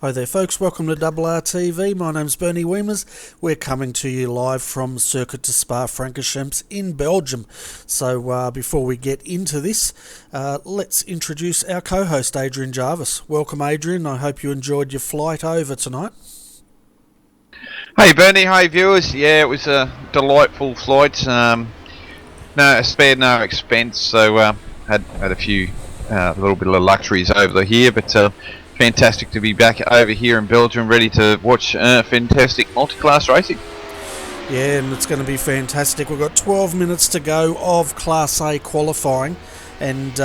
Hi there folks, welcome to RRTV. My name's Bernie Wiemers. We're coming to you live from Circuit de Spa-Francorchamps in Belgium. So before we get into this, let's introduce our co-host Adrian Jarvis. Welcome Adrian, I hope you enjoyed your flight over tonight. Hey Bernie, hey viewers. Yeah, it was a delightful flight. Spared no expense, so had a few little bit of luxuries over here, but fantastic to be back over here in Belgium, ready to watch fantastic multi-class racing. Yeah, and it's going to be fantastic. We've got 12 minutes to go of Class A qualifying, and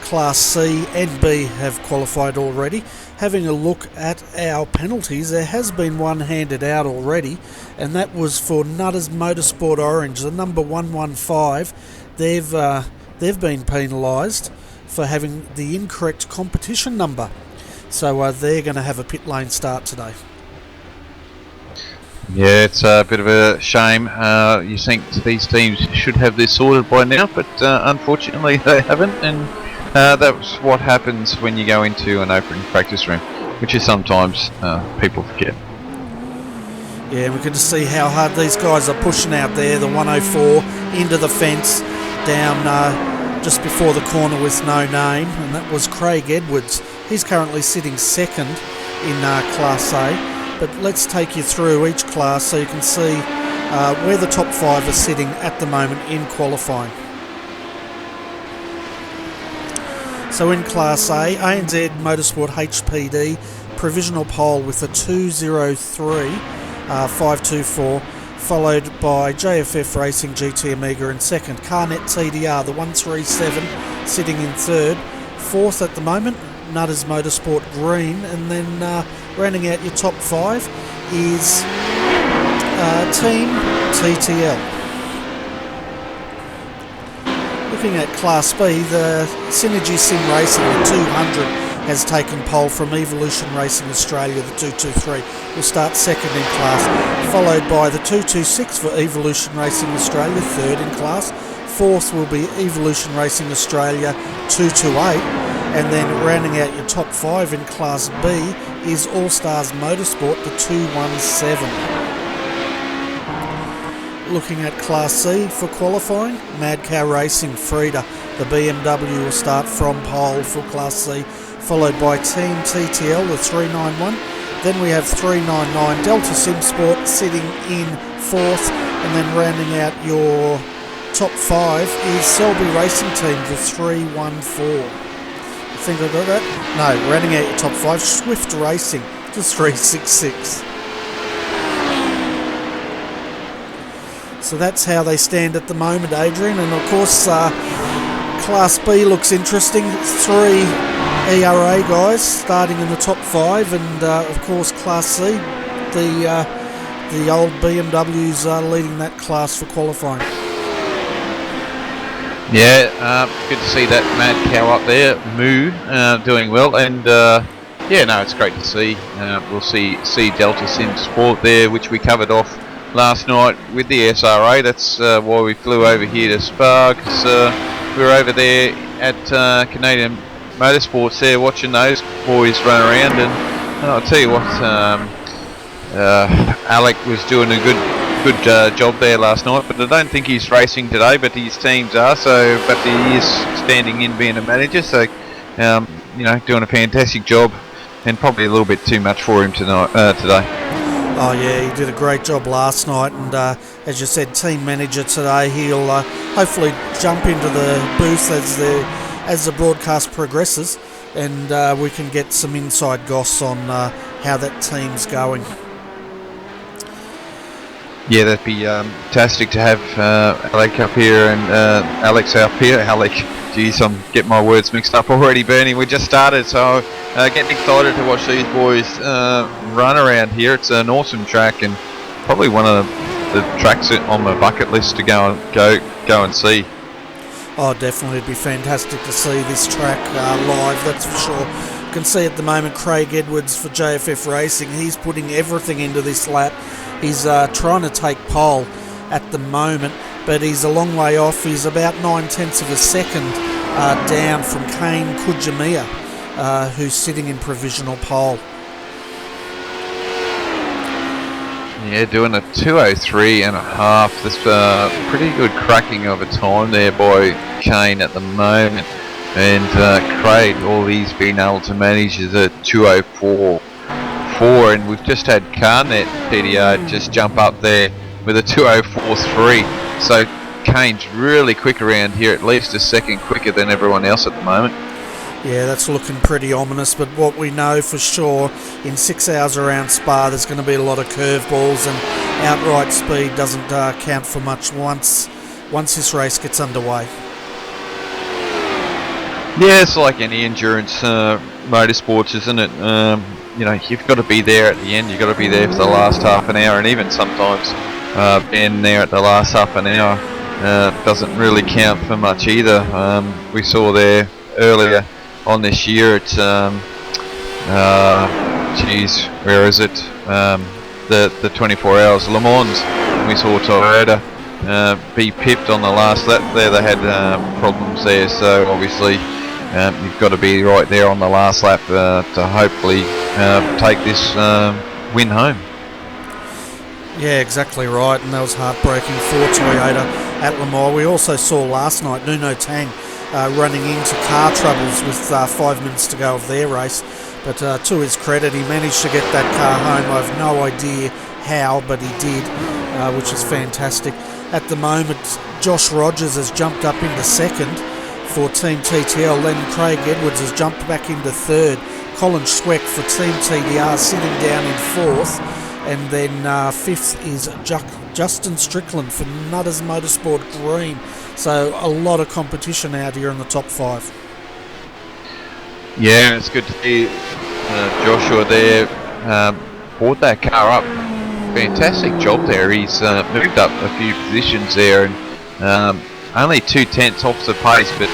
Class C and B have qualified already. Having a look at our penalties, there has been one handed out already, and that was for Nutters Motorsport Orange, the number 115. They've been penalised for having the incorrect competition number. So they're going to have a pit lane start today. Yeah, it's a bit of a shame. You think these teams should have this sorted by now, but unfortunately they haven't, and that's what happens when you go into an open practice room, which is sometimes people forget. Yeah, we can just see how hard these guys are pushing out there. The 104 into the fence, down just before the corner with no name, and that was Craig Edwards. He's currently sitting second in Class A, but let's take you through each class so you can see where the top five are sitting at the moment in qualifying. So in Class A, ANZ Motorsport HPD, provisional pole with a 203.524, followed by JFF Racing GT Amiga in second. Carnet TDR, the 137, sitting in third. Fourth at the moment, Nutters Motorsport Green, and then rounding out your top five is Team TTL. Looking at Class B, the Synergy Sim Racing, the 200, has taken pole from Evolution Racing Australia, the 223. Will start second in class, followed by the 226 for Evolution Racing Australia, third in class. Fourth will be Evolution Racing Australia 228, and then rounding out your top five in Class B is All Stars Motorsport, the 217. Looking at Class C for qualifying, Mad Cow Racing Frida, the BMW will start from pole for Class C, followed by Team TTL, the 391. Then we have 399 Delta Sim Sport sitting in fourth, and then rounding out your top five is Selby Racing Team, the 314. I think I got that? No, rounding out your top five, Swift Racing, the 366. So that's how they stand at the moment, Adrian. And of course, Class B looks interesting. Three ERA guys starting in the top five, and of course Class C, the old BMWs are leading that class for qualifying. Yeah, good to see that Mad Cow up there, Moo, doing well, and it's great to see. We'll see Delta Sim Sport there, which we covered off last night with the SRA. That's why we flew over here to Spa, because we were over there at Canadian Motorsports there, watching those boys run around, and I'll tell you what, Alec was doing a good job there last night, but I don't think he's racing today, but his teams are, but he is standing in being a manager, so doing a fantastic job, and probably a little bit too much for him today. Oh yeah, he did a great job last night, and as you said, team manager today. He'll hopefully jump into the booth as the broadcast progresses, and we can get some inside goss on how that team's going. Yeah, that'd be fantastic to have Alec up here and Alex up here. Alec, geez, I'm getting my words mixed up already, Bernie. We just started, so getting excited to watch these boys run around here. It's an awesome track, and probably one of the tracks on my bucket list to go and see. Oh, definitely, it'd be fantastic to see this track live, that's for sure. You can see at the moment Craig Edwards for JFF Racing, he's putting everything into this lap. He's trying to take pole at the moment, but he's a long way off. He's about 9/10 of a second down from Kane Kujimiya, who's sitting in provisional pole. Yeah, doing a 2:03 and a half. This pretty good cracking of a time there by Kane at the moment. And Craig, all he's been able to manage is a 2:04.4, and we've just had Carnet PDR just jump up there with a 2:04.3. So Kane's really quick around here, at least a second quicker than everyone else at the moment. Yeah, that's looking pretty ominous, but what we know for sure, in 6 hours around Spa, there's going to be a lot of curveballs, and outright speed doesn't count for much once this race gets underway. Yeah, it's like any endurance motorsports, isn't it? You've got to be there at the end. You've got to be there for the last half an hour, and even sometimes being there at the last half an hour doesn't really count for much either. We saw there earlier on this year at where is it? The 24 hours Le Mans. We saw Toyota be pipped on the last lap there. They had problems there, so obviously you've got to be right there on the last lap to hopefully take this win home. Yeah, exactly right, and that was heartbreaking for Toyota at Le Mans. We also saw last night Nuno Tang running into car troubles with 5 minutes to go of their race, but to his credit, he managed to get that car home. I have no idea how, but he did, which is fantastic. At the moment, Josh Rogers has jumped up into second for Team TTL, then Craig Edwards has jumped back into third. Colin Schweck for Team TDR sitting down in fourth, and then fifth is Justin Strickland for Nutters Motorsport Green. So a lot of competition out here in the top five. Yeah, it's good to see Joshua there brought that car up. Fantastic job there. He's moved up a few positions there, and only 2/10 off the pace, but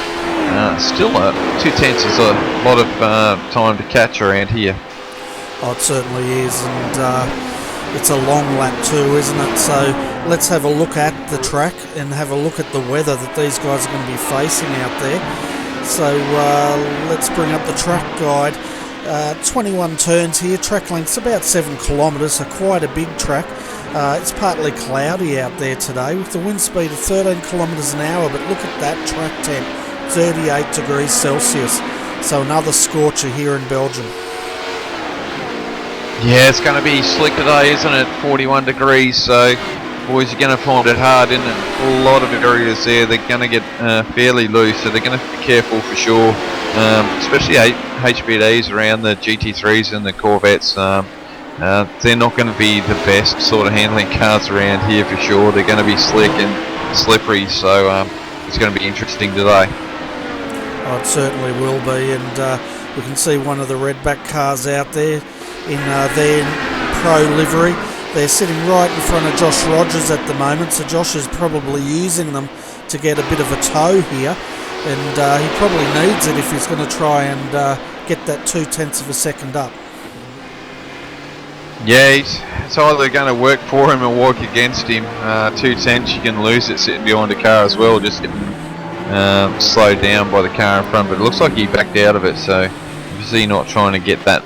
still 2/10 is a lot of time to catch around here. Oh, it certainly is, and it's a long lap too, isn't it? So let's have a look at the track and have a look at the weather that these guys are going to be facing out there. So let's bring up the track guide. 21 turns here, track length's about 7 kilometres, so quite a big track. It's partly cloudy out there today with the wind speed of 13 kilometres an hour, but look at that track temp, 38 degrees Celsius. So another scorcher here in Belgium. Yeah, it's going to be slick today, isn't it? 41 degrees, so boys are going to find it hard in a lot of areas there. They're going to get fairly loose, so they're going to be careful for sure, especially HBDs around the GT3s and the Corvettes. They're not going to be the best sort of handling cars around here for sure. They're going to be slick and slippery, so it's going to be interesting today. Oh, it certainly will be, and we can see one of the redback cars out there in their pro livery. They're sitting right in front of Josh Rogers at the moment, so Josh is probably using them to get a bit of a tow here, and he probably needs it if he's going to try and get that 0.2 of a second up. Yeah, it's either going to work for him or work against him. 0.2, you can lose it sitting behind a car as well, just getting slowed down by the car in front, but it looks like he backed out of it, so obviously not trying to get that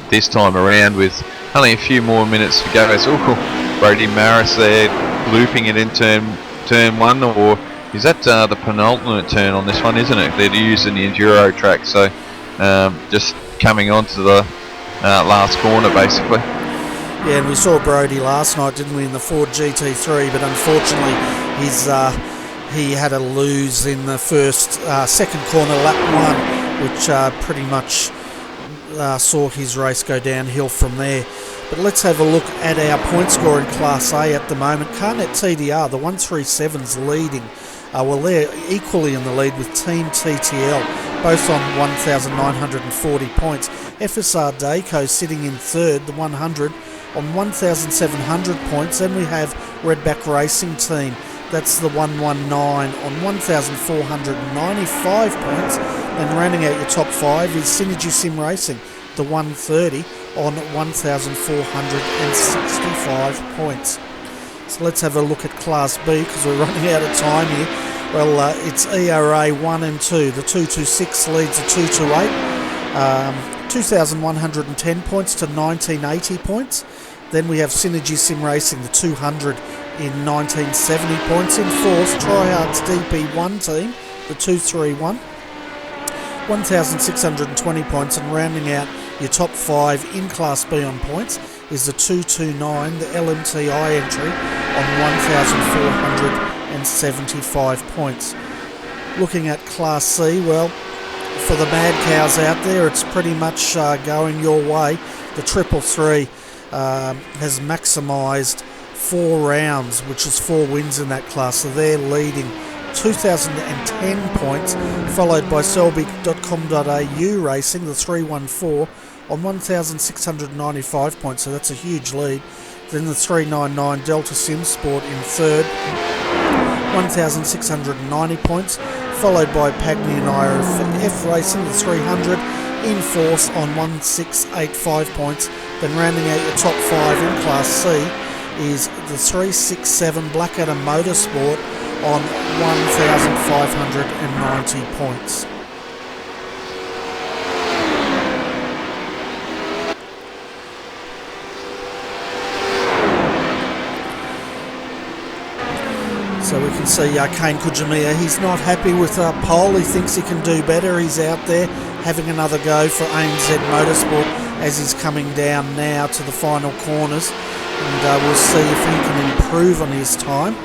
this time around with only a few more minutes to go. It's Brody Maris there looping it in turn one, or is that the penultimate turn on this one, isn't it? They're using the enduro track, so just coming onto the last corner basically. Yeah, and we saw Brody last night, didn't we, in the Ford GT3, but unfortunately he had a lose in the second corner, lap one, which pretty much saw his race go downhill from there. But let's have a look at our point score in Class A at the moment. Carnet TDR, the 137's leading. Well, they're equally in the lead with Team TTL, both on 1,940 points. FSR Dayco sitting in third, the 100, on 1,700 points. Then we have Redback Racing Team, that's the 119 on 1,495 points. And rounding out your top five is Synergy Sim Racing, the 130 on 1,465 points. So let's have a look at Class B because we're running out of time here. Well, it's ERA 1 and 2. The 226 leads the 228. 2,110 points to 1,980 points. Then we have Synergy Sim Racing, the 200 in 1970 points. In fourth, Tryhard's DP1 team, the 231, 1,620 points. And rounding out your top 5 in Class B on points is the 229, the LMTI entry, on 1,475 points. Looking at Class C, well, for the mad cows out there, it's pretty much going your way. The 333 has maximised 4 rounds, which is 4 wins in that class, so they're leading 2,010 points, followed by Selby.com.au Racing, the 314, on 1,695 points, so that's a huge lead. Then the 399 Delta Sim Sport in third, 1,690 points, followed by Pagny and IRF Racing, the 300, in fourth on 1,685 points. Then rounding out your top 5 in Class C is the 367 Blackadder Motorsport on 1,590 points. So we can see Kane Kujimiya, he's not happy with pole, he thinks he can do better. He's out there having another go for ANZ Motorsport as he's coming down now to the final corners, and we'll see if he can improve on his time,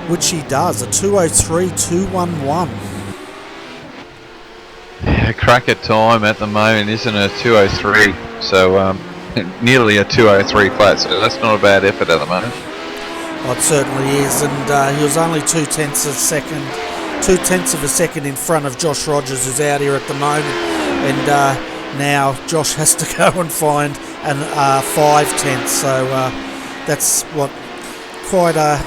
which he does, a 2:03.211. A cracker time at the moment, isn't it? 2:03, so nearly a 2:03 flat, so that's not a bad effort at the moment. Oh, it certainly is, and he was only 2/10 of a second in front of Josh Rogers, who's out here at the moment, and now Josh has to go and find an 5/10, so that's quite a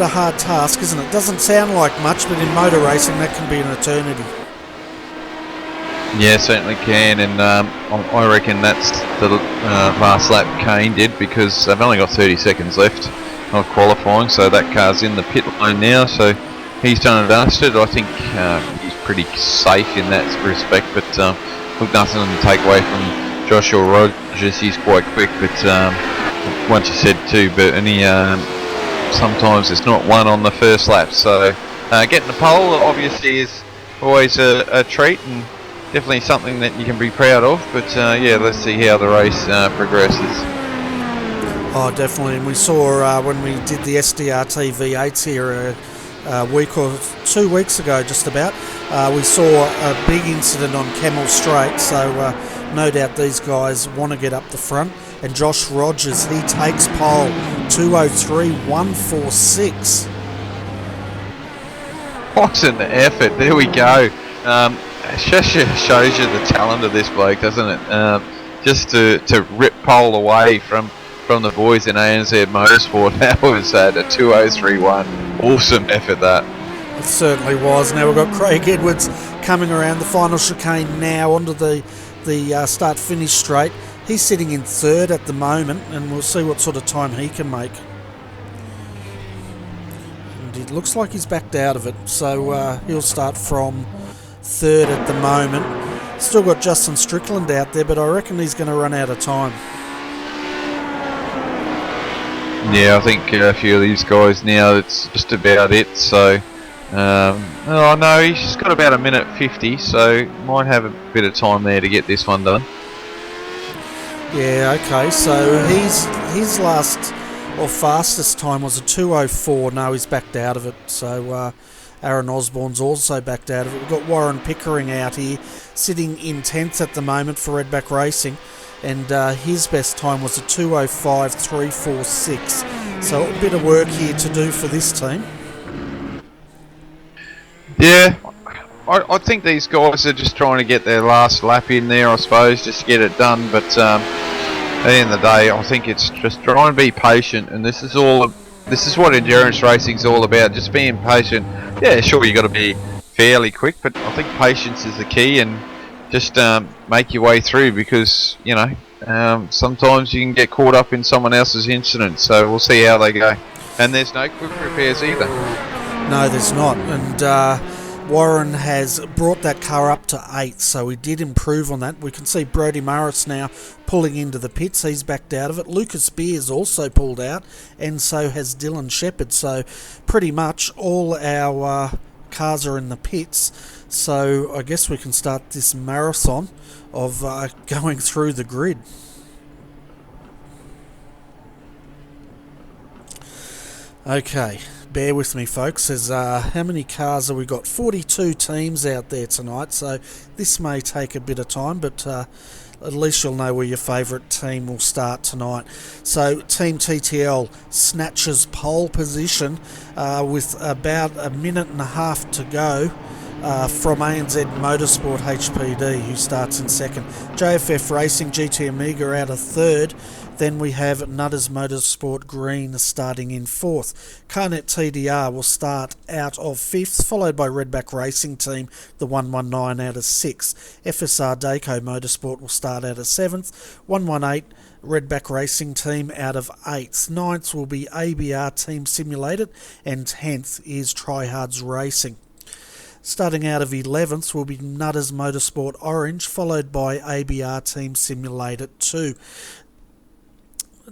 hard task, isn't it? Doesn't sound like much, but in motor racing that can be an eternity. Yeah, certainly can, and I reckon that's the last lap Kane did, because they've only got 30 seconds left of qualifying, so that car's in the pit lane now, so he's done and dusted. I think he's pretty safe in that respect, but look, nothing to take away from Joshua Rogers. He's quite quick, but once you said 2, but sometimes it's not 1 on the first lap, so getting the pole obviously is always a treat, and definitely something that you can be proud of, but yeah, let's see how the race progresses. Oh, definitely, and we saw when we did the SDRT V8s here a week or 2 weeks ago, just about, we saw a big incident on Camel Straight, so no doubt these guys want to get up the front. And Josh Rogers, he takes pole, 2:03.146. What an effort, there we go. It just shows you the talent of this bloke, doesn't it? Just to rip pole away from the boys in ANZ Motorsport, that was at a 2:03.1. Awesome effort, that. It certainly was. Now we've got Craig Edwards coming around the final chicane now onto the start-finish straight. He's sitting in third at the moment, and we'll see what sort of time he can make. And it looks like he's backed out of it, so he'll start from third at the moment. Still got Justin Strickland out there, but I reckon he's going to run out of time. Yeah, I think a few of these guys now, it's just about it, so oh no, he's just got about 1:50, so might have a bit of time there to get this one done. Yeah, okay, so his last or fastest time was a 2:04. No, he's backed out of it, so Aaron Osborne's also backed out of it. We've got Warren Pickering out here, sitting in 10th at the moment for Redback Racing, and his best time was a 2:05.346. So a bit of work here to do for this team. Yeah, I think these guys are just trying to get their last lap in there, I suppose, just to get it done, but at the end of the day, I think it's just trying to be patient, and this is what endurance racing's all about, just being patient. Yeah, sure, you got to be fairly quick, but I think patience is the key, and just make your way through, because you know sometimes you can get caught up in someone else's incident. So we'll see how they go. And there's no quick repairs either. No, there's not. And Warren has brought that car up to 8th, so he did improve on that. We can see Brodie Morris now pulling into the pits. He's backed out of it. Lucas Beers also pulled out, and so has Dylan Shepherd. So pretty much all our cars are in the pits. So I guess we can start this marathon of going through the grid. Okay, bear with me, folks. There's how many cars have we got? 42 teams out there tonight, so this may take a bit of time, but at least you'll know where your favourite team will start tonight. So Team TTL snatches pole position with about a minute and a half to go from ANZ Motorsport HPD, who starts in second. JFF Racing GT Amiga out of third. Then we have Nutters Motorsport Green starting in fourth. Carnet TDR will start out of fifth, followed by Redback Racing Team, the 119 out of sixth. FSR Daco Motorsport will start out of seventh. 118 Redback Racing Team out of eighth. Ninth will be ABR Team Simulated, and 10th is Tryhards Racing. Starting out of 11th will be Nutters Motorsport Orange, followed by ABR Team Simulated 2.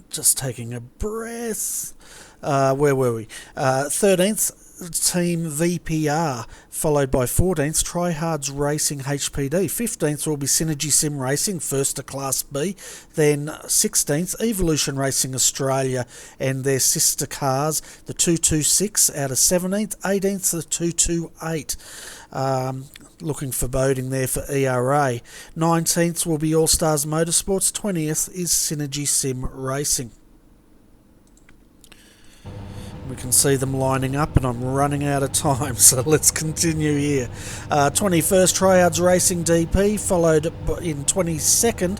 Just taking a breath. Where were we? 13th Team VPR, followed by 14th Tryhards Racing HPD. 15th will be Synergy Sim Racing, first to Class B. Then 16th Evolution Racing Australia and their sister cars, the 226 out of 17th. 18th the 228. Looking foreboding there for ERA. 19th will be All Stars Motorsports. 20th is Synergy Sim Racing. We can see them lining up, and I'm running out of time, so let's continue here. 21st Tryhards Racing DP, followed in 22nd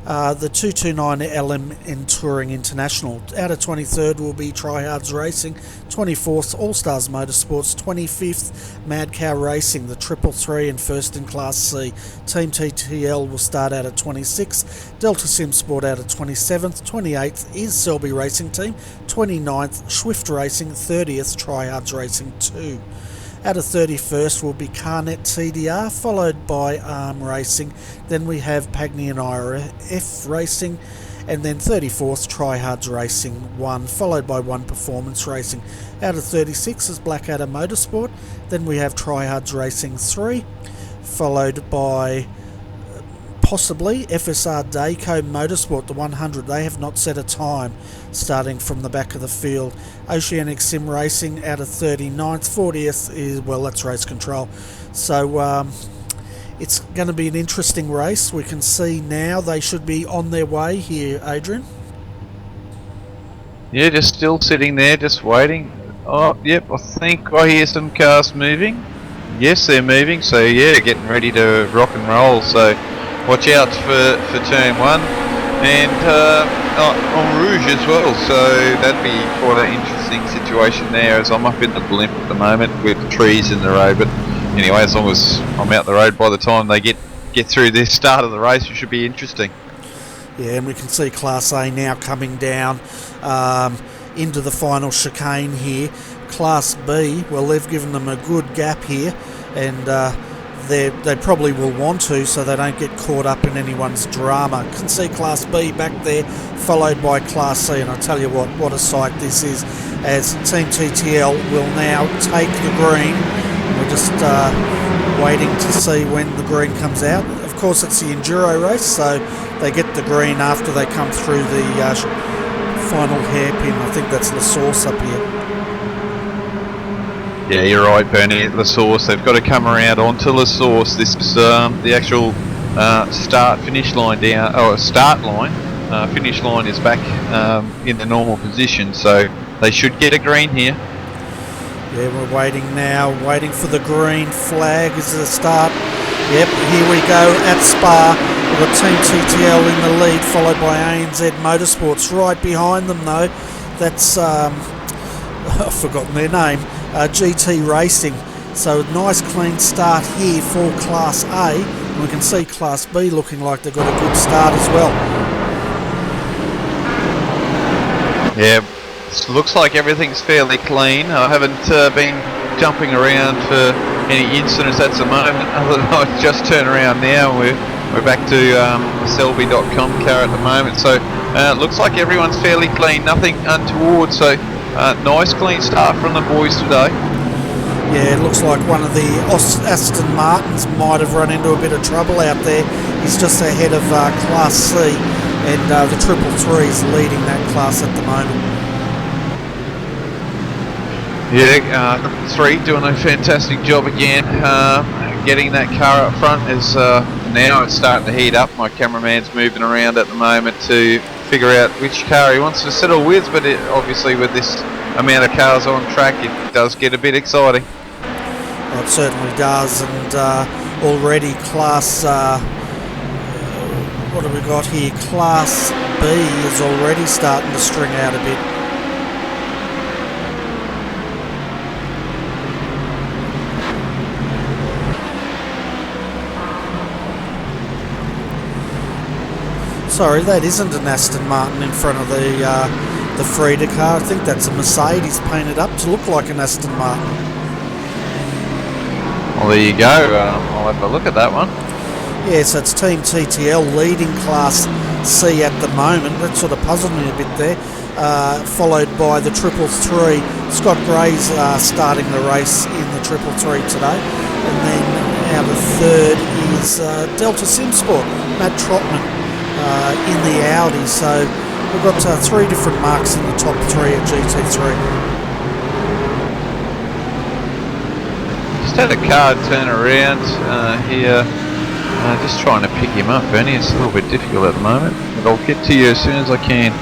the 229 LM Touring International. Out of 23rd will be Tryhards Racing. 24th All Stars Motorsports. 25th Mad Cow Racing, the 333 and first in Class C. Team TTL will start out at 26th. Delta Sim Sport out at 27th. 28th is Selby Racing Team. 29th Swift Racing. 30th Tryhards Racing 2. Out of 31st will be Carnet TDR, followed by Arm Racing. Then we have Pagny and IRF Racing, and then 34th Tryhards Racing 1, followed by One Performance Racing. Out of 36 is Blackadder Motorsport. Then we have Tryhards Racing 3, followed by possibly FSR Daco Motorsport, the 100. They have not set a time, starting from the back of the field. Oceanic Sim Racing out of 39th. 40th is, well, that's Race Control. So it's going to be an interesting race. We can see now they should be on their way here, Adrian. Yeah, just still sitting there, just waiting. Oh, yep, I think I hear some cars moving. Yes, they're moving, so yeah, getting ready to rock and roll. So watch out for turn one, and on Rouge as well, so that'd be quite an interesting situation there, as I'm up in the blimp at the moment with trees in the road. But anyway, as long as I'm out the road by the time they get through the start of the race, it should be interesting. Yeah, and we can see Class A now coming down into the final chicane here. Class B, well, they've given them a good gap here, and they probably will want to, so they don't get caught up in anyone's drama. You can see Class B back there, followed by Class C, and I tell you what a sight this is, as Team TTL will now take the green. We're just waiting to see when the green comes out. Of course, it's the enduro race, so they get the green after they come through the final hairpin. I think that's La Source up here. Yeah, you're right, Bernie. La Source, they've got to come around onto La Source. This is the actual start-finish line down, or start line. Finish line is back in the normal position, so they should get a green here. Yeah, we're waiting now, waiting for the green flag as the start. Yep, here we go at Spa. We've got Team TTL in the lead, followed by ANZ Motorsports. Right behind them, though, that's I've forgotten their name. GT Racing. So nice clean start here for Class A. And we can see Class B looking like they've got a good start as well. Yeah, looks like everything's fairly clean. I haven't been jumping around for any incidents at the moment. Otherwise, just turn around now. We're back to the Selby.com car at the moment. So it looks like everyone's fairly clean, nothing untoward. So nice clean start from the boys today. Yeah, it looks like one of the Aston Martins might have run into a bit of trouble out there. He's just ahead of Class C, and the 333 is leading that class at the moment. Yeah, 3 doing a fantastic job again. Getting that car up front is now it's starting to heat up. My cameraman's moving around at the moment to figure out which car he wants to settle with, but obviously with this amount of cars on track, it does get a bit exciting. Well, it certainly does, and already Class, what have we got here? Class B is already starting to string out a bit. Sorry, that isn't an Aston Martin in front of the Frida car. I think that's a Mercedes painted up to look like an Aston Martin. Well, there you go. I'll have a look at that one. Yes, it's Team TTL leading Class C at the moment. That sort of puzzled me a bit there. Followed by the 333. Scott Gray's starting the race in the 333 today. And then out of third is Delta Simsport, Matt Trotman. In the Audi, so we've got 3 different marks in the top 3 at GT3. Just had a car turn around here, just trying to pick him up, Bernie. It's a little bit difficult at the moment, but I'll get to you as soon as I can.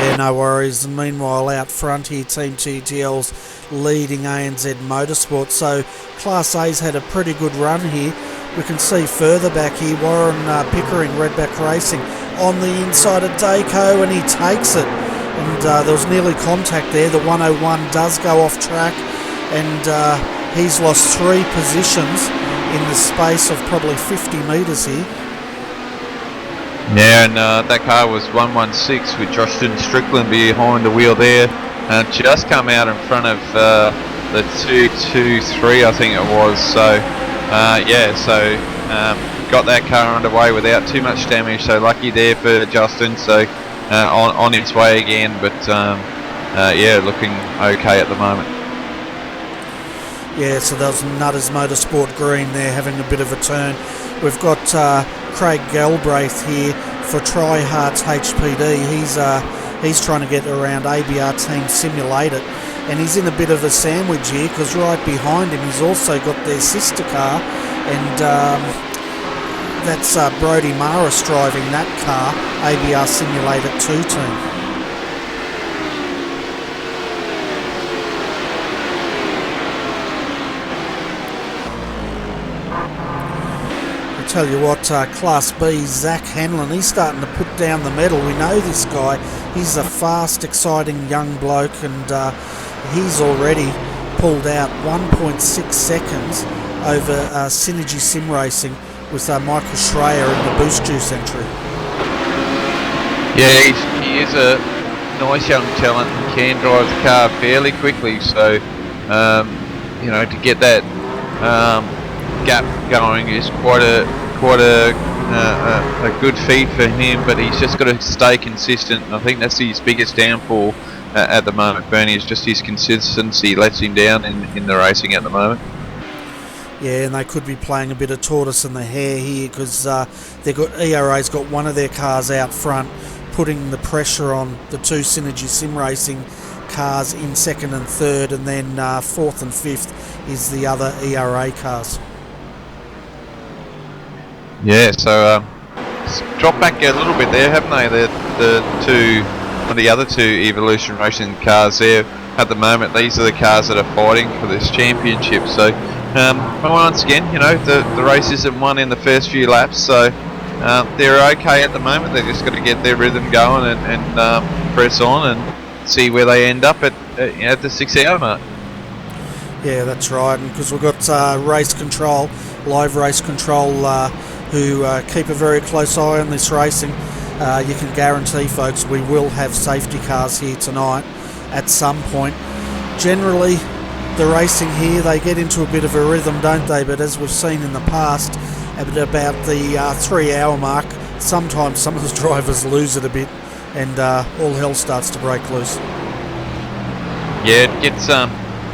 Yeah, no worries. And meanwhile, out front here, Team TTL's leading ANZ Motorsport. So Class A's had a pretty good run here. We can see further back here, Warren Pickering, Redback Racing, on the inside of Dayco, and he takes it. And there was nearly contact there. The 101 does go off track, and he's lost 3 positions in the space of probably 50 metres here. Yeah, and that car was 116 with Justin Strickland behind the wheel there. Just come out in front of the 223, I think it was. So got that car underway without too much damage. So lucky there for Justin. So on its way again, but looking okay at the moment. Yeah, so that was Nutters Motorsport Green there having a bit of a turn. We've got Craig Galbraith here for Tryhart's HPD. He's trying to get around ABR Team Simulated, and he's in a bit of a sandwich here because right behind him he's also got their sister car, and that's Brodie Maris driving that car, ABR Simulated 2 team. Tell you what, Class B, Zach Hanlon, he's starting to put down the medal. We know this guy. He's a fast, exciting young bloke, and he's already pulled out 1.6 seconds over Synergy Sim Racing with Michael Schreier in the Boost Juice entry. Yeah, he is a nice young talent and can drive the car fairly quickly. So, to get that gap going is quite a good feat for him, but he's just got to stay consistent. I think that's his biggest downfall at the moment, Bernie, is just his consistency lets him down in the racing at the moment. Yeah, and they could be playing a bit of tortoise and the hare here because ERA's got one of their cars out front, putting the pressure on the 2 Synergy Sim Racing cars in 2nd and 3rd, and then 4th and 5th is the other ERA cars. Yeah, so dropped back a little bit there, haven't they? The other 2 Evolution Racing cars there at the moment. These are the cars that are fighting for this championship. So once again, the race isn't won in the first few laps, so they're okay at the moment. They're just got to get their rhythm going and press on and see where they end up at the 6-hour mark. Yeah, that's right, and because we've got race control, live race control, who keep a very close eye on this racing. You can guarantee, folks, we will have safety cars here tonight at some point. Generally, the racing here. They get into a bit of a rhythm, don't they? But as we've seen in the past, at about the 3 hour mark, sometimes some of the drivers lose it a bit, and all hell starts to break loose. Yeah, it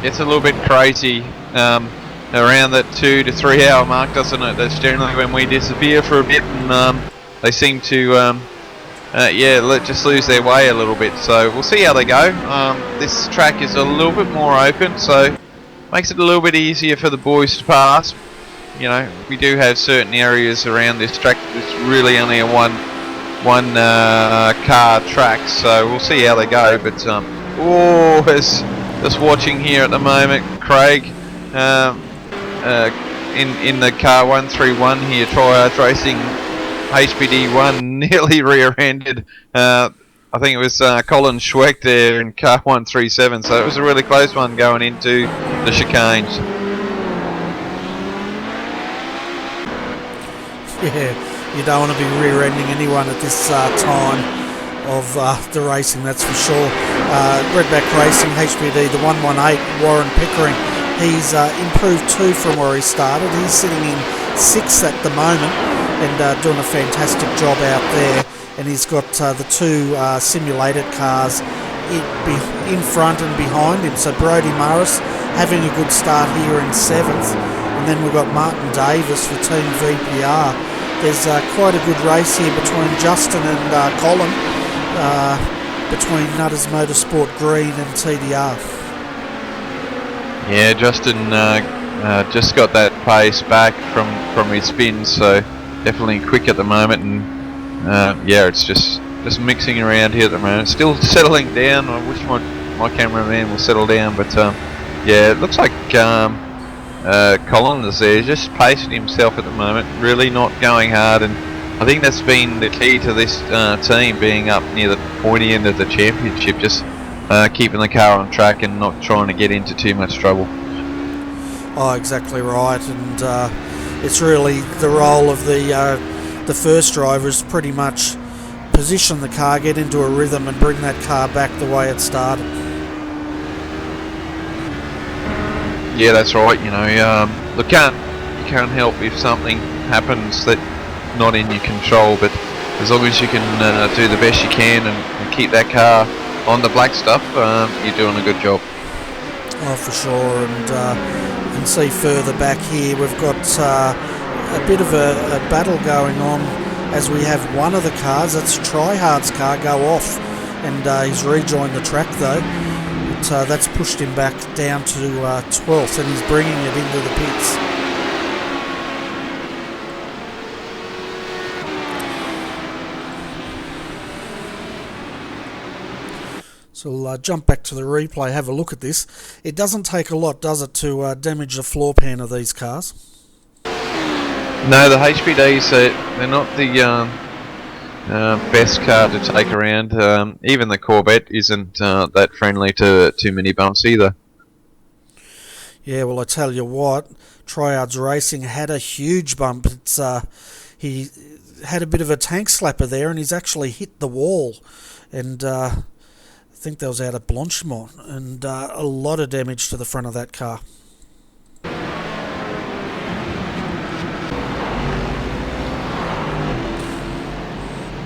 gets a little bit crazy around that 2 to 3 hour mark, doesn't it? That's generally when we disappear for a bit, and they seem to just lose their way a little bit. So we'll see how they go. This track is a little bit more open, so makes it a little bit easier for the boys to pass. You know, we do have certain areas around this track that's really only a one car track, so we'll see how they go. But just watching here at the moment, Craig in the car 131 here, Tryhards Racing HPD 1 nearly rear-ended. I think it was Colin Schweck there in car 137, so it was a really close one going into the chicanes. Yeah, you don't want to be rear-ending anyone at this time of the racing, that's for sure. Redback Racing, HPD, the 118, Warren Pickering, he's improved 2 from where he started. He's sitting in 6th at the moment and doing a fantastic job out there. And he's got the 2 simulated cars in front and behind him. So Brodie Morris having a good start here in 7th. And then we've got Martin Davis for Team VPR. There's quite a good race here between Justin and Colin, between Nutters Motorsport Green and TDR. Yeah, Justin just got that pace back from his spin, so definitely quick at the moment. And it's just mixing around here at the moment. Still settling down. I wish my cameraman will settle down, but it looks like Colin is there, just pacing himself at the moment, really not going hard, and I think that's been the key to this team being up near the pointy end of the championship, just keeping the car on track and not trying to get into too much trouble. Oh, exactly right, and it's really the role of the first driver is pretty much position the car, get into a rhythm and bring that car back the way it started. Yeah, that's right. You know, you can't help if something happens that's not in your control, but as long as you can do the best you can and keep that car on the black stuff, you're doing a good job. Oh, for sure, and you can see further back here we've got a bit of a battle going on as we have one of the cars, that's Tryhard's car, go off, and he's rejoined the track though. That's pushed him back down to 12th, and he's bringing it into the pits. So we'll jump back to the replay, have a look at this. It doesn't take a lot, does it, to damage the floor pan of these cars? No, the HPDs, they're not the best car to take around. Even the Corvette isn't that friendly to too many bumps either. Yeah, well, I tell you what, Tryhards Racing had a huge bump. It's he had a bit of a tank slapper there, and he's actually hit the wall, and I think that was out of Blanchimont, and a lot of damage to the front of that car.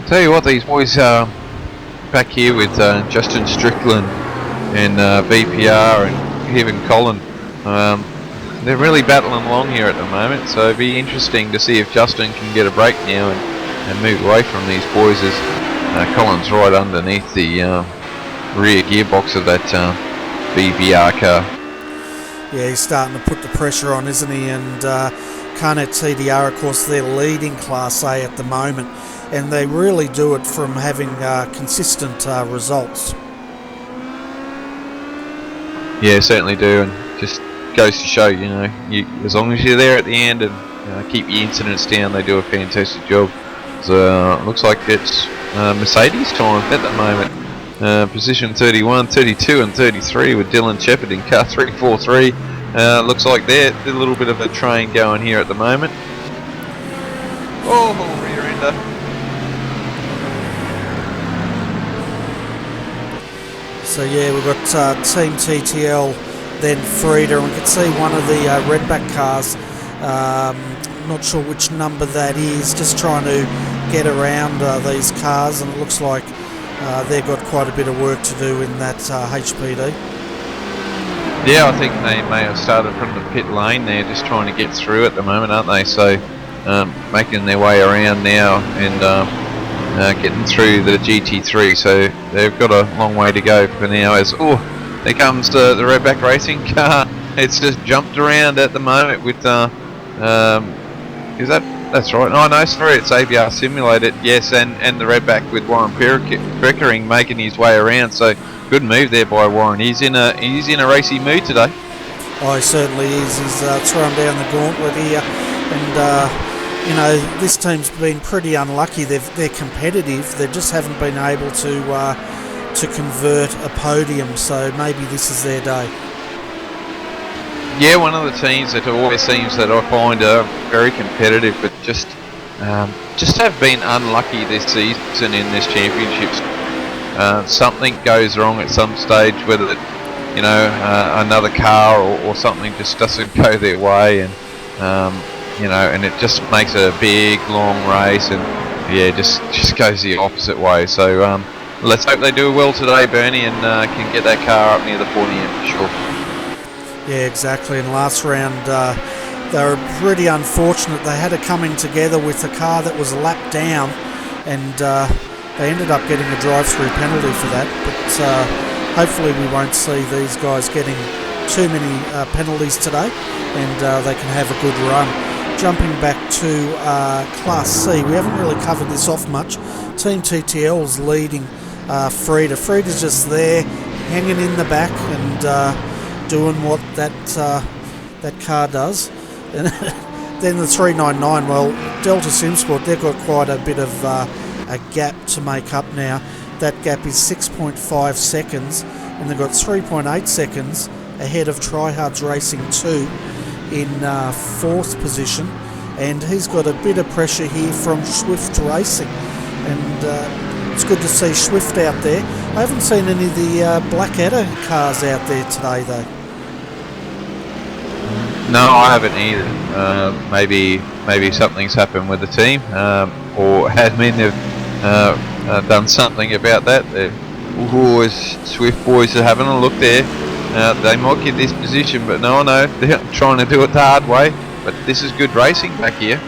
Tell you what, these boys are back here with Justin Strickland and VPR and even Colin. They're really battling along here at the moment, so it'd be interesting to see if Justin can get a break now and move away from these boys, as Colin's right underneath the rear gearbox of that VPR car. Yeah, he's starting to put the pressure on, isn't he? And Carnet TDR, of course, they're leading Class A at the moment, and they really do it from having consistent results. Yeah, certainly do, and just goes to show, you know, as long as you're there at the end and keep your incidents down, they do a fantastic job. So looks like it's Mercedes time at the moment. Position 31, 32 and 33 with Dylan Shepherd in car 343. Looks like they're a little bit of a train going here at the moment. Oh, rear ender. So yeah, we've got Team TTL then Frieda, and we can see one of the redback cars, not sure which number that is, just trying to get around these cars, and it looks like they've got quite a bit of work to do in that HPD. Yeah, I think they may have started from the pit lane there, just trying to get through at the moment, aren't they? So making their way around now and getting through the GT3. So they've got a long way to go for now. As there comes the redback racing car. It's just jumped around at the moment with is that's right? Oh no, sorry, it's ABR simulated. Yes, and the redback with Warren Pickering making his way around. So good move there by Warren. He's in a racy mood today. Oh, he certainly is. He's thrown down the gauntlet here, and this team's been pretty unlucky. They're competitive. They just haven't been able to convert a podium. So maybe this is their day. Yeah, one of the teams that always seems that I find are very competitive, but just have been unlucky this season in this championships. Something goes wrong at some stage, whether another car or something just doesn't go their way, and and it just makes it a big long race, and just goes the opposite way. So let's hope they do well today, Bernie, and can get that car up near the podium for sure. Yeah, exactly. In last round, they were pretty unfortunate. They had it coming together with a car that was lapped down, and they ended up getting a drive-through penalty for that. But hopefully we won't see these guys getting too many penalties today, and they can have a good run. Jumping back to Class C, we haven't really covered this off much. Team TTL's leading Frieda. Frieda's just there, hanging in the back, and doing what that car does. And then the 399, well, Delta Simsport, they've got quite a bit of a gap to make up now. That gap is 6.5 seconds, and they've got 3.8 seconds ahead of Tryhards Racing 2 in 4th position, and he's got a bit of pressure here from Swift Racing, and it's good to see Swift out there. I haven't seen any of the Blackadder cars out there today though. No, I haven't either. Maybe something's happened with the team, or admin have done something about that. Swift boys are having a look there. They might get this position, but no, they're trying to do it the hard way. But this is good racing back here.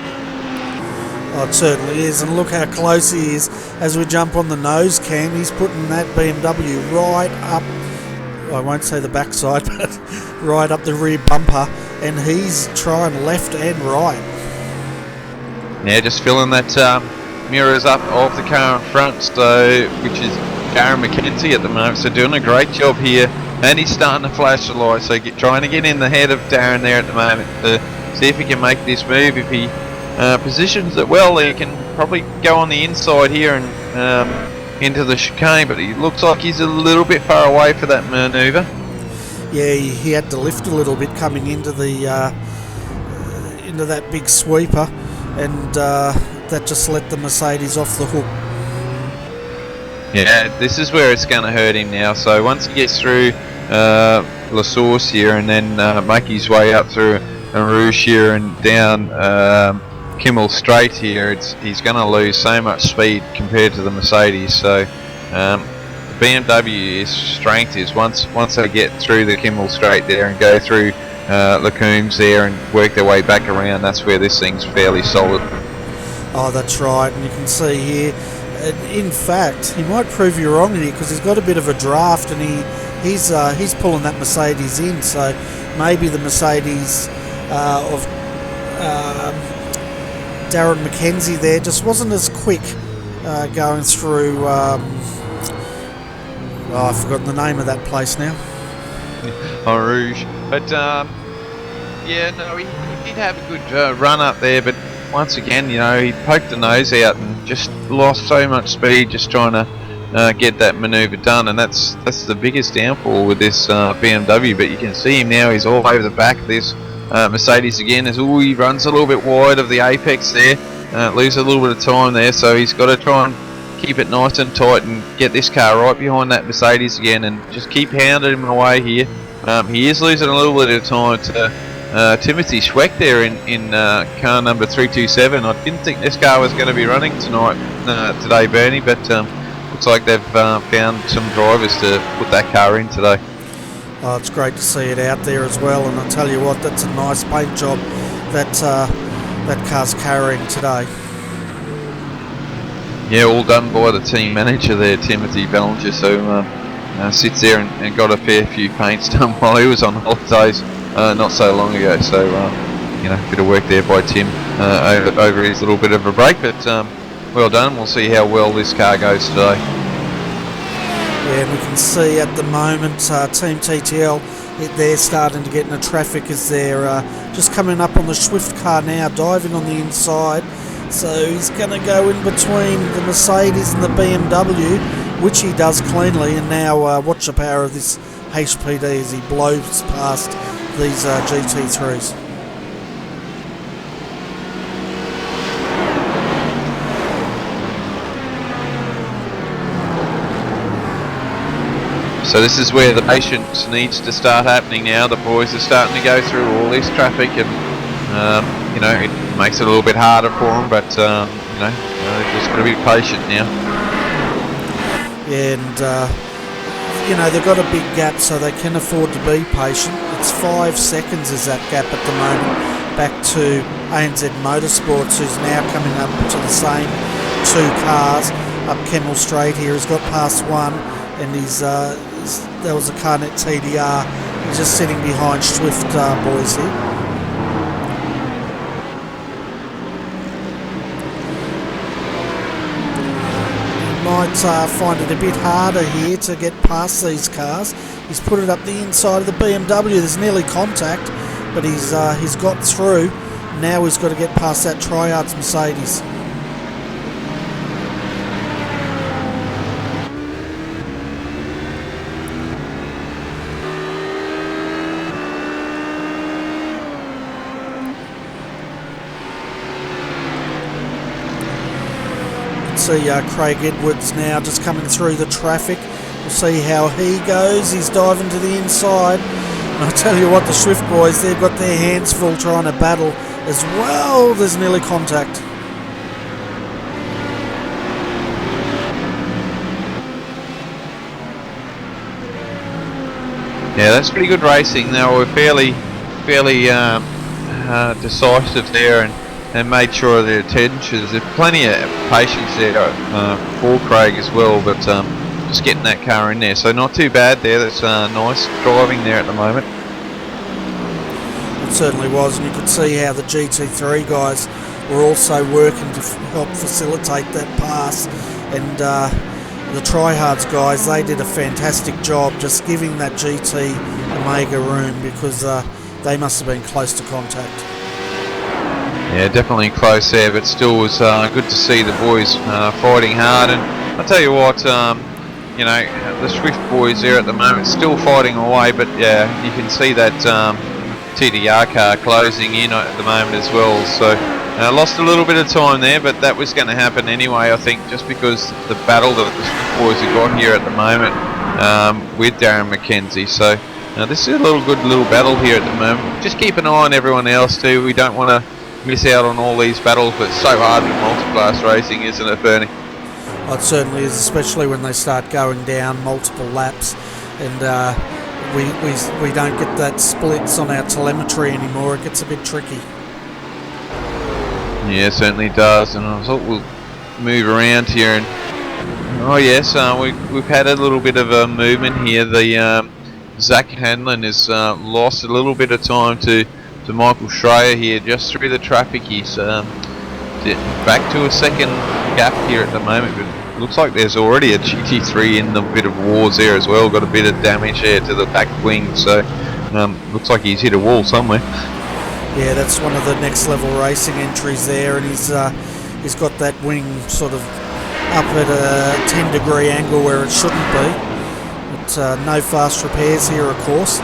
Oh, it certainly is, and look how close he is as we jump on the nose cam. He's putting that BMW right up, I won't say the backside, but right up the rear bumper, and he's trying left and right. Yeah, just filling that mirrors up of the car in front, so which is Darren McKenzie at the moment, so doing a great job here, and he's starting to flash the light, so trying to get in the head of Darren there at the moment to see if he can make this move. If he positions it well, he can probably go on the inside here and into the chicane, but he looks like he's a little bit far away for that manoeuvre. Yeah, he had to lift a little bit coming into the into that big sweeper, and that just let the Mercedes off the hook. Yeah, this is where it's going to hurt him now. So once he gets through La Source here, and then make his way up through Rouge here and down Kimmel Straight here, he's going to lose so much speed compared to the Mercedes. So BMW's strength is once they get through the Kimmel Straight there and go through Lacombe's there and work their way back around, that's where this thing's fairly solid. Oh, that's right, and you can see here, in fact, he might prove you wrong here because he's got a bit of a draft, and he's pulling that Mercedes in, so maybe the Mercedes of Darren McKenzie there just wasn't as quick going through I've forgotten the name of that place now. Rouge. But he did have a good run up there, but once again, he poked the nose out and just lost so much speed just trying to get that manoeuvre done, and that's the biggest downfall with this BMW. But you can see him now, he's all over the back of this Mercedes again, as he runs a little bit wide of the apex there, loses a little bit of time there, so he's got to try and keep it nice and tight and get this car right behind that Mercedes again, and just keep hounding him away here. He is losing a little bit of time to Timothy Schweck there in car number 327. I didn't think this car was going to be running today, Bernie, but looks like they've found some drivers to put that car in today. Oh, it's great to see it out there as well, and I'll tell you what, that's a nice paint job that that car's carrying today. Yeah, all done by the team manager there, Timothy Ballinger, so sits there and got a fair few paints done while he was on holidays not so long ago, so you know, a bit of work there by Tim over his little bit of a break, but well done. We'll see how well this car goes today. Yeah, and we can see at the moment Team TTL, they're starting to get into traffic as they're just coming up on the Swift car now, diving on the inside. So he's going to go in between the Mercedes and the BMW, which he does cleanly, and now watch the power of this HPD as he blows past these GT3s. So this is where the patience needs to start happening now. The boys are starting to go through all this traffic, and you know, it makes it a little bit harder for them, but you know, just got to be patient now. Yeah, and you know, they've got a big gap, so they can afford to be patient. It's 5 seconds is that gap at the moment, back to ANZ Motorsports, who's now coming up to the same 2 cars up Kemmel Straight here. He's got past one, and there was a Carnet TDR. He's just sitting behind Swift boys here. Might find it a bit harder here to get past these cars. He's put it up the inside of the BMW. There's nearly contact, but he's got through. Now he's got to get past that Triards Mercedes. See Craig Edwards now just coming through the traffic. We'll see how he goes. He's diving to the inside. And I tell you what, the Swift boys, they've got their hands full trying to battle as well. There's nearly contact. Yeah, that's pretty good racing. They were fairly decisive there, and made sure of their attentions. There's plenty of patience there for Craig as well, but just getting that car in there. So not too bad there. That's nice driving there at the moment. It certainly was, and you could see how the GT3 guys were also working to help facilitate that pass. And the Tryhards guys, they did a fantastic job just giving that GT Omega room, because they must have been close to contact. Yeah, definitely close there, but still was good to see the boys fighting hard. And I'll tell you what, you know, the Swift boys there at the moment still fighting away, but yeah, you can see that TDR car closing in at the moment as well. So lost a little bit of time there, but that was going to happen anyway, I think, just because the battle that the Swift boys have got here at the moment with Darren McKenzie. So this is a good little battle here at the moment. Just keep an eye on everyone else too. We don't want to miss out on all these battles, but it's so hard with multi-class racing, isn't it, Bernie? Oh, it certainly is, especially when they start going down multiple laps, and we don't get that splits on our telemetry anymore. It gets a bit tricky. Yeah, it certainly does, and I thought we'll move around here. And oh yes, we've had a little bit of a movement here. The Zach Hanlon has lost a little bit of time to Michael Schreier here, just through the traffic. He's back to a second gap here at the moment, but it looks like there's already a GT3 in the bit of wars there as well. Got a bit of damage there to the back wing, so looks like he's hit a wall somewhere. Yeah, that's one of the next level racing entries there, and he's got that wing sort of up at a 10-degree angle where it shouldn't be. But no fast repairs here, of course.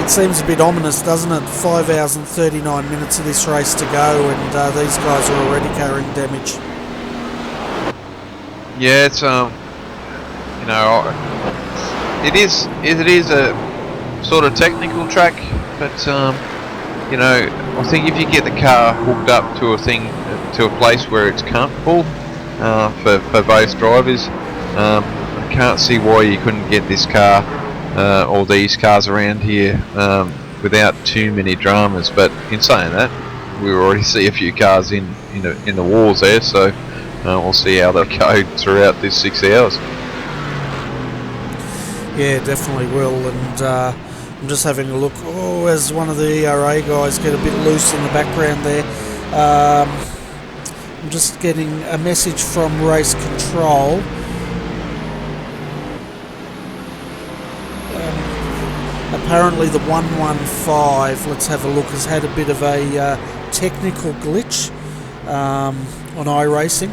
It seems a bit ominous, doesn't it? 5 hours and 39 minutes of this race to go, and these guys are already carrying damage. Yeah, it's you know, it is a sort of technical track, but you know, I think if you get the car hooked up to a place where it's comfortable for both drivers, I can't see why you couldn't get this car or these cars around here without too many dramas. But in saying that, we already see a few cars in the walls there, so we'll see how they go throughout this 6 hours. Yeah, definitely will. And I'm just having a look. Oh, as one of the ERA guys get a bit loose in the background there. I'm just getting a message from Race Control. Apparently the 115, let's have a look, has had a bit of a technical glitch on iRacing.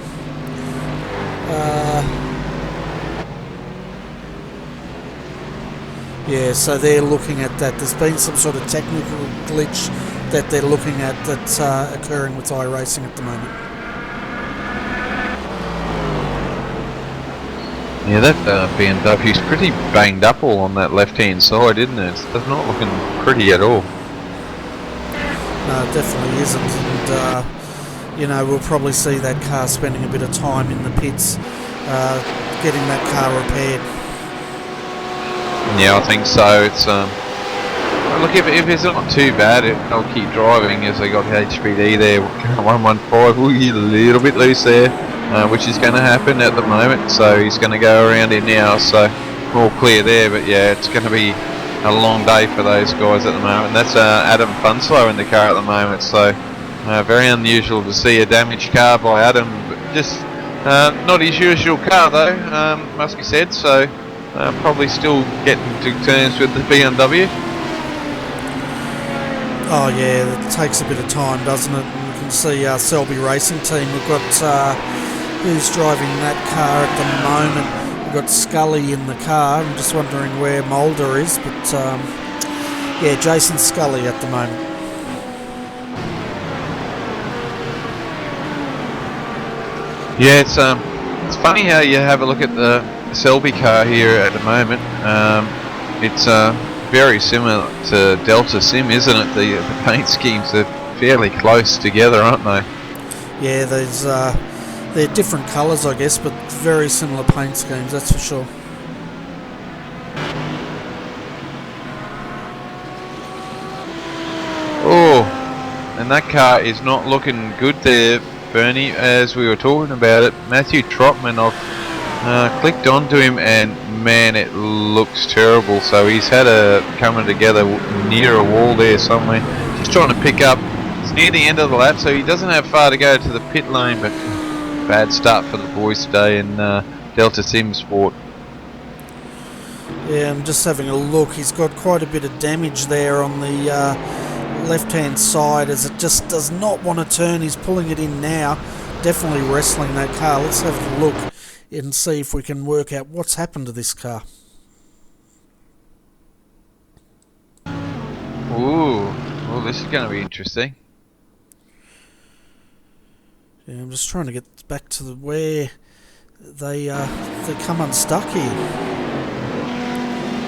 Yeah, so they're looking at that. There's been some sort of technical glitch that they're looking at that's occurring with iRacing at the moment. Yeah, that BMW's pretty banged up all on that left-hand side, isn't it? It's not looking pretty at all. No, it definitely isn't. And, you know, we'll probably see that car spending a bit of time in the pits getting that car repaired. Yeah, I think so. It's look, if it's not too bad, they'll keep driving as they got HPD there. 115, ooh, a little bit loose there, which is going to happen at the moment. So he's going to go around it now. So all clear there. But yeah, it's going to be a long day for those guys at the moment. And that's Adam Funslow in the car at the moment. So very unusual to see a damaged car by Adam. But just not his usual car though, must be said. So. Probably still getting to terms with the BMW. Oh yeah, it takes a bit of time, doesn't it? And you can see Selby Racing Team. We've got who's driving that car at the moment. We've got Scully in the car. I'm just wondering where Mulder is, but yeah, Jason Scully at the moment. Yeah, it's funny how you have a look at the Selby car here at the moment. It's very similar to Delta Sim, isn't it? The paint schemes are fairly close together, aren't they? Yeah, they're different colours, I guess, but very similar paint schemes, that's for sure. Oh, and that car is not looking good there, Bernie, as we were talking about it. Matthew Trotman, I've clicked onto him and man, it looks terrible. So he's had a coming together near a wall there somewhere. Just trying to pick up. It's near the end of the lap, so he doesn't have far to go to the pit lane, but bad start for the boys today in Delta Sim Sport. Yeah, I'm just having a look. He's got quite a bit of damage there on the left-hand side as it just does not want to turn. He's pulling it in now. Definitely wrestling that car. Let's have a look and see if we can work out what's happened to this car. Ooh, well, this is going to be interesting. Yeah, I'm just trying to get back to where they come unstuck here.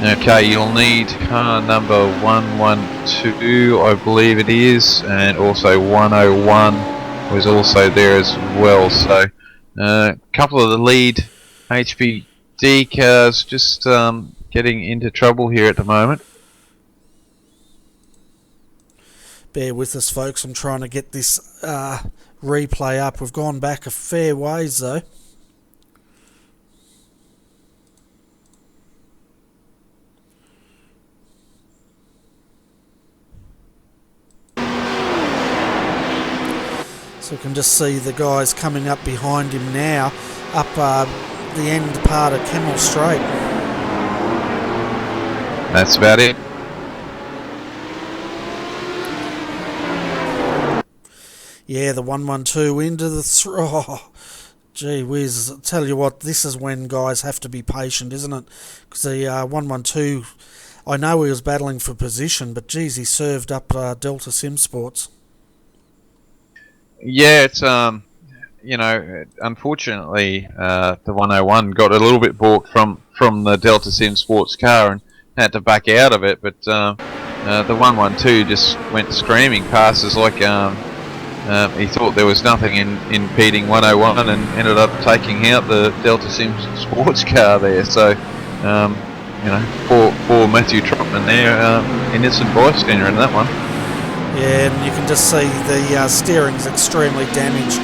Okay, you'll need car number 112, I believe it is, and also 101 was also there as well. So a couple of the lead HPD cars just getting into trouble here at the moment. Bear with us, folks. I'm trying to get this replay up. We've gone back a fair ways, though. So we can just see the guys coming up behind him now, up the end part of Camel Straight. That's about it. Yeah, the 112 into the... Oh, gee whiz. I'll tell you what, this is when guys have to be patient, isn't it? Because the 112, I know he was battling for position, but geez, he served up Delta Sim Sports. Yeah, it's you know, unfortunately, the 101 got a little bit balked from the Delta Sim Sports car, and had to back out of it. But the 112 just went screaming past us like he thought there was nothing impeding 101, and ended up taking out the Delta Sims sports car there. So, you know, poor Matthew Trotman there, innocent bystander in that one. Yeah, and you can just see the steering's extremely damaged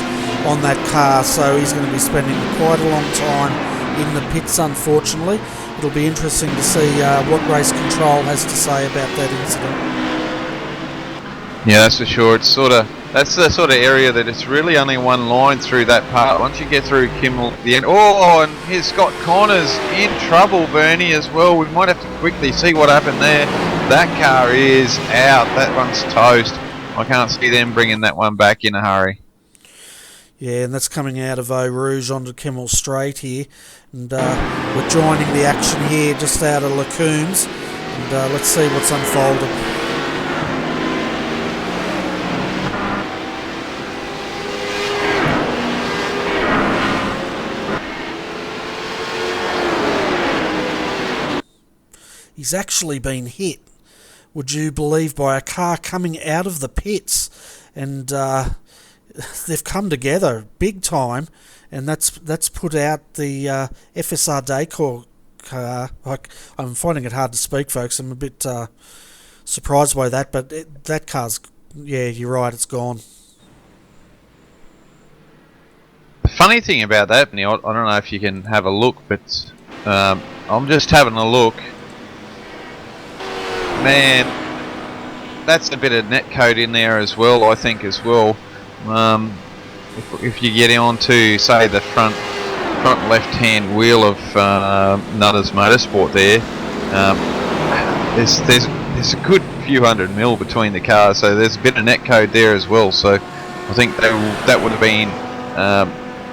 on that car, so he's going to be spending quite a long time in the pits, unfortunately. It'll be interesting to see what race control has to say about that incident. Yeah, that's for sure. It's that's the sort of area that it's really only one line through that part. Once you get through Kimmel at the end, and here's Scott Connors in trouble, Bernie, as well. We might have to quickly see what happened there. That car is out. That one's toast. I can't see them bringing that one back in a hurry. Yeah, and that's coming out of Eau Rouge onto Kimmel Straight here. And we're joining the action here just out of Lacooms. And let's see what's unfolded. He's actually been hit, would you believe, by a car coming out of the pits, and they've come together big time, and that's put out the FSR Decor car. I'm finding it hard to speak, folks. I'm a bit surprised by that, but that car's, yeah, you're right, it's gone. The funny thing about that, Neil, I don't know if you can have a look, but I'm just having a look. Man, that's a bit of net code in there as well, I think, as well. If you get onto, say, the front left-hand wheel of Nutters Motorsport there, there's a good few hundred mil between the cars, so there's a bit of net code there as well. So I think that would have been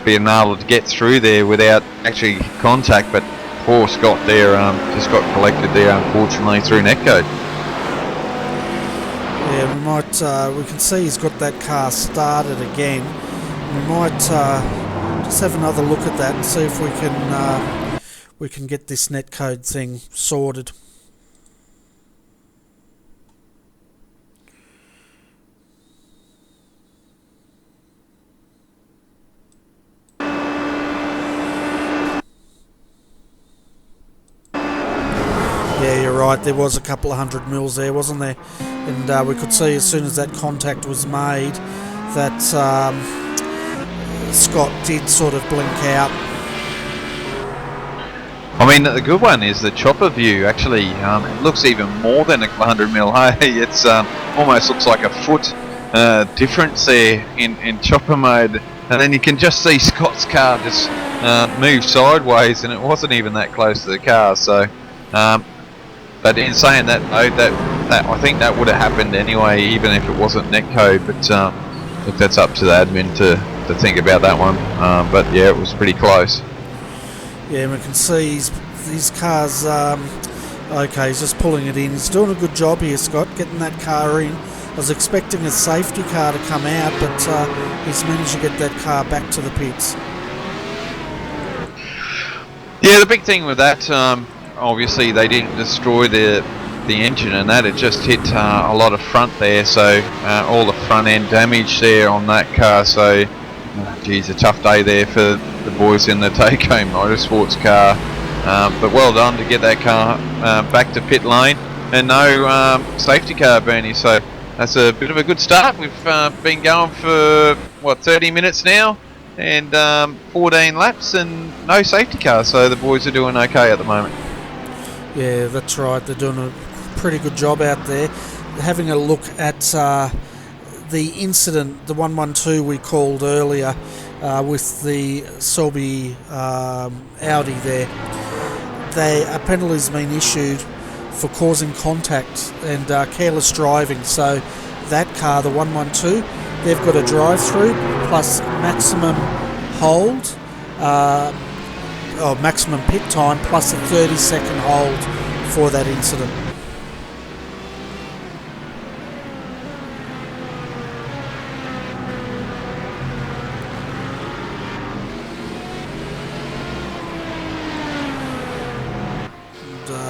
being able to get through there without actually contact, but poor Scott there just got collected there, unfortunately, through netcode. Yeah, we can see he's got that car started again. We might just have another look at that and see if we can get this netcode thing sorted. Yeah, you're right, there was a couple of hundred mils there, wasn't there? And we could see as soon as that contact was made that Scott did sort of blink out. I mean, the good one is the chopper view. Actually, it looks even more than 100 mil. Hey, it's almost looks like a foot difference there in chopper mode, and then you can just see Scott's car just move sideways, and it wasn't even that close to the car. So, but in saying that, though, that I think that would have happened anyway, even if it wasn't netcode. But look, that's up to the admin to think about that one. But yeah, it was pretty close. Yeah, we can see his car's okay, he's just pulling it in. He's doing a good job here, Scott, getting that car in. I was expecting a safety car to come out, but he's managed to get that car back to the pits. Yeah, the big thing with that, obviously they didn't destroy the engine and that, it just hit a lot of front there, so all the front end damage there on that car. So geez, a tough day there for the boys in the take-home motorsports car, but well done to get that car back to pit lane, and no safety car, Bernie, so that's a bit of a good start. We've been going for what, 30 minutes now, and 14 laps and no safety car, so the boys are doing okay at the moment. Yeah, that's right, they're doing a pretty good job out there. Having a look at the incident, the 112 we called earlier with the Selby Audi there, a penalty's been issued for causing contact and careless driving. So that car, the 112, they've got a drive-through plus maximum hold, or maximum pit time, plus a 30-second hold for that incident.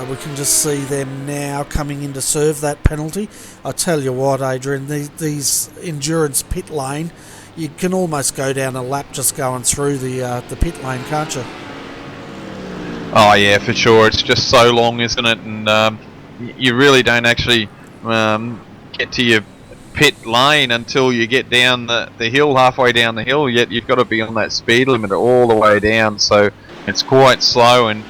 We can just see them now coming in to serve that penalty. I tell you what, Adrian, these endurance pit lane, you can almost go down a lap just going through the pit lane, can't you? Oh yeah, for sure. It's just so long, isn't it? And you really don't actually get to your pit lane until you get down the hill, halfway down the hill. Yet you've got to be on that speed limit all the way down, so it's quite slow, and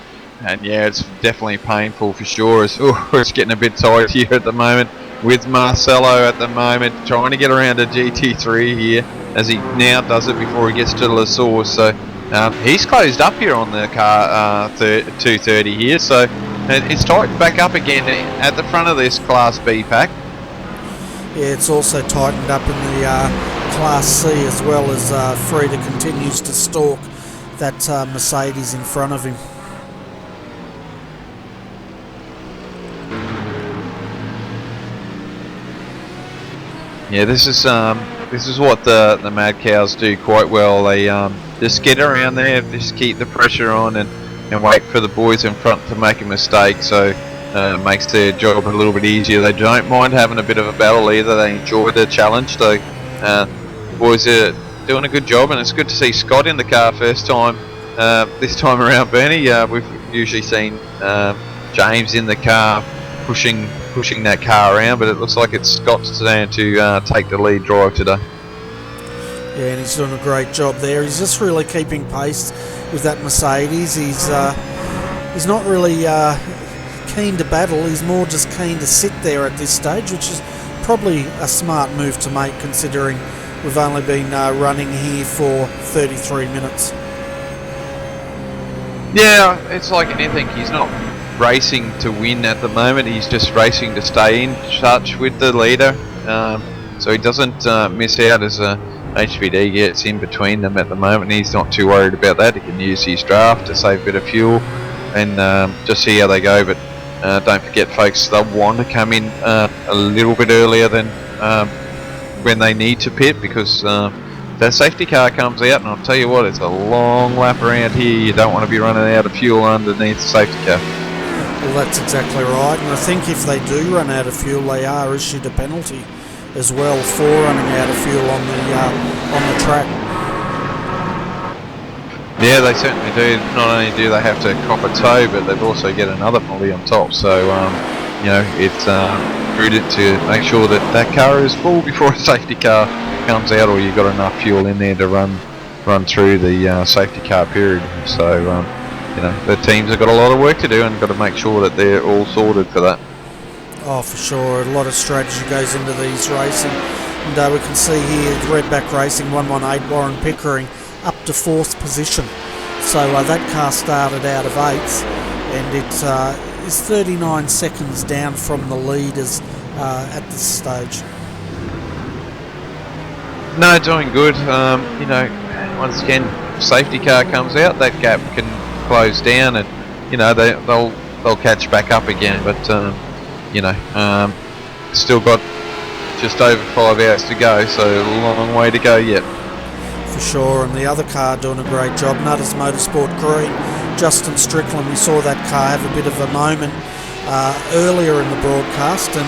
yeah, it's definitely painful for sure. It's getting a bit tight here at the moment with Marcelo at the moment trying to get around a GT3 here, as he now does it before he gets to La Source. So he's closed up here on the car 230 here, so it's tightened back up again at the front of this Class B pack. Yeah, it's also tightened up in the Class C as well, as Frieda continues to stalk that Mercedes in front of him. Yeah, this is what the Mad Cows do quite well. They just get around there, just keep the pressure on, and wait for the boys in front to make a mistake. So it makes their job a little bit easier. They don't mind having a bit of a battle either. They enjoy the challenge. So the boys are doing a good job, and it's good to see Scott in the car first time. This time around, Bernie, we've usually seen James in the car pushing that car around, but it looks like it's Scott's turn to take the lead drive today. Yeah, and he's doing a great job there. He's just really keeping pace with that Mercedes. He's not really keen to battle. He's more just keen to sit there at this stage, which is probably a smart move to make, considering we've only been running here for 33 minutes. Yeah, it's like anything. He's not racing to win at the moment. He's just racing to stay in touch with the leader, so he doesn't miss out as HPD gets in between them at the moment. He's not too worried about that. He can use his draft to save a bit of fuel and just see how they go. But don't forget, folks, they'll want to come in a little bit earlier than when they need to pit, because that safety car comes out, and I'll tell you what, it's a long lap around here. You don't want to be running out of fuel underneath the safety car. Well, that's exactly right, and I think if they do run out of fuel, they are issued a penalty as well for running out of fuel on the track. Yeah, they certainly do. Not only do they have to cop a tow, but they've also get another penalty on top. So you know, it's prudent to make sure that that car is full before a safety car comes out, or you've got enough fuel in there to run through the safety car period. So you know, the teams have got a lot of work to do, and got to make sure that they're all sorted for that. Oh, for sure. A lot of strategy goes into these racing. And we can see here Redback Racing 118 Warren Pickering up to 4th position. So that car started out of 8th, and it is 39 seconds down from the leaders at this stage. No, doing good. You know, once again, safety car comes out, that gap can close down, and you know they'll catch back up again. But you know, still got just over 5 hours to go, so a long way to go yet. For sure, and the other car doing a great job, Nutters Motorsport Green, Justin Strickland. We saw that car have a bit of a moment earlier in the broadcast, and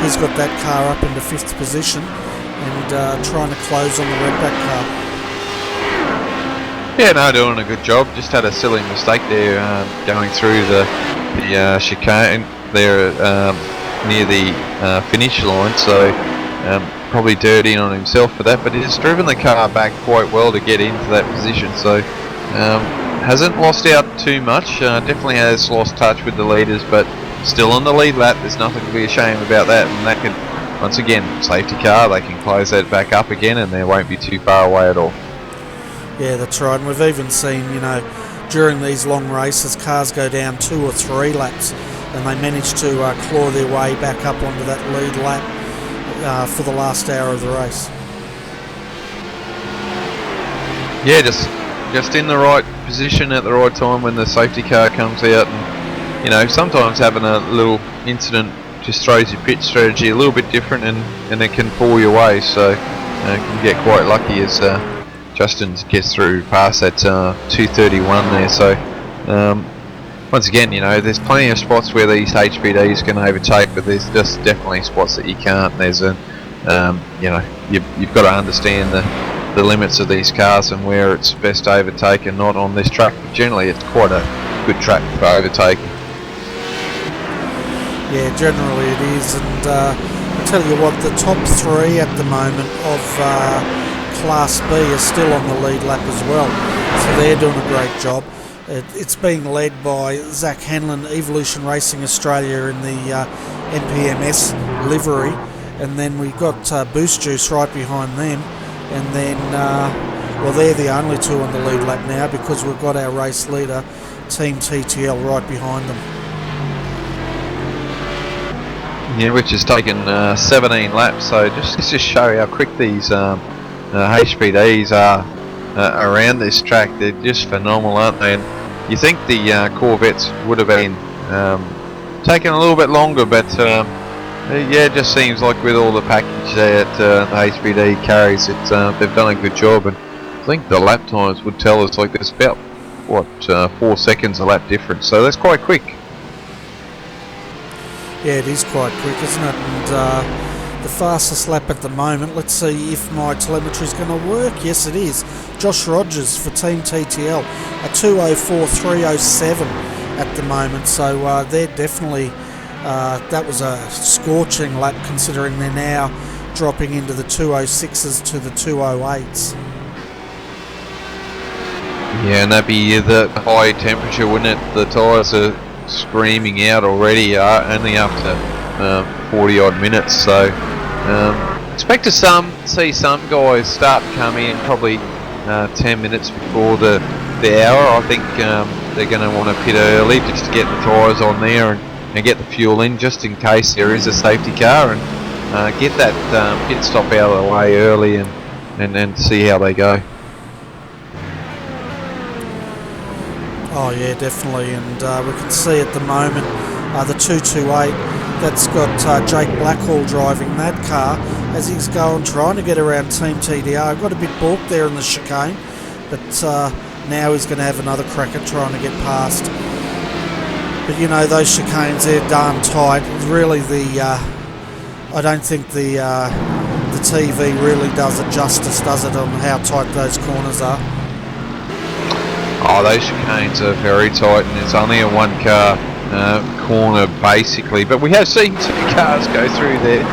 he's got that car up into 5th position and trying to close on the Redback car. Yeah, no, doing a good job. Just had a silly mistake there going through the chicane there near the finish line, so probably dirtying on himself for that, but he's driven the car back quite well to get into that position, so hasn't lost out too much. Definitely has lost touch with the leaders, but still on the lead lap. There's nothing to be ashamed about that, and that can, once again, safety car, they can close that back up again, and they won't be too far away at all. Yeah, that's right, and we've even seen, you know, during these long races, cars go down 2 or 3 laps, and they manage to claw their way back up onto that lead lap for the last hour of the race. Yeah, just in the right position at the right time when the safety car comes out, and you know, sometimes having a little incident just throws your pit strategy a little bit different, and it can fall your way, so you can get quite lucky as Justin gets through past that 231 there, so once again, you know, there's plenty of spots where these HPDs can overtake, but there's just definitely spots that you can't. There's a, you know, you've got to understand the limits of these cars and where it's best to overtake and not on this track. But generally, it's quite a good track for overtaking. Yeah, generally it is, and I tell you what, the top three at the moment of Class B are still on the lead lap as well, so they're doing a great job. It's being led by Zach Hanlon, Evolution Racing Australia in the NPMS livery, and then we've got Boost Juice right behind them, and then, well, they're the only two on the lead lap now because we've got our race leader, Team TTL, right behind them. Yeah, which has taken 17 laps, so just to show how quick these HPDs are around this track. They're just phenomenal, aren't they? And you think the Corvettes would have been taken a little bit longer, but yeah, it just seems like with all the package that the HPD carries, they've done a good job. And I think the lap times would tell us like there's about 4 seconds a lap difference, so that's quite quick. Yeah, it is quite quick, isn't it? And the fastest lap at the moment, let's see if my telemetry is going to work. Yes, it is. Josh Rogers for Team TTL, a 2:04.307 at the moment. So they're definitely, that was a scorching lap considering they're now dropping into the 2:06s to the 2:08s. Yeah, and that'd be the high temperature, wouldn't it? The tyres are screaming out already, only after 40 odd minutes, so expect to see some guys start to come in probably 10 minutes before the hour. I think they're going to want to pit early just to get the tyres on there and get the fuel in just in case there is a safety car, and get that pit stop out of the way early and see how they go. Oh yeah, definitely, and we can see at the moment the 228, that's got Jake Blackhall driving that car as he's trying to get around Team TDR. Got a bit balked there in the chicane, but now he's going to have another crack at trying to get past. But you know, those chicanes, they're darn tight. Really, I don't think the TV really does it justice, does it, on how tight those corners are. Oh, those chicanes are very tight, and it's only a one-car corner basically. But we have seen 2 cars go through there.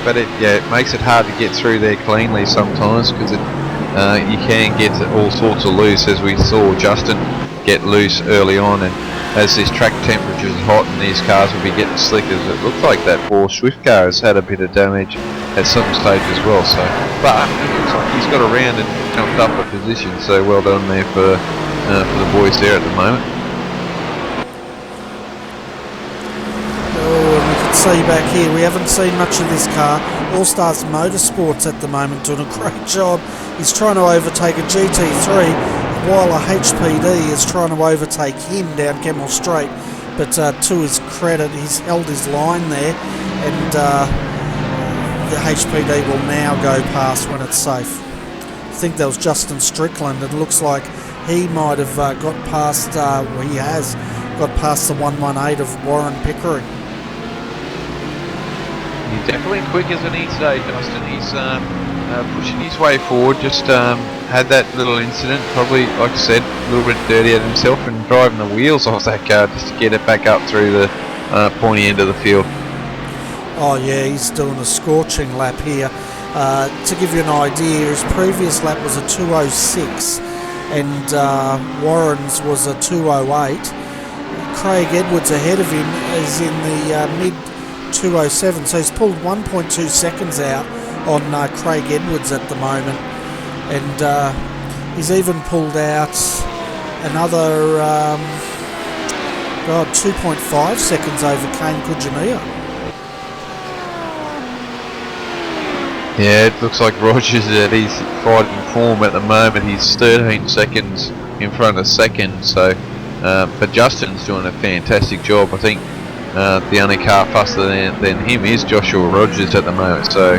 But it makes it hard to get through there cleanly sometimes because you can get all sorts of loose, as we saw Justin get loose early on. And as this track temperature is hot and these cars will be getting slick, as it looks like that poor Swift car has had a bit of damage at some stage as well. So, but it looks like he's got around and jumped up a position. So well done there for the boys there at the moment. Oh, and we can see back here, we haven't seen much of this car. All Stars Motorsports at the moment doing a great job. He's trying to overtake a GT3 while a HPD is trying to overtake him down Kemmel Straight. But to his credit, he's held his line there, and the HPD will now go past when it's safe. I think that was Justin Strickland. It looks like he might have got past, he has got past the 118 of Warren Pickering. He's definitely quick, isn't he, today, Justin? He's pushing his way forward. Just had that little incident, probably, like I said, a little bit dirty at himself and driving the wheels off that car just to get it back up through the pointy end of the field. Oh yeah, he's doing a scorching lap here. To give you an idea, his previous lap was a 2:06 and Warren's was a 2:08. Craig Edwards ahead of him is in the mid 2:07, so he's pulled 1.2 seconds out on Craig Edwards at the moment, and he's even pulled out another 2.5 seconds over Kane Kujania. Yeah, it looks like Rogers at his fighting form at the moment. He's 13 seconds in front of second, so but Justin's doing a fantastic job. I think the only car faster than him is Joshua Rogers at the moment, so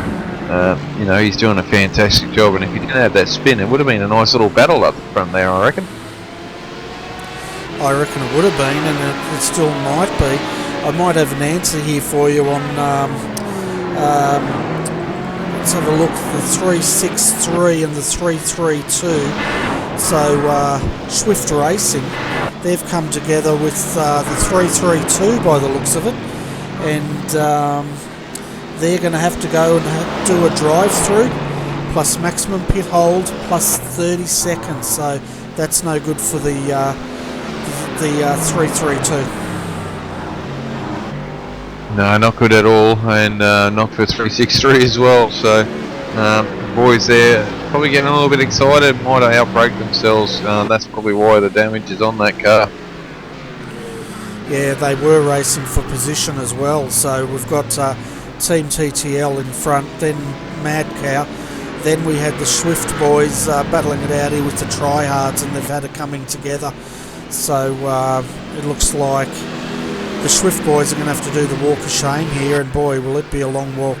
you know, he's doing a fantastic job. And if he didn't have that spin, it would have been a nice little battle up the front there, I reckon. I reckon it would have been, and it still might be. I might have an answer here for you on, let's have a look, the 363 and the 332. So Swift Racing, they've come together with the 332 by the looks of it, and they're going to have to go and do a drive-through plus maximum pit hold plus 30 seconds, so that's no good for the 332. No, not good at all, and not for 363 as well. So boys there probably getting a little bit excited, might outbrake themselves. That's probably why the damage is on that car. Yeah, they were racing for position as well. So we've got Team TTL in front, then Mad Cow. Then we had the Swift boys battling it out here with the tryhards, and they've had it coming together. So it looks like the Swift boys are going to have to do the walk of shame here, and boy, will it be a long walk.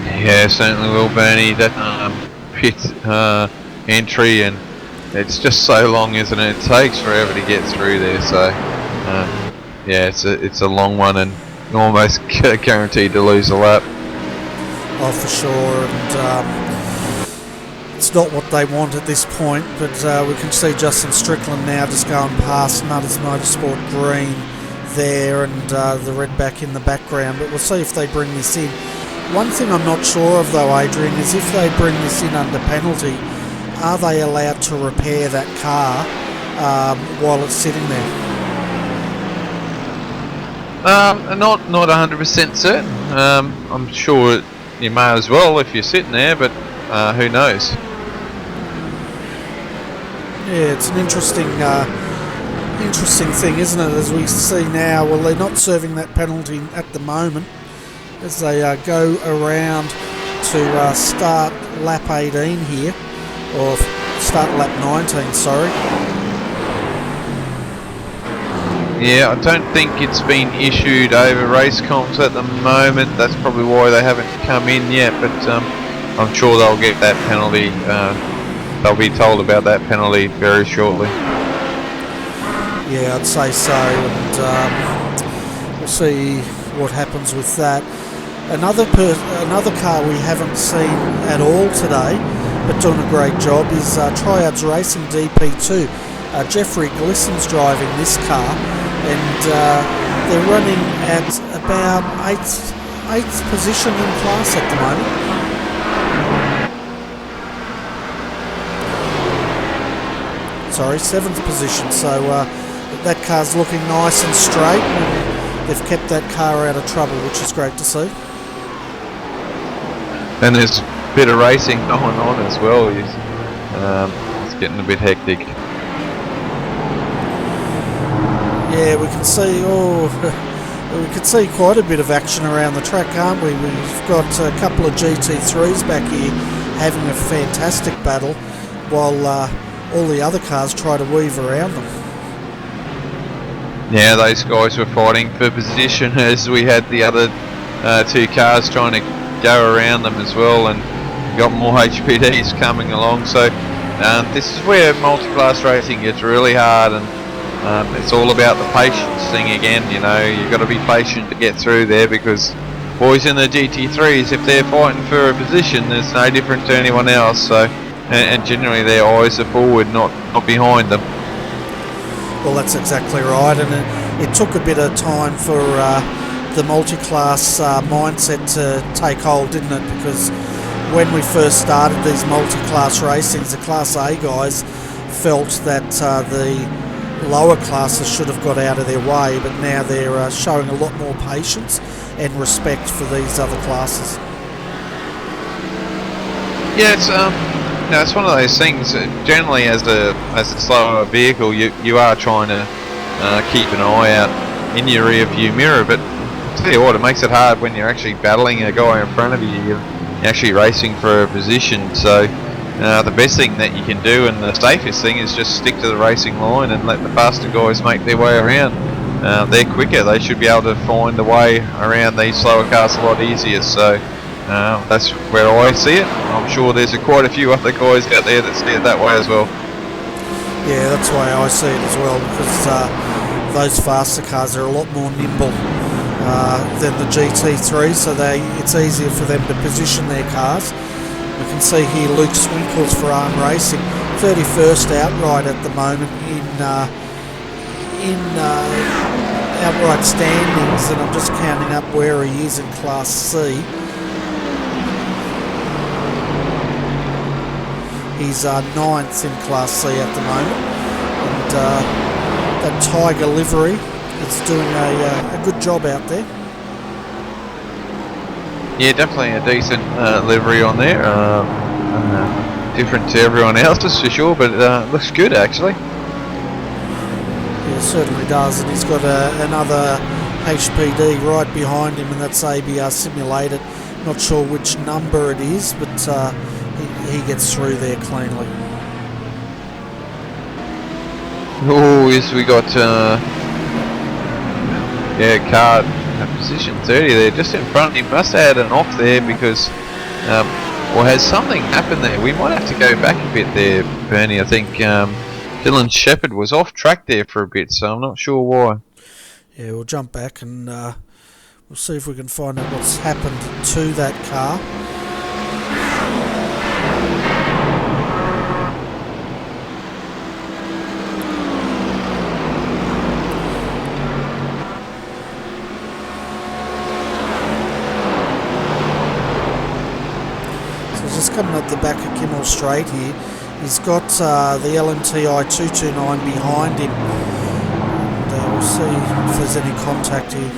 Yeah, certainly will, Bernie. That pit entry, and it's just so long, isn't it? It takes forever to get through there. So yeah, it's a long one, and almost guaranteed to lose a lap. Oh, for sure, and it's not what they want at this point, but we can see Justin Strickland now just going past Nutters Motorsport Green there, and the redback in the background, but we'll see if they bring this in. One thing I'm not sure of though, Adrian, is if they bring this in under penalty, are they allowed to repair that car while it's sitting there? Not 100% certain. I'm sure you may as well if you're sitting there, but who knows? Yeah, it's an interesting thing, isn't it? As we see now, well, they're not serving that penalty at the moment as they go around to start lap 18 here, or start lap 19. Sorry. Yeah, I don't think it's been issued over race comps at the moment. That's probably why they haven't come in yet, but I'm sure they'll get that penalty. They'll be told about that penalty very shortly. Yeah, I'd say so, and we'll see what happens with that. Another car we haven't seen at all today, but doing a great job, is Triads Racing DP2. Jeffrey Glisson's driving this car, and they're running at about 8th position in class at the moment. Sorry, 7th position, so that car's looking nice and straight, and they've kept that car out of trouble, which is great to see. And there's a bit of racing going on as well. It's getting a bit hectic. Yeah, we can see quite a bit of action around the track, aren't we? We've got a couple of GT3s back here having a fantastic battle, while all the other cars try to weave around them. Yeah, those guys were fighting for position as we had the other two cars trying to go around them as well, and got more HPDs coming along. So this is where multi-class racing gets really hard, and it's all about the patience thing again. You know, you've got to be patient to get through there, because boys in the GT3s, if they're fighting for a position, there's no different to anyone else. So, and generally their eyes are forward, not behind them. Well, that's exactly right, and it took a bit of time for the multi-class mindset to take hold, didn't it? Because when we first started these multi-class racings, the Class A guys felt that the lower classes should have got out of their way, but now they're showing a lot more patience and respect for these other classes. Yeah, it's one of those things. Generally, as a slower vehicle, you are trying to keep an eye out in your rear view mirror. But I'll tell you what, it makes it hard when you're actually battling a guy in front of you. You're actually racing for a position. So the best thing that you can do, and the safest thing, is just stick to the racing line and let the faster guys make their way around. They're quicker. They should be able to find a way around these slower cars a lot easier. So that's where I see it. I'm sure there's quite a few other guys out there that see it that way as well. Yeah, that's the way I see it as well, because those faster cars are a lot more nimble than the GT3, so it's easier for them to position their cars. We can see here Luke Swinkles for iRacing, 31st outright at the moment in outright standings, and I'm just counting up where he is in Class C. He's 9th in Class C at the moment, and that Tiger livery is doing a good job out there. Yeah, definitely a decent livery on there. Different to everyone else's for sure, but looks good actually. Yeah, it certainly does, and he's got another HPD right behind him, and that's ABR simulated. Not sure which number it is, but he gets through there cleanly. Oh, yes, we got car position 30 there, just in front. He must have had an off there because, or has something happened there? We might have to go back a bit there, Bernie. I think Dylan Shepherd was off track there for a bit, so I'm not sure why. Yeah, we'll jump back and we'll see if we can find out what's happened to that car. Just coming up the back of Kimmel Straight here, he's got the LMTI 229 behind him, and we'll see if there's any contact here.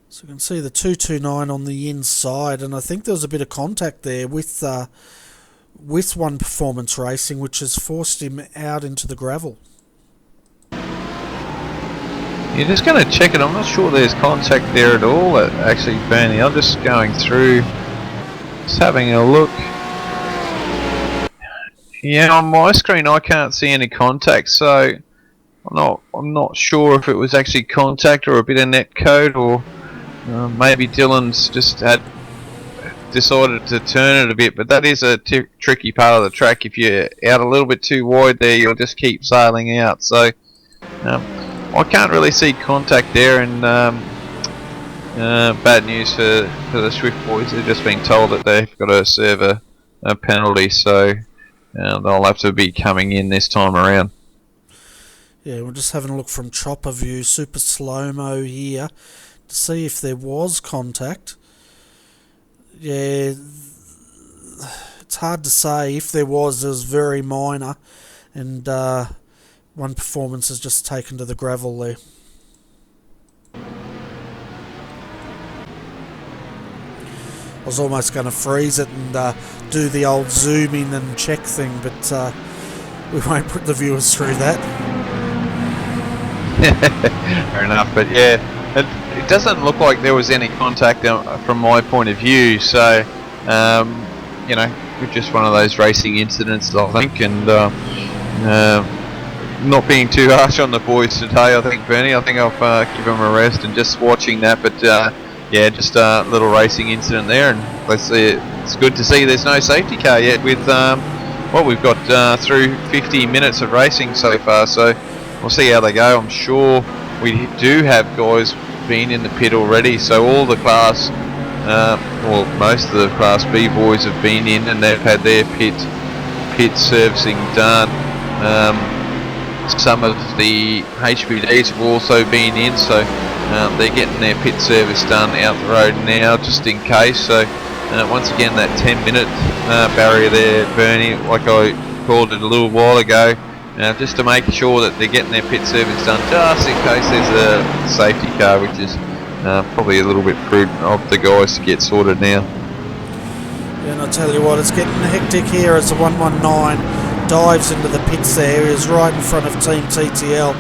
So you can see the 229 on the inside, and I think there was a bit of contact there with One Performance Racing, which has forced him out into the gravel. You're just going to check it. I'm not sure there's contact there at all, actually, Bernie. I'm just going through, just having a look. Yeah, on my screen I can't see any contact, so I'm not sure if it was actually contact or a bit of net code, or maybe Dylan's just had decided to turn it a bit, but that is a tricky part of the track. If you're out a little bit too wide there, you'll just keep sailing out. So I can't really see contact there, and bad news for the Swift boys. They're just being told that they've got to serve a penalty, so they'll have to be coming in this time around. Yeah, we're just having a look from chopper view, super slow-mo here, to see if there was contact. Yeah, it's hard to say. If there was, it was very minor, and One Performance has just taken to the gravel there. I was almost going to freeze it and do the old zoom in and check thing, but we won't put the viewers through that. Fair enough, but yeah, it doesn't look like there was any contact from my point of view, so you know, just one of those racing incidents, I think, and not being too harsh on the boys today, I think, Bernie. I think I'll give them a rest and just watching that, but yeah, just a little racing incident there, and let's see. It's good to see there's no safety car yet with well, we've got through 50 minutes of racing so far, so we'll see how they go. I'm sure we do have guys been in the pit already, so all the class, well, most of the Class B boys have been in, and they've had their pit servicing done. Some of the HPDs have also been in, so they're getting their pit service done out the road now, just in case. So once again, that 10-minute barrier there, Bernie, like I called it a little while ago, just to make sure that they're getting their pit service done, just in case there's a safety car, which is probably a little bit prudent of the guys to get sorted now. Yeah, and I'll tell you what, it's getting hectic here as the 119 dives into the pits there. He is right in front of Team TTL.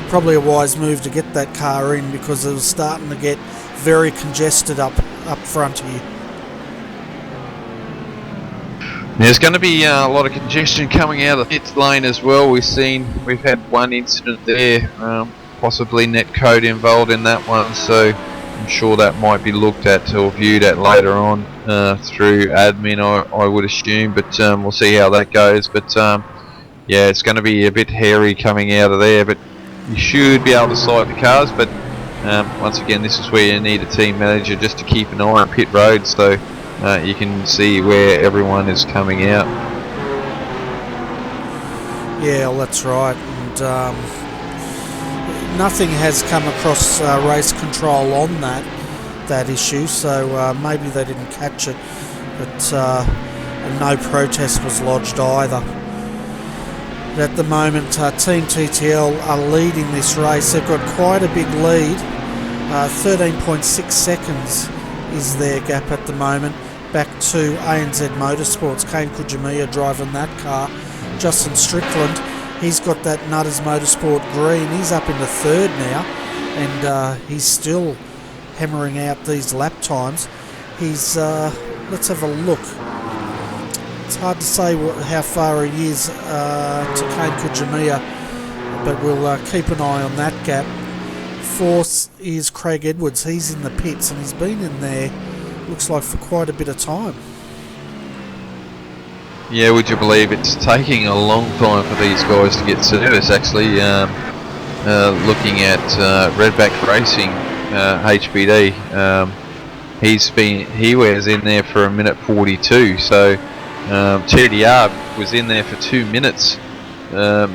Probably a wise move to get that car in, because it was starting to get very congested up front here. There's going to be a lot of congestion coming out of the pit lane as well. We've had one incident there possibly net code involved in that one, so I'm sure that might be looked at or viewed at later on through admin, I would assume, but we'll see how that goes. But yeah, it's going to be a bit hairy coming out of there, but you should be able to sight the cars. But once again, this is where you need a team manager just to keep an eye on pit road, so you can see where everyone is coming out. Yeah, well, that's right. And nothing has come across race control on that issue, so maybe they didn't catch it, but and no protest was lodged either. But at the moment, Team TTL are leading this race. They've got quite a big lead. 13.6 seconds is their gap at the moment. Back to ANZ Motorsports. Kane Kujimiya driving that car. Justin Strickland, he's got that Nutters Motorsport green. He's up into third now, and he's still hammering out these lap times. He's let's have a look. It's hard to say how far he is to Kane Kujimiya, but we'll keep an eye on that gap. Fourth is Craig Edwards. He's in the pits, and he's been in there, looks like, for quite a bit of time. Yeah, would you believe it's taking a long time for these guys to get service, actually. Looking at Redback Racing, HBD, he was in there for 1:42, so TDR was in there for 2 minutes. I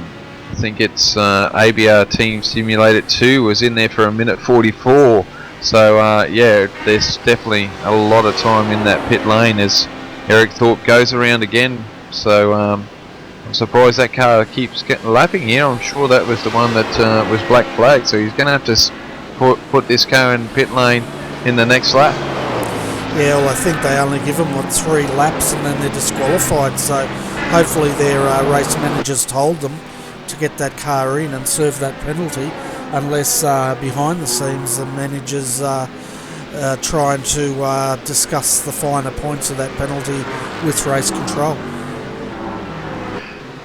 think it's ABR Team Simulated 2 was in there for 1:44. So yeah, there's definitely a lot of time in that pit lane as Eric Thorpe goes around again. So I'm surprised that car keeps getting lapping here. I'm sure that was the one that was black flag, so he's going to have to put this car in pit lane in the next lap. Yeah, well, I think they only give them, 3 laps and then they're disqualified, so hopefully their race managers told them to get that car in and serve that penalty, unless behind the scenes the managers trying to discuss the finer points of that penalty with race control.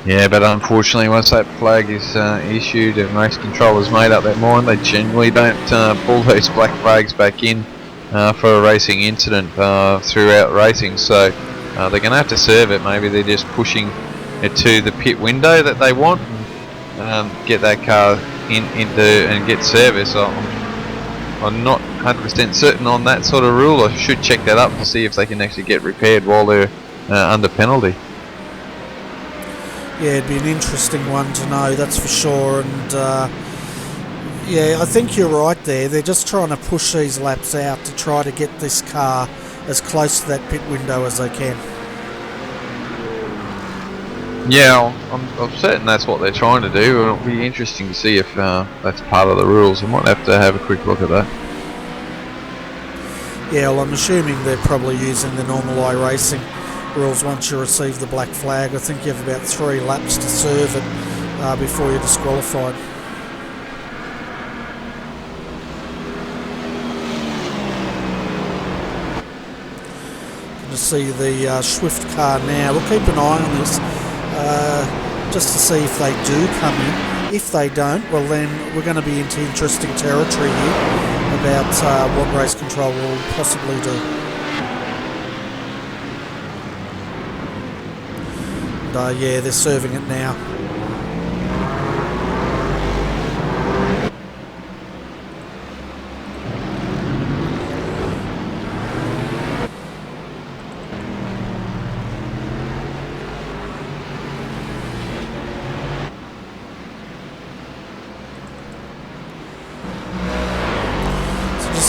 Yeah, but unfortunately once that flag is issued and race control has made up their mind, they generally don't pull those black flags back in for a racing incident throughout racing, so they're going to have to serve it. Maybe they're just pushing it to the pit window that they want and get that car into and get service. I'm not 100% certain on that sort of rule. I should check that up to see if they can actually get repaired while they're under penalty. Yeah, it'd be an interesting one to know, that's for sure. And yeah, I think you're right there. They're just trying to push these laps out to try to get this car as close to that pit window as they can. Yeah, I'm certain that's what they're trying to do. It'll be interesting to see if that's part of the rules. I might have to have a quick look at that. Yeah, well, I'm assuming they're probably using the normal iRacing rules. Once you receive the black flag, I think you have about 3 laps to serve it before you're disqualified. To see the Swift car now. We'll keep an eye on this just to see if they do come in. If they don't, well then we're going to be into interesting territory here about what race control will possibly do. And yeah, they're serving it now.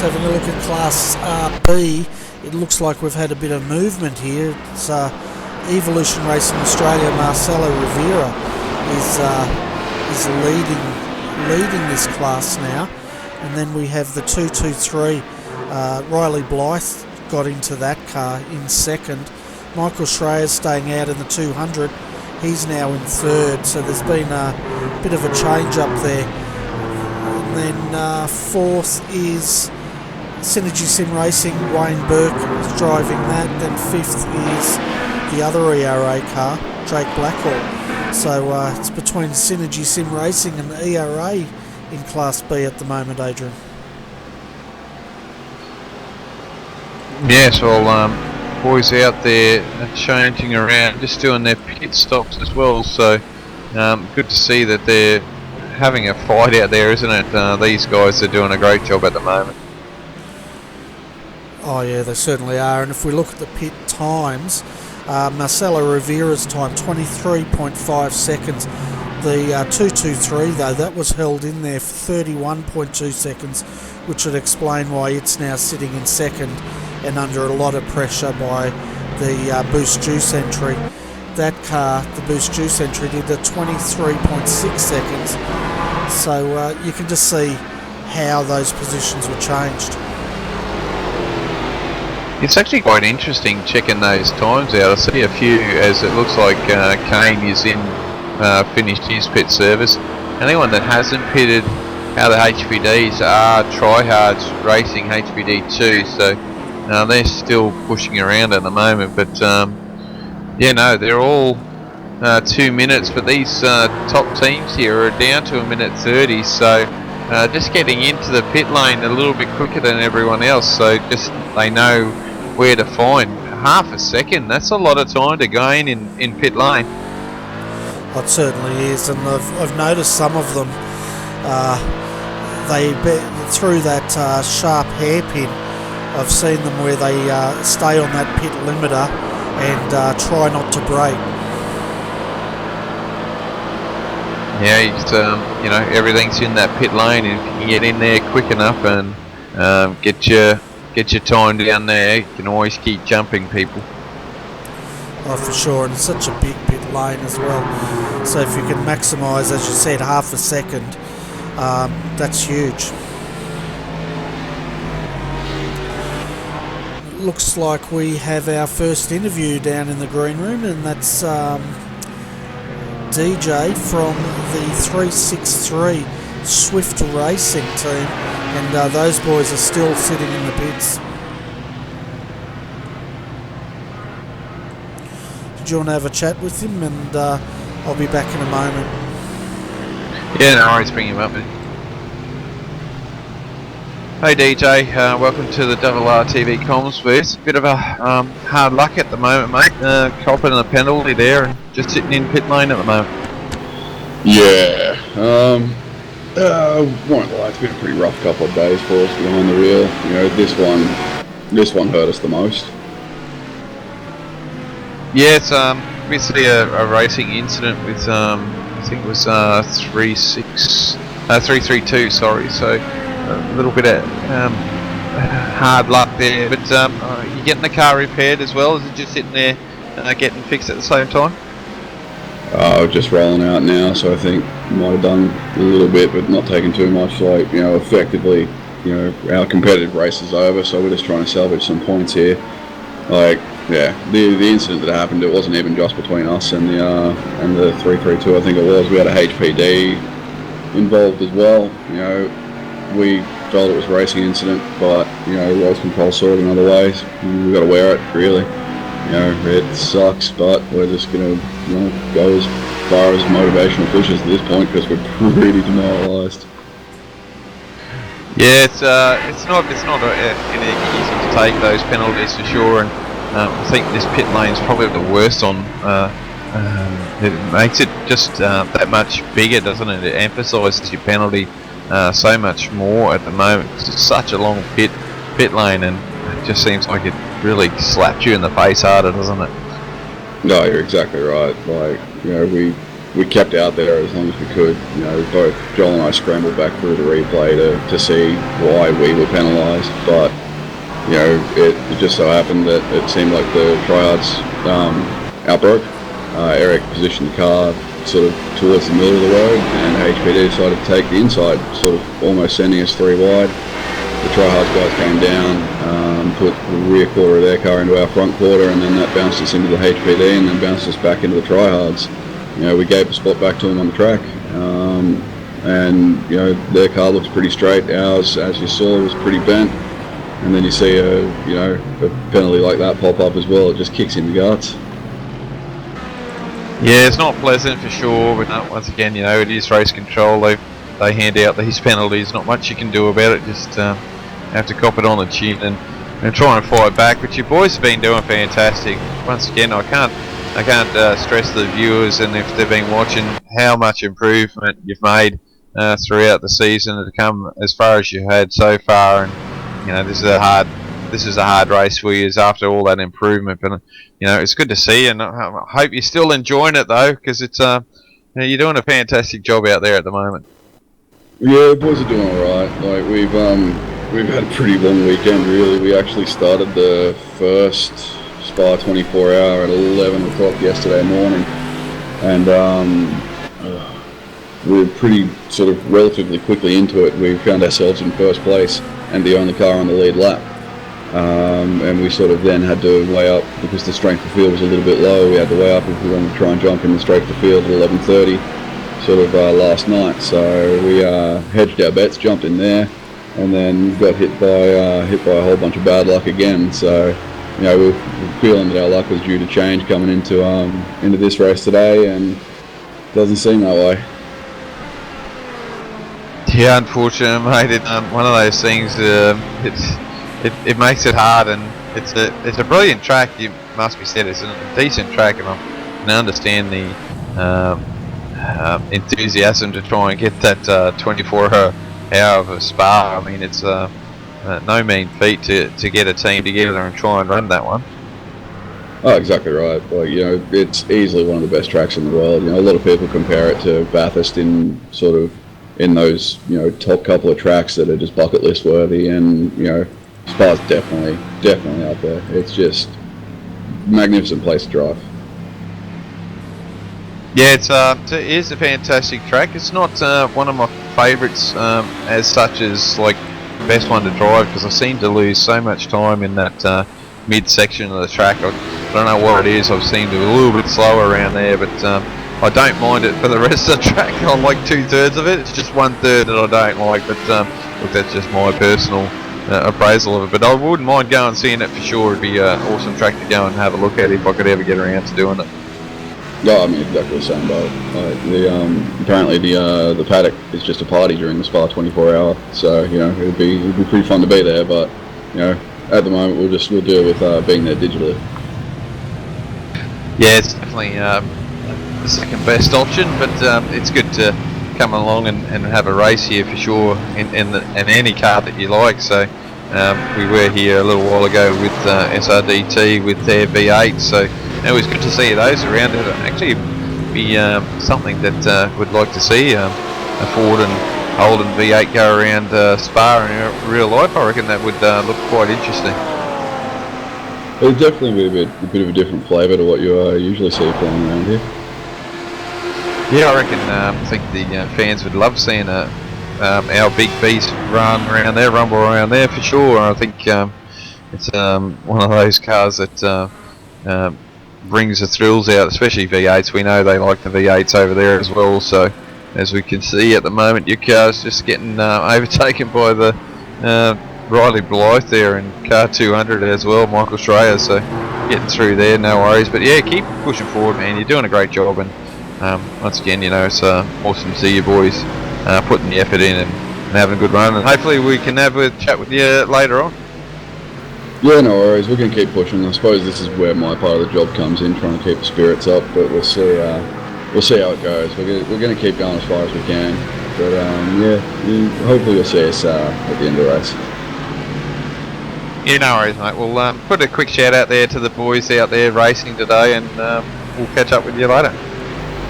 Having a look at Class B, it looks like we've had a bit of movement here. It's Evolution Racing Australia. Marcelo Rivera is leading this class now, and then we have the 223. Riley Blythe got into that car in second. Michael Schreier staying out in the 200. He's now in third, so there's been a bit of a change up there. And then fourth is Synergy Sim Racing. Wayne Burke is driving that. Then fifth is the other ERA car, Jake Blackhall. So it's between Synergy Sim Racing and ERA in Class B at the moment, Adrian. Yes, well, boys out there changing around, just doing their pit stops as well, so good to see that they're having a fight out there, isn't it? These guys are doing a great job at the moment. Oh yeah, they certainly are. And if we look at the pit times, Marcelo Rivera's time, 23.5 seconds. The 223 though, that was held in there for 31.2 seconds, which would explain why it's now sitting in second and under a lot of pressure by the Boost Juice entry. That car, the Boost Juice entry, did a 23.6 seconds. So you can just see how those positions were changed. It's actually quite interesting checking those times out. I see a few, as it looks like Kane is in finished his pit service. Anyone that hasn't pitted out of the HPDs are Tryhards Racing HPD2, so they're still pushing around at the moment. But yeah, no, they're all 2 minutes, but these top teams here are down to 1:30, so just getting into the pit lane a little bit quicker than everyone else, so just they know where to find. Half a second, that's a lot of time to gain in pit lane. It certainly is, and I've noticed some of them, through that sharp hairpin, I've seen them where they stay on that pit limiter and try not to brake. Yeah, it's, you know, everything's in that pit lane, and if you can get in there quick enough and get your time down there, you can always keep jumping people. Oh, for sure, and it's such a big pit lane as well. So if you can maximise, as you said, half a second, that's huge. Looks like we have our first interview down in the green room, and that's DJ from the 363 Swift Racing team, and those boys are still sitting in the pits. Did you want to have a chat with him? And I'll be back in a moment. Yeah, no worries, bring him up. Hey DJ, welcome to the RRTV comms booth. Bit of a hard luck at the moment, mate. Copping a penalty there and just sitting in pit lane at the moment. Yeah, won't lie, it's been a pretty rough couple of days for us behind the wheel. You know, this one hurt us the most. Yeah, it's basically a racing incident with I think it was 332. Sorry, so a little bit of hard luck there. But you getting the car repaired as well? Is it just sitting there getting fixed at the same time? Just rolling out now, so I think might have done a little bit, but not taking too much. Like, you know, effectively, you know, our competitive race is over, so we're just trying to salvage some points here. Like, yeah, the incident that happened, it wasn't even just between us and the 332. I think it was. We had a HPD involved as well. You know, we felt it was a racing incident, but you know, race control saw it in other ways. We've got to wear it, really. You know, it sucks, but we're just gonna, you know, go as far as motivational pushes at this point because we're pretty demoralised. Yeah, it's not any easy to take those penalties for sure, and I think this pit lane's probably the worst on. It makes it just that much bigger, doesn't it? It emphasises your penalty so much more at the moment because it's such a long pit lane, and it just seems like it really slapped you in the face harder, doesn't it? No, you're exactly right. Like, you know, we kept out there as long as we could. You know, both Joel and I scrambled back through the replay to see why we were penalised, but you know, it just so happened that it seemed like the tryouts outbroke. Eric positioned the car sort of towards the middle of the road, and HPD decided to take the inside, sort of almost sending us three wide. The tryhards guys came down, put the rear quarter of their car into our front quarter, and then that bounced us into the HPD and then bounced us back into the tryhards. You know, we gave a spot back to them on the track, and you know, their car looks pretty straight. Ours, as you saw, was pretty bent. And then you see a penalty like that pop up as well. It just kicks in the guts. Yeah, it's not pleasant for sure, but once again, you know, it is race control. They've they hand out these penalties. Not much you can do about it. Just have to cop it on the chin and try and fight back. But your boys have been doing fantastic. Once again, I can't stress to the viewers, and if they've been watching, how much improvement you've made throughout the season to come as far as you had so far. And you know, this is a hard race for you after all that improvement. But you know, it's good to see, and I hope you're still enjoying it though, because it's you know, you're doing a fantastic job out there at the moment. Yeah, the boys are doing alright. Like we've had a pretty long weekend really. We actually started the first Spa 24 hour at 11 o'clock yesterday morning, and we're pretty sort of relatively quickly into it. We found ourselves in first place and the only car on the lead lap, and we sort of then had to weigh up because the strength of field was a little bit low. We had to weigh up if we wanted to try and jump in the strength of field at 11:30 sort of last night. So we hedged our bets, jumped in there, and then got hit by a whole bunch of bad luck again. So you know, we're feeling that our luck was due to change coming into this race today, and it doesn't seem that way. Yeah, unfortunately, mate. It's one of those things. It makes it hard, and it's a brilliant track. You must be said, it's a decent track, and I can understand the enthusiasm to try and get that 24-hour of a Spa. I mean, it's no mean feat to get a team together and try and run that one. Oh, exactly right. Like, you know, it's easily one of the best tracks in the world. You know, a lot of people compare it to Bathurst in those, you know, top couple of tracks that are just bucket list worthy, and you know, Spa's definitely up there. It's just magnificent place to drive. Yeah, it is a fantastic track. It's not one of my favourites as such as like the best one to drive, because I seem to lose so much time in that mid-section of the track. I don't know what it is. I've seemed to be a little bit slower around there, but I don't mind it for the rest of the track. I like 2/3 of it. It's just 1/3 that I don't like, but look, that's just my personal appraisal of it. But I wouldn't mind going and seeing it for sure. It'd be an awesome track to go and have a look at if I could ever get around to doing it. Yeah, I mean, exactly the same boat. Apparently the paddock is just a party during the Spa 24 hour, so you know, it'd be pretty fun to be there. But you know, at the moment we'll deal with being there digitally. Yeah, it's definitely the second best option, but it's good to come along and have a race here for sure in any car that you like. So we were here a little while ago with SRDT with their V8, so it was good to see those around. It would actually be something that would like to see a Ford and Holden V8 go around Spa in real life. I reckon that would look quite interesting. It would definitely be a bit of a different flavour to what you usually see flying around here. Yeah, I reckon. I think the fans would love seeing our big beast run around there, rumble around there for sure. I think it's one of those cars that brings the thrills out, especially V8s. We know they like the V8s over there as well. So, as we can see at the moment, your car's just getting overtaken by the Riley Blythe there in car 200 as well, Michael Schreier. So, getting through there, no worries. But yeah, keep pushing forward, man. You're doing a great job, and once again, you know, it's awesome to see you boys putting the effort in and having a good run. And hopefully, we can have a chat with you later on. Yeah, no worries. We're going to keep pushing. I suppose this is where my part of the job comes in, trying to keep the spirits up. But we'll see how it goes. We're going to keep going as far as we can. But yeah, hopefully you'll see us at the end of the race. Yeah, no worries, mate. We'll put a quick shout out there to the boys out there racing today, and we'll catch up with you later.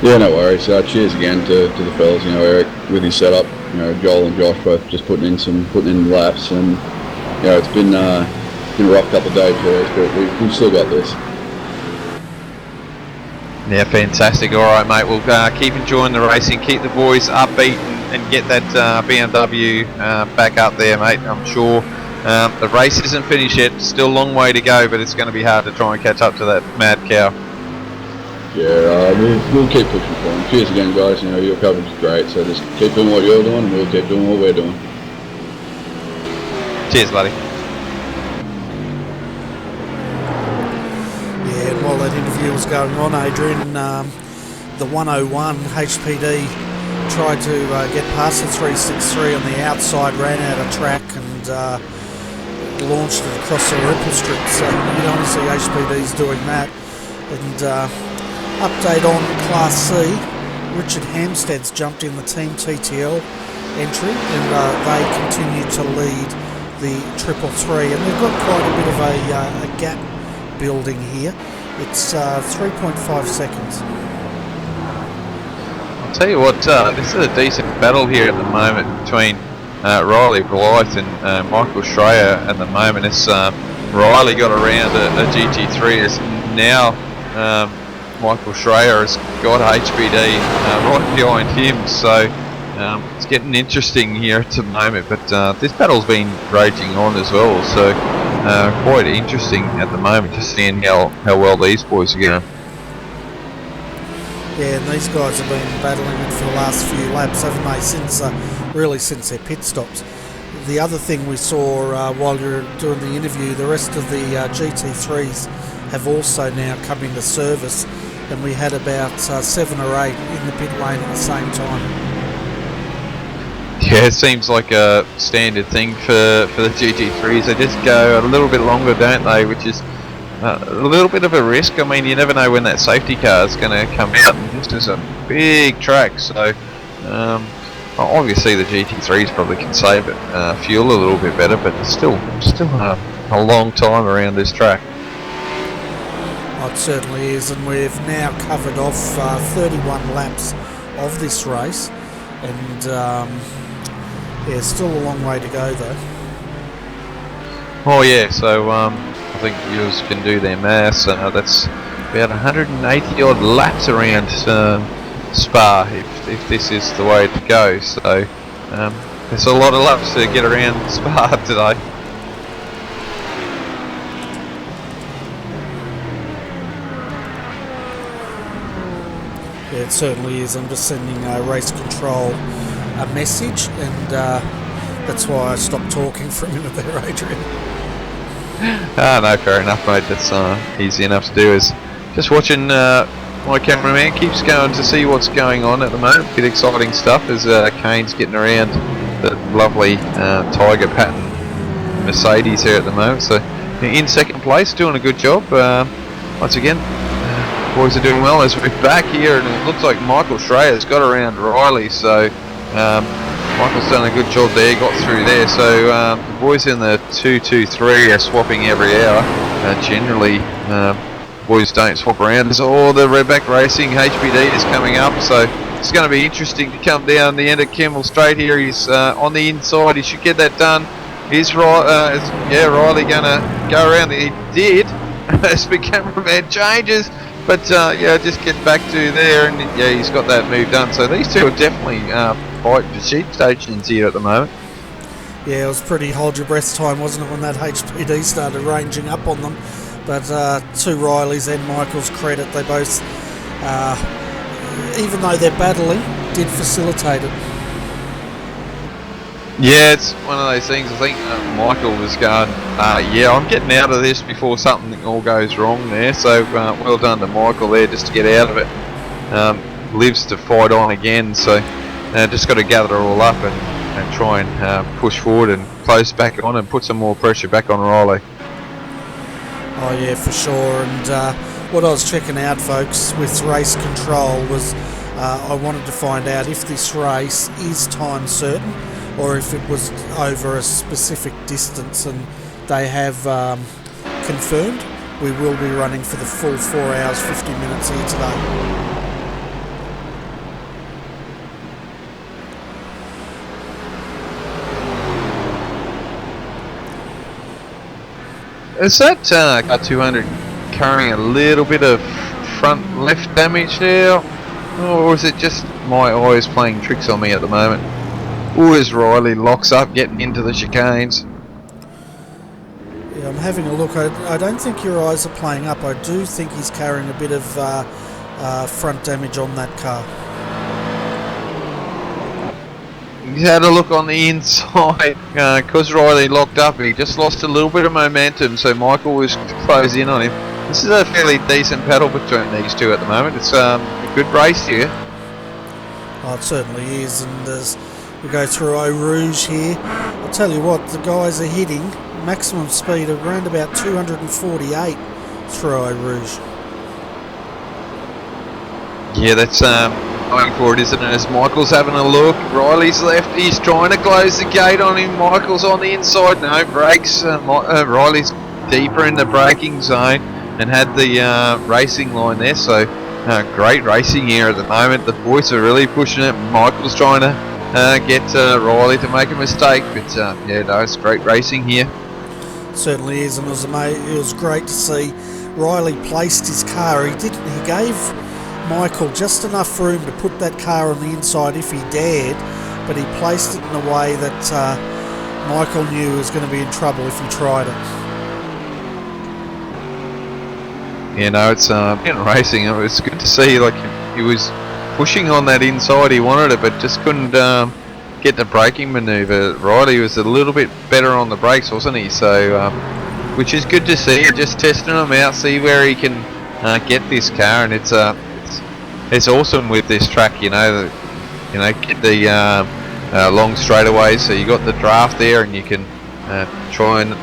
Yeah, no worries. Cheers again to the fellas. You know, Eric with his setup. You know, Joel and Josh both just putting in laps, and you know, it's been a rough couple of days for us, but we've still got this. Yeah, fantastic. All right, mate. We'll keep enjoying the racing, keep the boys upbeat, and get that BMW back up there, mate. I'm sure the race isn't finished yet. Still a long way to go, but it's going to be hard to try and catch up to that mad cow. Yeah, we'll keep pushing for him. Cheers again, guys. You know, your coverage is great, so just keep doing what you're doing, and we'll keep doing what we're doing. Cheers, buddy. Yeah, and while that interview was going on, Adrian, the 101 HPD tried to get past the 363 on the outside, ran out of track and launched it across the ripple strip. So you don't want to see HPDs doing that. And update on Class C, Richard Hampstead's jumped in the Team TTL entry, and they continue to lead the 333, and they've got quite a bit of a gap building here. It's 3.5 seconds. I'll tell you what, this is a decent battle here at the moment between Riley Blythe and Michael Schreier at the moment. It's Riley got around a GT3, it's now Michael Schreier has got HBD right behind him, so it's getting interesting here at the moment, but this battle's been raging on as well, so quite interesting at the moment, just seeing how well these boys are going. Yeah, and these guys have been battling it for the last few laps, haven't they, since really since their pit stops. The other thing we saw while you were doing the interview, the rest of the GT3s have also now come into service, and we had about 7 or 8 in the pit lane at the same time. Yeah, it seems like a standard thing for the GT3s. They just go a little bit longer, don't they? Which is a little bit of a risk. I mean, you never know when that safety car is going to come out, and this is a big track. So obviously the GT3s probably can save it fuel a little bit better, but it's still a long time around this track. Oh, it certainly is, and we've now covered off 31 laps of this race, and yeah, still a long way to go though. Oh yeah, so I think viewers can do their maths. That's about 180 odd laps around Spa if this is the way to go. So there's a lot of laps to get around Spa today. Yeah, it certainly is. I'm just sending race control a message, and that's why I stopped talking for a minute there, Adrian. No, fair enough, mate. That's easy enough to do. Is just watching my cameraman keeps going to see what's going on at the moment. Bit exciting stuff as Kane's getting around the lovely Tiger pattern Mercedes here at the moment. So in second place, doing a good job. Once again, boys are doing well as we're back here, and it looks like Michael Schreier's got around Riley. So Michael's done a good job there, got through there. So the boys in the 223 are swapping every hour. Generally, boys don't swap around. There's all the Redback Racing HBD is coming up, so it's going to be interesting to come down the end of Kemmel Straight here. He's on the inside. He should get that done. Is Riley going to go around? He did. As the cameraman changes. But yeah, just get back to there, and yeah, he's got that move done. So these two are definitely fighting for sheep stations here at the moment. Yeah, it was pretty hold your breath time, wasn't it, when that HPD started ranging up on them. But to Riley's and Michael's credit, they both, even though they're battling, did facilitate it. Yeah, it's one of those things. I think Michael was going, yeah, I'm getting out of this before something all goes wrong there. So well done to Michael there just to get out of it. Lives to fight on again, so just got to gather it all up and try and push forward and close back on and put some more pressure back on Riley. Oh yeah, for sure. And what I was checking out, folks, with race control was I wanted to find out if this race is time certain, or if it was over a specific distance, and they have confirmed we will be running for the full 4 hours 50 minutes here today. Is that car 200 carrying a little bit of front left damage there, or is it just my eyes playing tricks on me at the moment? Or is Riley locks up getting into the chicanes? Yeah, I'm having a look. I don't think your eyes are playing up. I do think he's carrying a bit of front damage on that car. He's had a look on the inside because Riley locked up. He just lost a little bit of momentum, so Michael was close in on him. This is a fairly decent battle between these two at the moment. It's a good race here. Oh, it certainly is, and as we go through Eau Rouge here, I'll tell you what, the guys are hitting maximum speed of around about 248 through Eau Rouge. Yeah, that's going for it, isn't it? As Michael's having a look, Riley's left, he's trying to close the gate on him, Michael's on the inside, no, brakes, Riley's deeper in the braking zone and had the racing line there, so great racing here at the moment. The boys are really pushing it. Michael's trying to get Riley to make a mistake, but yeah, no, it's great racing here. Certainly is, and it was great to see Riley placed his car. He gave Michael just enough room to put that car on the inside if he dared, but he placed it in a way that Michael knew he was going to be in trouble if he tried it. You know, it's in racing, it was good to see, like, he was pushing on that inside, he wanted it, but just couldn't get the braking manoeuvre. Riley was a little bit better on the brakes, wasn't he? So, which is good to see, just testing him out, see where he can get this car, and it's awesome with this track, you know, get the long straightaways, so you got the draft there, and you can try and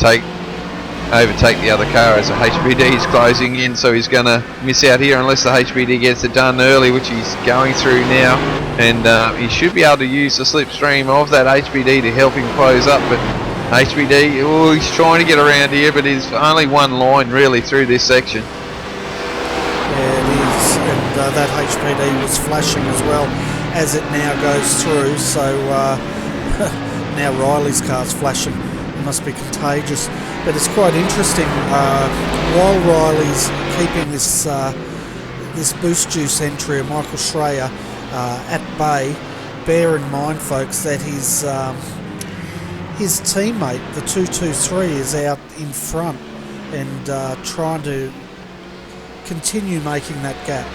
overtake the other car as the HPD is closing in, so he's going to miss out here unless the HPD gets it done early, which he's going through now, and he should be able to use the slipstream of that HPD to help him close up, but HPD, oh, he's trying to get around here, but there's only one line really through this section. Yeah, it is, and that HPD was flashing as well as it now goes through, so now Riley's car's flashing. It must be contagious, but it's quite interesting. While Riley's keeping this this boost juice entry of Michael Schreier at bay, bear in mind, folks, that his teammate, the 223, is out in front and trying to continue making that gap.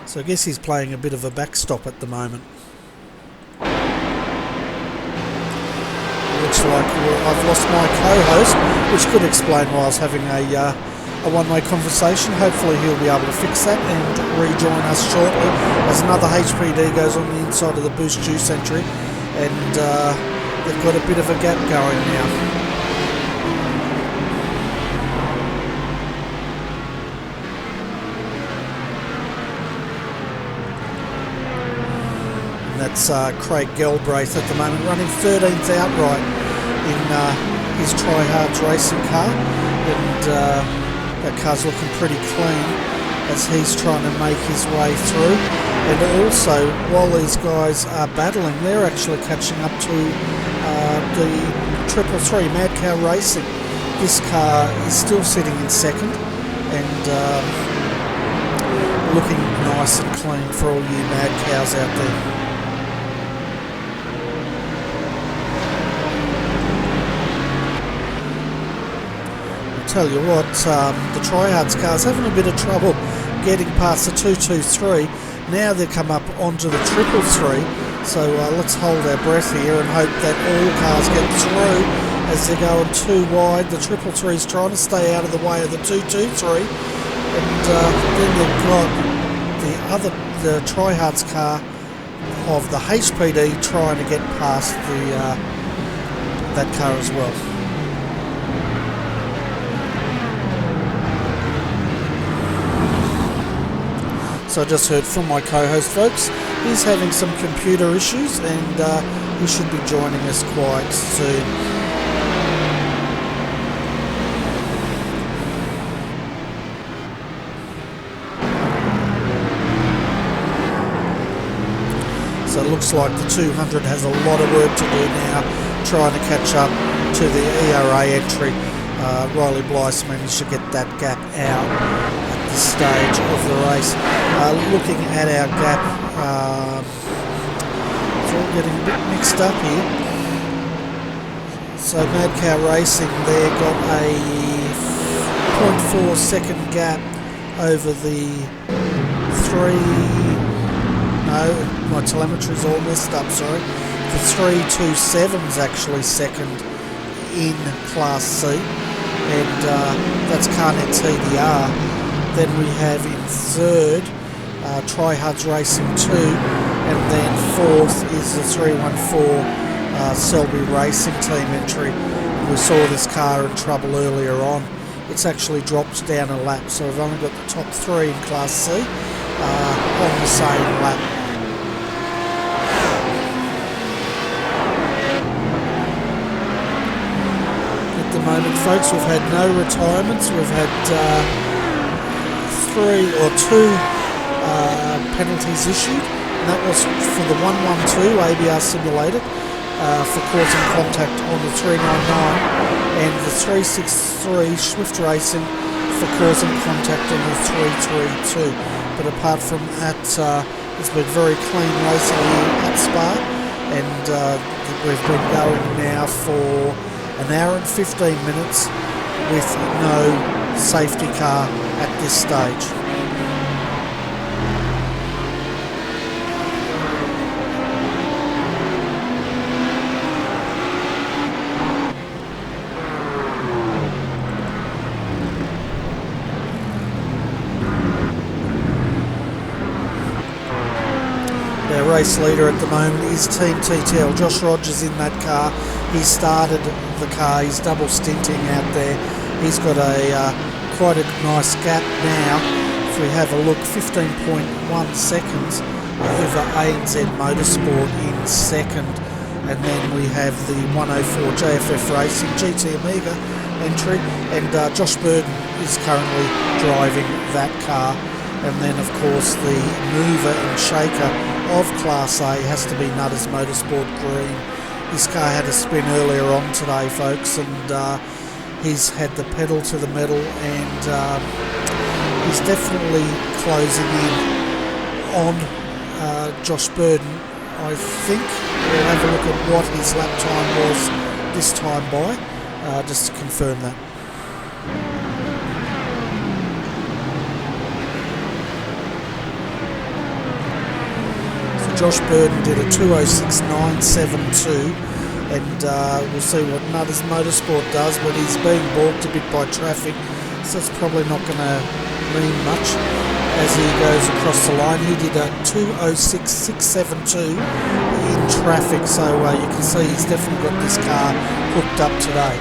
So I guess he's playing a bit of a backstop at the moment. Looks like I've lost my co-host, which could explain why I was having a one-way conversation. Hopefully he'll be able to fix that and rejoin us shortly as another HPD goes on the inside of the boost juice entry, and they've got a bit of a gap going now. That's Craig Galbraith at the moment, running 13th outright in his Tryhards racing car, and that car's looking pretty clean as he's trying to make his way through. And also, while these guys are battling, they're actually catching up to the 333 Mad Cow Racing. This car is still sitting in second and looking nice and clean for all you mad cows out there. Tell you what, the Tryhards car's having a bit of trouble getting past the 223. Now they've come up onto the 333, so let's hold our breath here and hope that all cars get through as they're going too wide. The 333 is trying to stay out of the way of the 223, and then they've got the Tryhards car of the HPD trying to get past that car as well. So I just heard from my co-host, folks. He's having some computer issues, and he should be joining us quite soon. So it looks like the 200 has a lot of work to do now, trying to catch up to the ERA entry. Riley Blyce managed to get that gap out stage of the race. Looking at our gap, it's all getting a bit mixed up here. So Mad Cow Racing there got a 0.4 second gap over the my telemetry's all messed up, sorry. The 327's actually second in Class C. and that's Carnet TDR. Then we have in third Tryhards Racing 2, and then fourth is the 314 Selby Racing Team entry. We saw this car in trouble earlier on. It's actually dropped down a lap, so we've only got the top three in Class C on the same lap. At the moment, folks, we've had no retirements. We've had two penalties issued, and that was for the 112 ABR simulated for causing contact on the 399, and the 363 Swift Racing for causing contact on the 332. But apart from that, it's been very clean racing here at Spa, and we've been going now for an hour and 15 minutes with no safety car at this stage. Our race leader at the moment is Team TTL. Josh Rogers in that car. He started the car. He's double stinting out there. He's got a quite a nice gap now. If we have a look, 15.1 seconds over ANZ Motorsport in second. And then we have the 104 JFF Racing GT Amiga entry. And Josh Burden is currently driving that car. And then, of course, the mover and shaker of Class A has to be Nutters Motorsport Green. This car had a spin earlier on today, folks, and he's had the pedal to the metal, and he's definitely closing in on Josh Burden. I think we'll have a look at what his lap time was this time by, just to confirm that. Josh Burden did a 2:06.972, and we'll see what Nutters Motorsport does, but he's being balked a bit by traffic, so it's probably not going to mean much as he goes across the line. He did a 2:06.672 in traffic, so you can see he's definitely got this car hooked up today.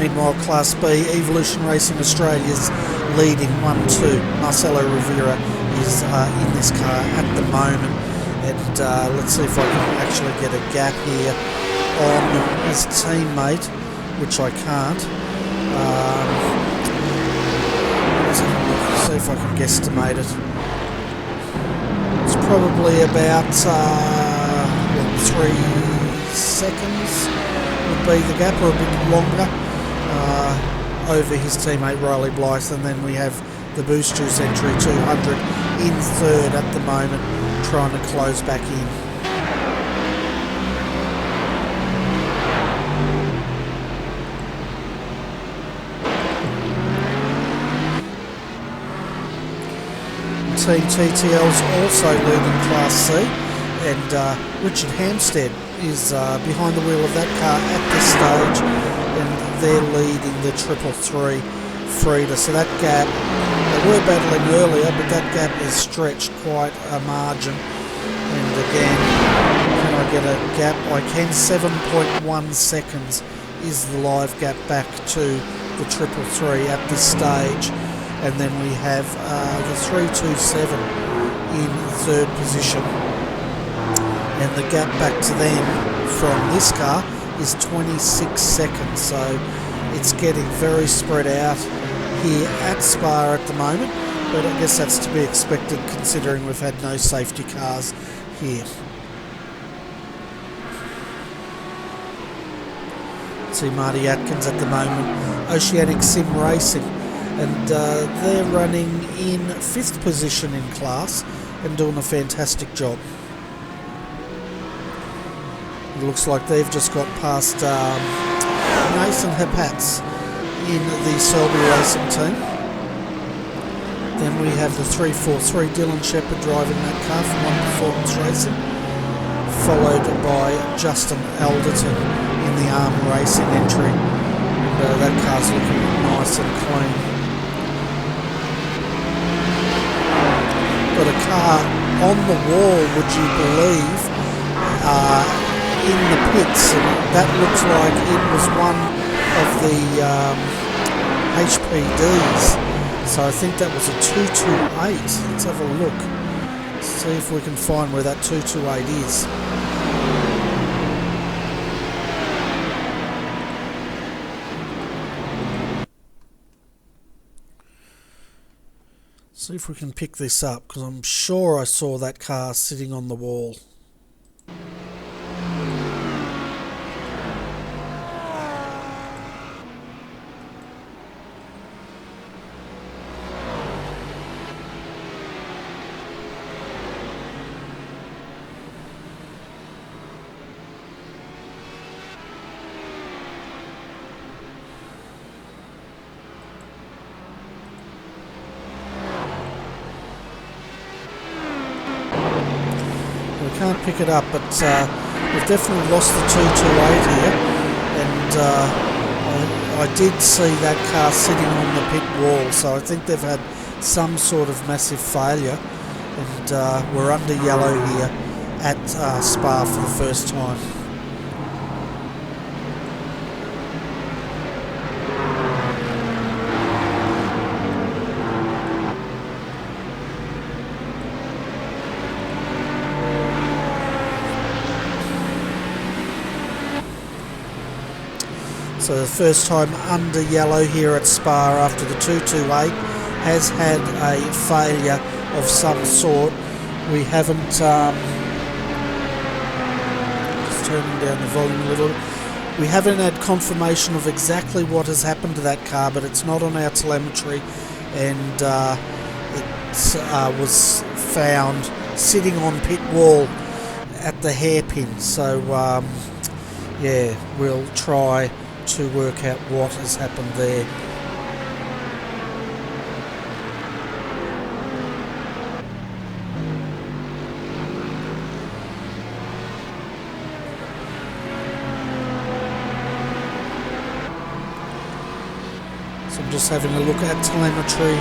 Meanwhile, Class B, Evolution Racing Australia's leading 1-2. Marcelo Rivera is in this car at the moment, and let's see if I can actually get a gap here on his teammate, which I can't. Let's see if I can guesstimate it. It's probably about 3 seconds would be the gap, or a bit longer. Over his teammate Riley Blythe, and then we have the Boost Juice entry 200 in third at the moment, trying to close back in. Team TTL's also leading Class C, and Richard Hampstead is behind the wheel of that car at this stage, and they're leading the 333 Frida. So that gap, they were battling earlier, but that gap is stretched quite a margin. And again, can I get a gap? I can. 7.1 seconds is the live gap back to the 333 at this stage. And then we have the 327 in third position. And the gap back to them from this car is 26 seconds, so it's getting very spread out here at Spa at the moment, but I guess that's to be expected considering we've had no safety cars here. See Marty Atkins at the moment. Oceanic Sim Racing and they're running in 5th position in class and doing a fantastic job. It looks like they've just got past Nathan Hepats in the Selby Racing team. Then we have the 343 Dylan Shepherd driving that car from One Performance Racing, followed by Justin Alderton in the Arm Racing entry. And that car's looking nice and clean. Got a car on the wall, would you believe, in the pits, and that looks like it was one of the HPDs. So I think that was a 228. Let's have a look. See if we can find where that 228 is. See if we can pick this up, because I'm sure I saw that car sitting on the wall. Can't pick it up, but we've definitely lost the 228 here, and I did see that car sitting on the pit wall, so I think they've had some sort of massive failure, and we're under yellow here at Spa for the first time. So the first time under yellow here at Spa after the 228 has had a failure of some sort. We haven't, just turning down the volume a little, we haven't had confirmation of exactly what has happened to that car, but it's not on our telemetry, and it was found sitting on pit wall at the hairpin. So yeah, we'll try to work out what has happened there. So I'm just having a look at telemetry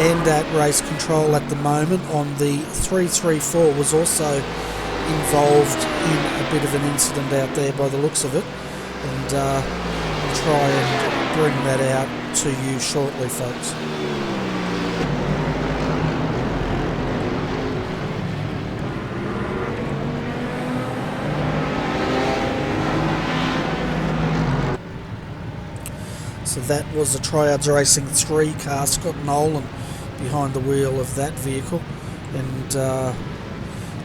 and at race control at the moment. On the 334 was also involved in a bit of an incident out there by the looks of it, and I'll try and bring that out to you shortly, folks. So that was the Triads Racing 3 car, Scott Nolan behind the wheel of that vehicle, and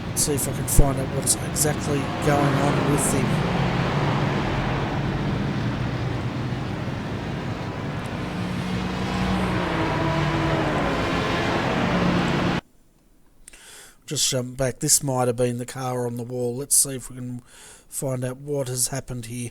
let's see if I can find out what's exactly going on with him. Just jump back, this might have been the car on the wall. Let's see if we can find out what has happened here.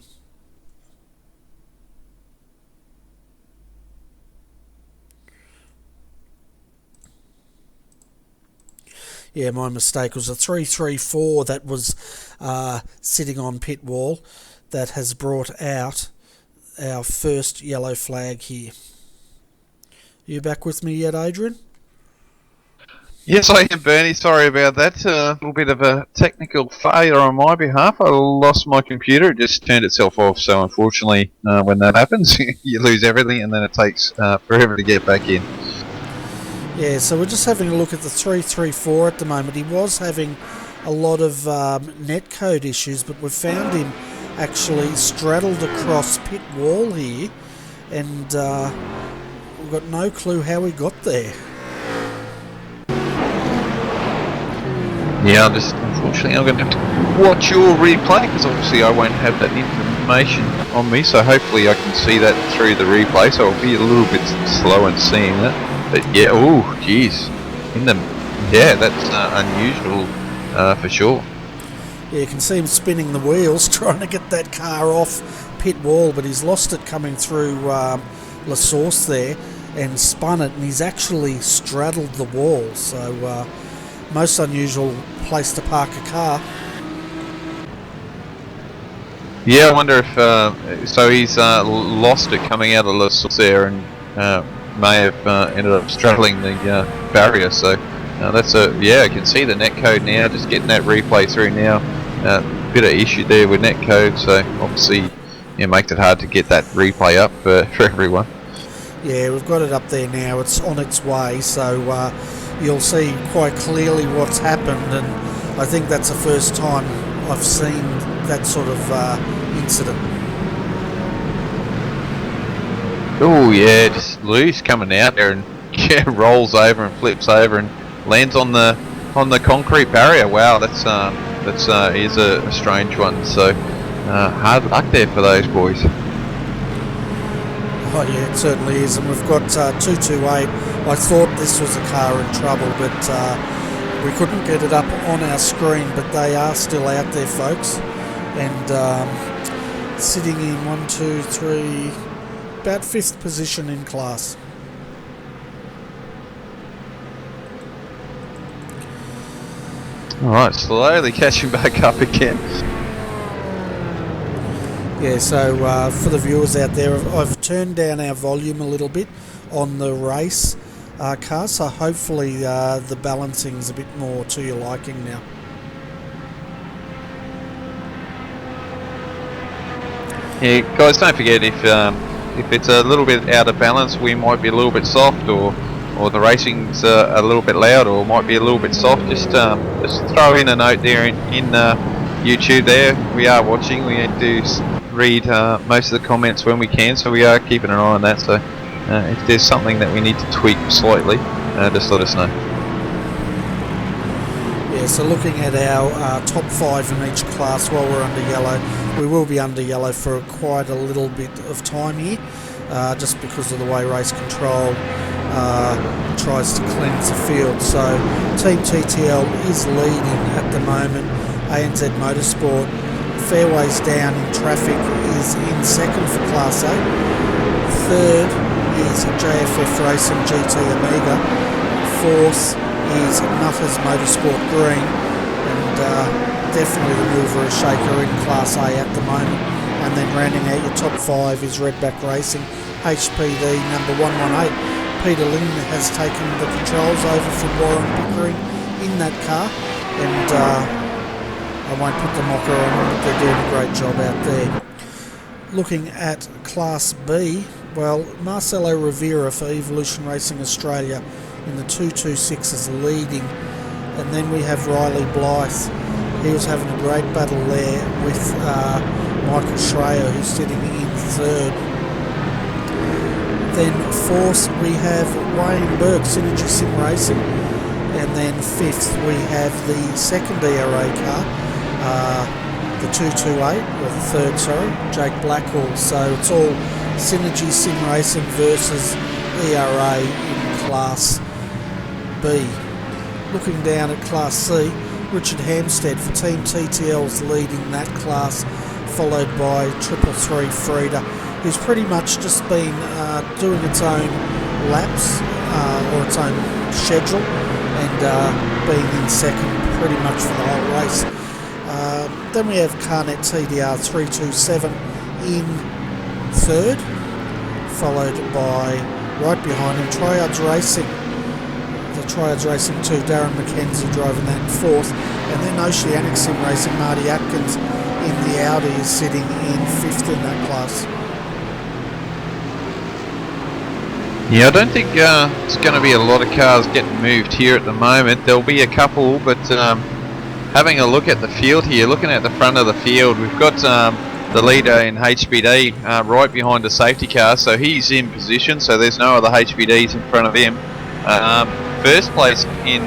Yeah, my mistake. It was a 334 that was sitting on pit wall that has brought out our first yellow flag here. Are you back with me yet, Adrian? Yes, I am, Bernie. Sorry about that. A little bit of a technical failure on my behalf. I lost my computer. It just turned itself off. So unfortunately, when that happens, you lose everything, and then it takes forever to get back in. Yeah, so we're just having a look at the 334 at the moment. He was having a lot of netcode issues, but we've found him actually straddled across pit wall here, and we've got no clue how he got there. Yeah, unfortunately I'm going to have to watch your replay, because obviously I won't have that information. on me, so hopefully I can see that through the replay. So I'll be a little bit slow in seeing it. But yeah, oh, geez, in the that's unusual for sure. Yeah, you can see him spinning the wheels trying to get that car off pit wall, but he's lost it coming through La Source there and spun it, and he's actually straddled the wall. So most unusual place to park a car. Yeah, I wonder if so he's lost it coming out of La Source there and may have ended up straddling the barrier. So that's I can see the netcode now. Just getting that replay through now. Bit of issue there with netcode, so obviously it makes it hard to get that replay up for everyone. Yeah, we've got it up there now. It's on its way, so you'll see quite clearly what's happened, and I think that's the first time I've seen that sort of incident. Oh yeah, just loose coming out there and rolls over and flips over and lands on the concrete barrier. Wow, that's is a strange one. So hard luck there for those boys. Oh yeah, it certainly is, and we've got 228. I thought this was a car in trouble, but we couldn't get it up on our screen, but they are still out there, folks, and sitting in 1, 2, 3, about 5th position in class. Alright, slowly catching back up again. Yeah, so for the viewers out there, I've turned down our volume a little bit on the race car, so hopefully the balancing's a bit more to your liking now. Yeah, guys, don't forget if it's a little bit out of balance, we might be a little bit soft, or the racing's a little bit loud, or might be a little bit soft. Just throw in a note there in YouTube. There, we are watching. We do read most of the comments when we can, so we are keeping an eye on that. So if there's something that we need to tweak slightly, just let us know. Yeah, so looking at our top 5 in each class while we're under yellow, we will be under yellow for quite a little bit of time here, just because of the way race control tries to cleanse the field. So Team TTL is leading at the moment. ANZ Motorsport, fairways down in traffic, is in 2nd for Class A. 3rd is JFF Racing GT Amiga. 4th is Nutters Motorsport Green, and definitely the mover and shaker in Class A at the moment. And then rounding out your top 5 is Redback Racing HPD number 118. Peter Lynn has taken the controls over from Warren Pickering in that car, and I won't put the mocker on them, but they're doing a great job out there. Looking at Class B, well, Marcelo Rivera for Evolution Racing Australia in the 226 is leading, and then we have Riley Blythe. He was having a great battle there with Michael Schreier, who's sitting in 3rd. Then 4th we have Wayne Burke, Synergy Sim Racing, and then 5th we have the 2nd ERA car, the 228, or the 3rd, sorry, Jake Blackhall. So it's all Synergy Sim Racing versus ERA in Class B. Looking down at Class C, Richard Hampstead for Team TTL's leading that class, followed by 333 Frida, who's pretty much just been doing its own laps or its own schedule, and being in 2nd pretty much for the whole race. Then we have Carnet TDR 327 in 3rd, followed by, right behind him, Triads Racing. The Triads Racing 2, Darren McKenzie driving that in 4th, and then Oceanic Sim Racing, Marty Atkins in the Audi is sitting in 5th in that class. Yeah, I don't think it's going to be a lot of cars getting moved here at the moment. There'll be a couple, but having a look at the field here, looking at the front of the field, we've got the leader in HBD right behind the safety car, so he's in position, so there's no other HBDs in front of him. First place in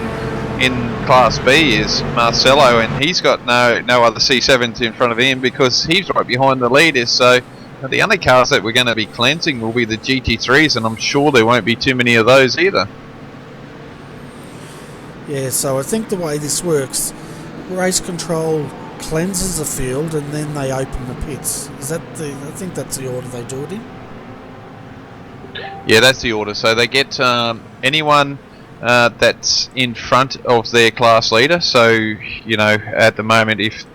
Class B is Marcelo, and he's got no other C7s in front of him because he's right behind the leaders. So the only cars that we're going to be cleansing will be the GT3s, and I'm sure there won't be too many of those either. Yeah, so I think the way this works, race control cleanses the field and then they open the pits. Is that I think that's the order they do it in. Yeah, that's the order. So they get anyone that's in front of their class leader. So, you know, at the moment, if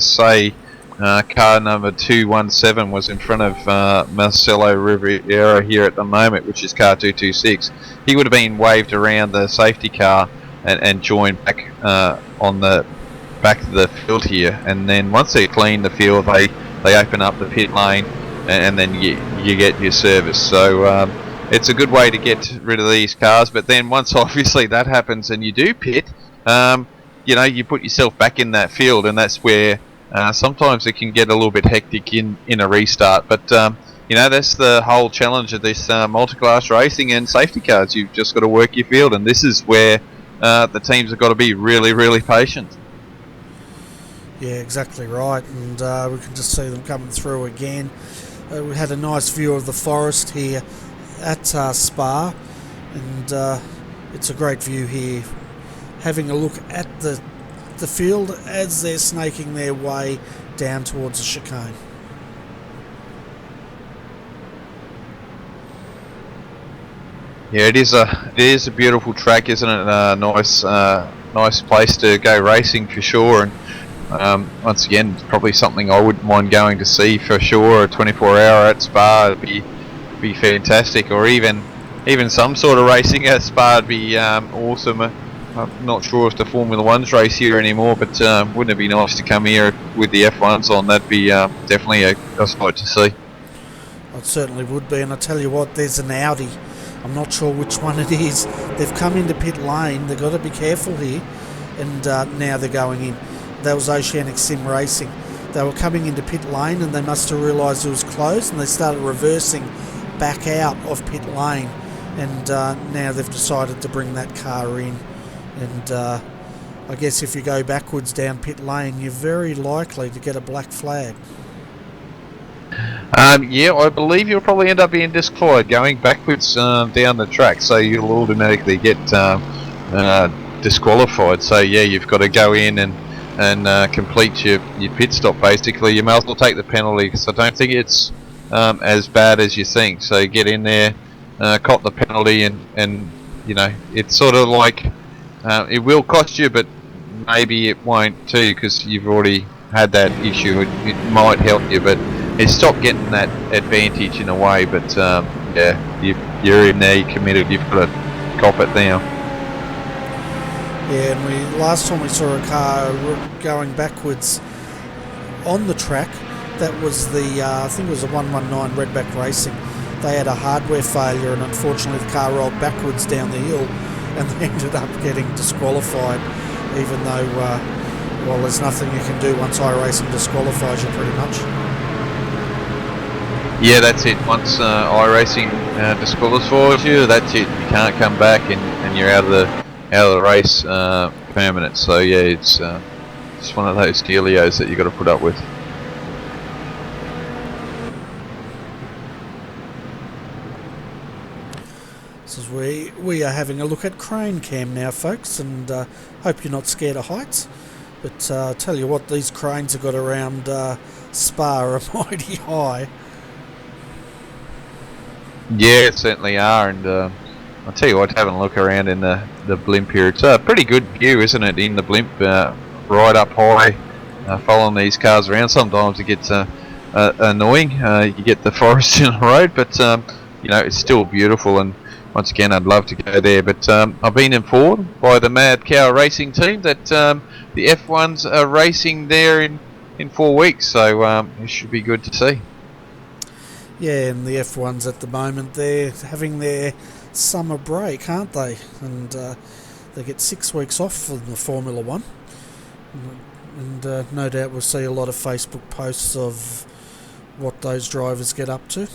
say car number 217 was in front of Marcelo Rivera here at the moment, which is car 226, he would have been waved around the safety car and joined back on the back of the field here. And then once they clean the field, they open up the pit lane, and then you get your service. So it's a good way to get rid of these cars. But then once obviously that happens and you do pit, you know, you put yourself back in that field, and that's where sometimes it can get a little bit hectic in a restart. But you know, that's the whole challenge of this multi-class racing and safety cars. You've just got to work your field, and this is where the teams have got to be really, really patient. Yeah, exactly right, and we can just see them coming through again. We had a nice view of the forest here at Spa, and it's a great view here, having a look at the field as they're snaking their way down towards the chicane. Yeah, it is a beautiful track, isn't it? Nice place to go racing for sure. And once again, it's probably something I wouldn't mind going to see for sure. A 24-hour at Spa would be fantastic, or even some sort of racing at Spa would be awesome. I'm not sure if the Formula One's race here anymore, but wouldn't it be nice to come here with the F1s on? That'd be definitely a sight to see. It certainly would be, and I tell you what, there's an Audi. I'm not sure which one it is. They've come into pit lane. They've got to be careful here, and now they're going in. That was Oceanic Sim Racing. They were coming into pit lane, and they must have realised it was closed, and they started reversing back out of pit lane, and now they've decided to bring that car in. And I guess if you go backwards down pit lane, you're very likely to get a black flag. Yeah, I believe you'll probably end up being disqualified going backwards down the track, so you'll automatically get disqualified. So yeah, you've got to go in and complete your pit stop. Basically, you may as well take the penalty, because I don't think it's as bad as you think. So get in there, cop the penalty, and you know, it's sort of like it will cost you, but maybe it won't too, because you've already had that issue. It might help you, but it's stopped getting that advantage in a way. But yeah, you're in there, you're committed, you've got to cop it now. Yeah, and last time we saw a car going backwards on the track, that was the I think it was a 119 Redback Racing. They had a hardware failure, and unfortunately the car rolled backwards down the hill, and they ended up getting disqualified, even though well, there's nothing you can do once iRacing disqualifies you, pretty much. Yeah, that's it. Once iRacing disqualifies you, that's it. You can't come back, and you're out of the race permanent. So yeah, it's one of those dealios that you got to put up with. This is we are having a look at crane cam now, folks, and hope you're not scared of heights. But I tell you what, these cranes have got around Spa are mighty high. Yeah, it certainly are, and I'll tell you what, having a look around in the blimp here, it's a pretty good view, isn't it, in the blimp, right up high, following these cars around. Sometimes it gets annoying, you get the forest in the road, but you know, it's still beautiful, and once again, I'd love to go there. But I've been informed by the Mad Cow Racing team that the F1s are racing there in 4 weeks, so it should be good to see. Yeah, and the F1s at the moment, they're having their summer break, aren't they? And they get 6 weeks off from the Formula One. And no doubt we'll see a lot of Facebook posts of what those drivers get up to.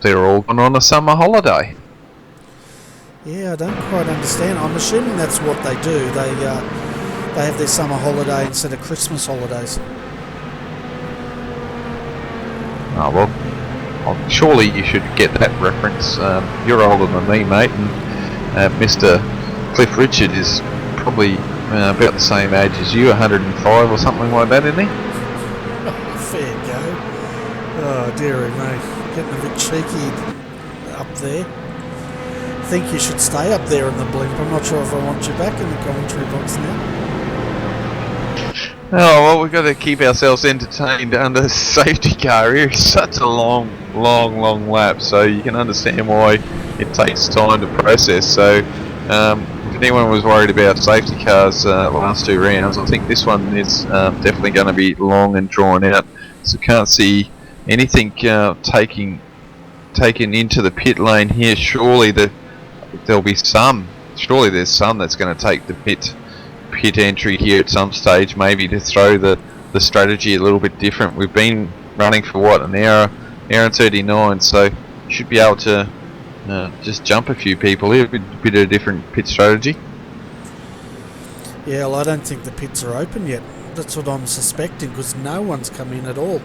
They're all going on a summer holiday. Yeah, I don't quite understand. I'm assuming that's what they do. They have their summer holiday instead of Christmas holidays. Oh well, surely you should get that reference. You're older than me, mate, and Mr. Cliff Richard is probably about the same age as you, 105 or something like that, isn't he? Fair go. Oh, dearie me. Getting a bit cheeky up there. I think you should stay up there in the blimp. I'm not sure if I want you back in the commentary box now. Oh well, we've got to keep ourselves entertained under safety car here. It's such a long lap, so you can understand why it takes time to process. So if anyone was worried about safety cars last 2 rounds, I think this one is definitely going to be long and drawn out. So can't see anything taken into the pit lane here. Surely there'll be some. Surely there's some that's going to take the pit entry here at some stage, maybe to throw the strategy a little bit different. We've been running for what, an hour and 39, so you should be able to just jump a few people here, a bit of a different pit strategy. Yeah, well, I don't think the pits are open yet. That's what I'm suspecting, because no one's come in at all.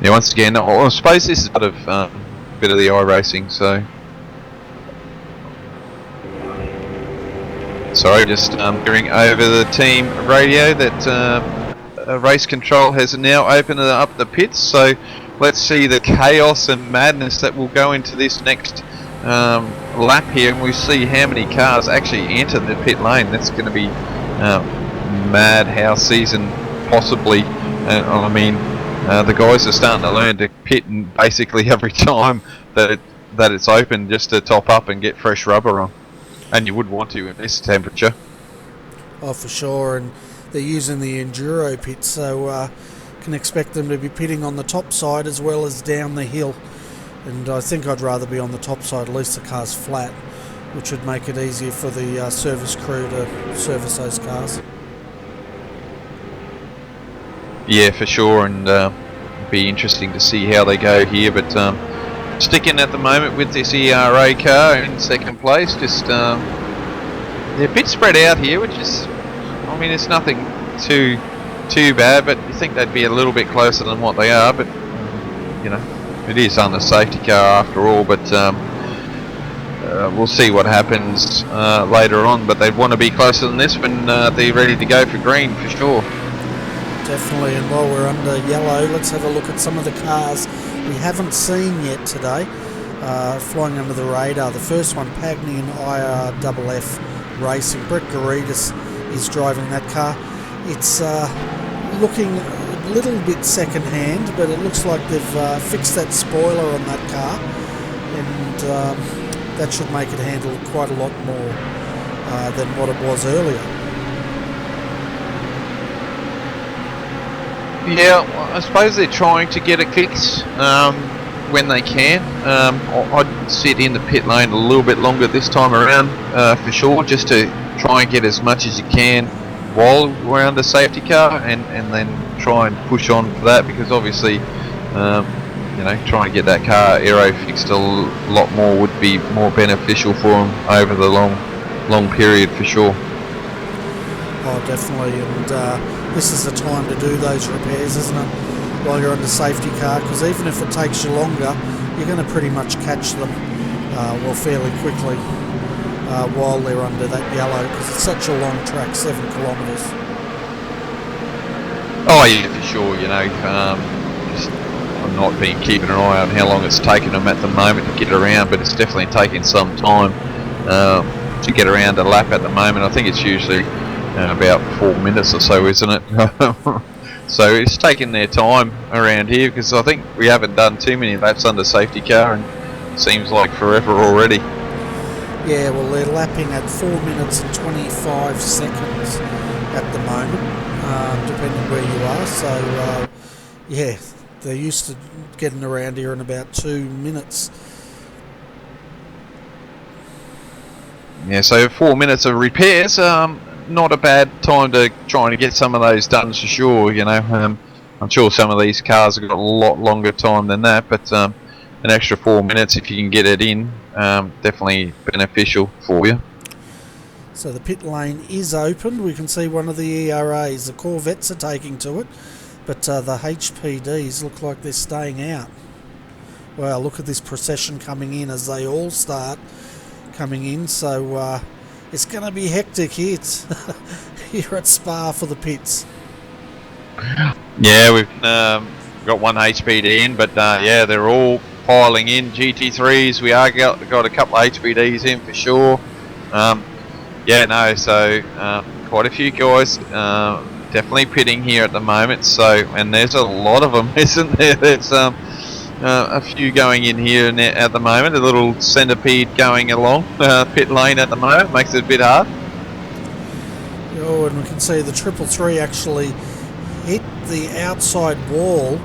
Yeah, once again, I suppose this is part of bit of the iRacing, so sorry, just hearing over the team radio that race control has now opened up the pits, so let's see the chaos and madness that will go into this next lap here, and we see how many cars actually enter the pit lane. That's going to be madhouse season possibly. I mean, the guys are starting to learn to pit and basically every time that it's open, just to top up and get fresh rubber on, and you would want to in this temperature. Oh, for sure, and they're using the enduro pit, so can expect them to be pitting on the top side as well as down the hill. And I think I'd rather be on the top side, at least the car's flat, which would make it easier for the service crew to service those cars. Yeah, for sure, and be interesting to see how they go here. But sticking at the moment with this ERA car in second place, just they're a bit spread out here, which is, I mean, it's nothing too bad, but you think they'd be a little bit closer than what they are. But you know, it is on the safety car after all. But we'll see what happens later on. But they'd want to be closer than this when they're ready to go for green, for sure. Definitely, and while we're under yellow, let's have a look at some of the cars we haven't seen yet today, flying under the radar. The first one, Pagny and IRFF Racing. Brett Garitas is driving that car. It's looking a little bit second-hand, but it looks like they've fixed that spoiler on that car, and that should make it handle quite a lot more than what it was earlier. Yeah, well, I suppose they're trying to get it fixed when they can. I'd sit in the pit lane a little bit longer this time around, for sure, just to try and get as much as you can while we're under safety car, and then try and push on for that, because obviously, you know, trying to get that car aero fixed a lot more would be more beneficial for them over the long period, for sure. Oh, definitely, and this is the time to do those repairs, isn't it, while you're under safety car, because even if it takes you longer, you're going to pretty much catch them fairly quickly while they're under that yellow, because it's such a long track, 7 kilometres. Oh yeah, for sure, you know, just I'm not been keeping an eye on how long it's taken them at the moment to get around, but it's definitely taking some time to get around a lap at the moment. I think it's usually about 4 minutes or so, isn't it? So it's taking their time around here, because I think we haven't done too many laps under safety car, and it seems like forever already. Yeah, well, they're lapping at 4 minutes and 25 seconds at the moment, depending where you are. So yeah, they're used to getting around here in about 2 minutes. Yeah, so 4 minutes of repairs, not a bad time to try and get some of those done, for sure. You know, I'm sure some of these cars have got a lot longer time than that, but an extra 4 minutes, if you can get it in, definitely beneficial for you. So the pit lane is open. We can see one of the ERAs. The Corvettes are taking to it, but the HPDs look like they're staying out. Wow, look at this procession coming in as they all start coming in. So it's going to be hectic here, here at Spa for the pits. Yeah, we've got one HPD in, but yeah, they're all piling in. GT3s, we are got a couple of HPDs in for sure. Yeah, no, so quite a few guys definitely pitting here at the moment. So, and there's a lot of them, isn't there? There's a few going in here and at the moment. A little centipede going along pit lane at the moment makes it a bit hard. Oh, and we can see the 333 actually hit the outside wall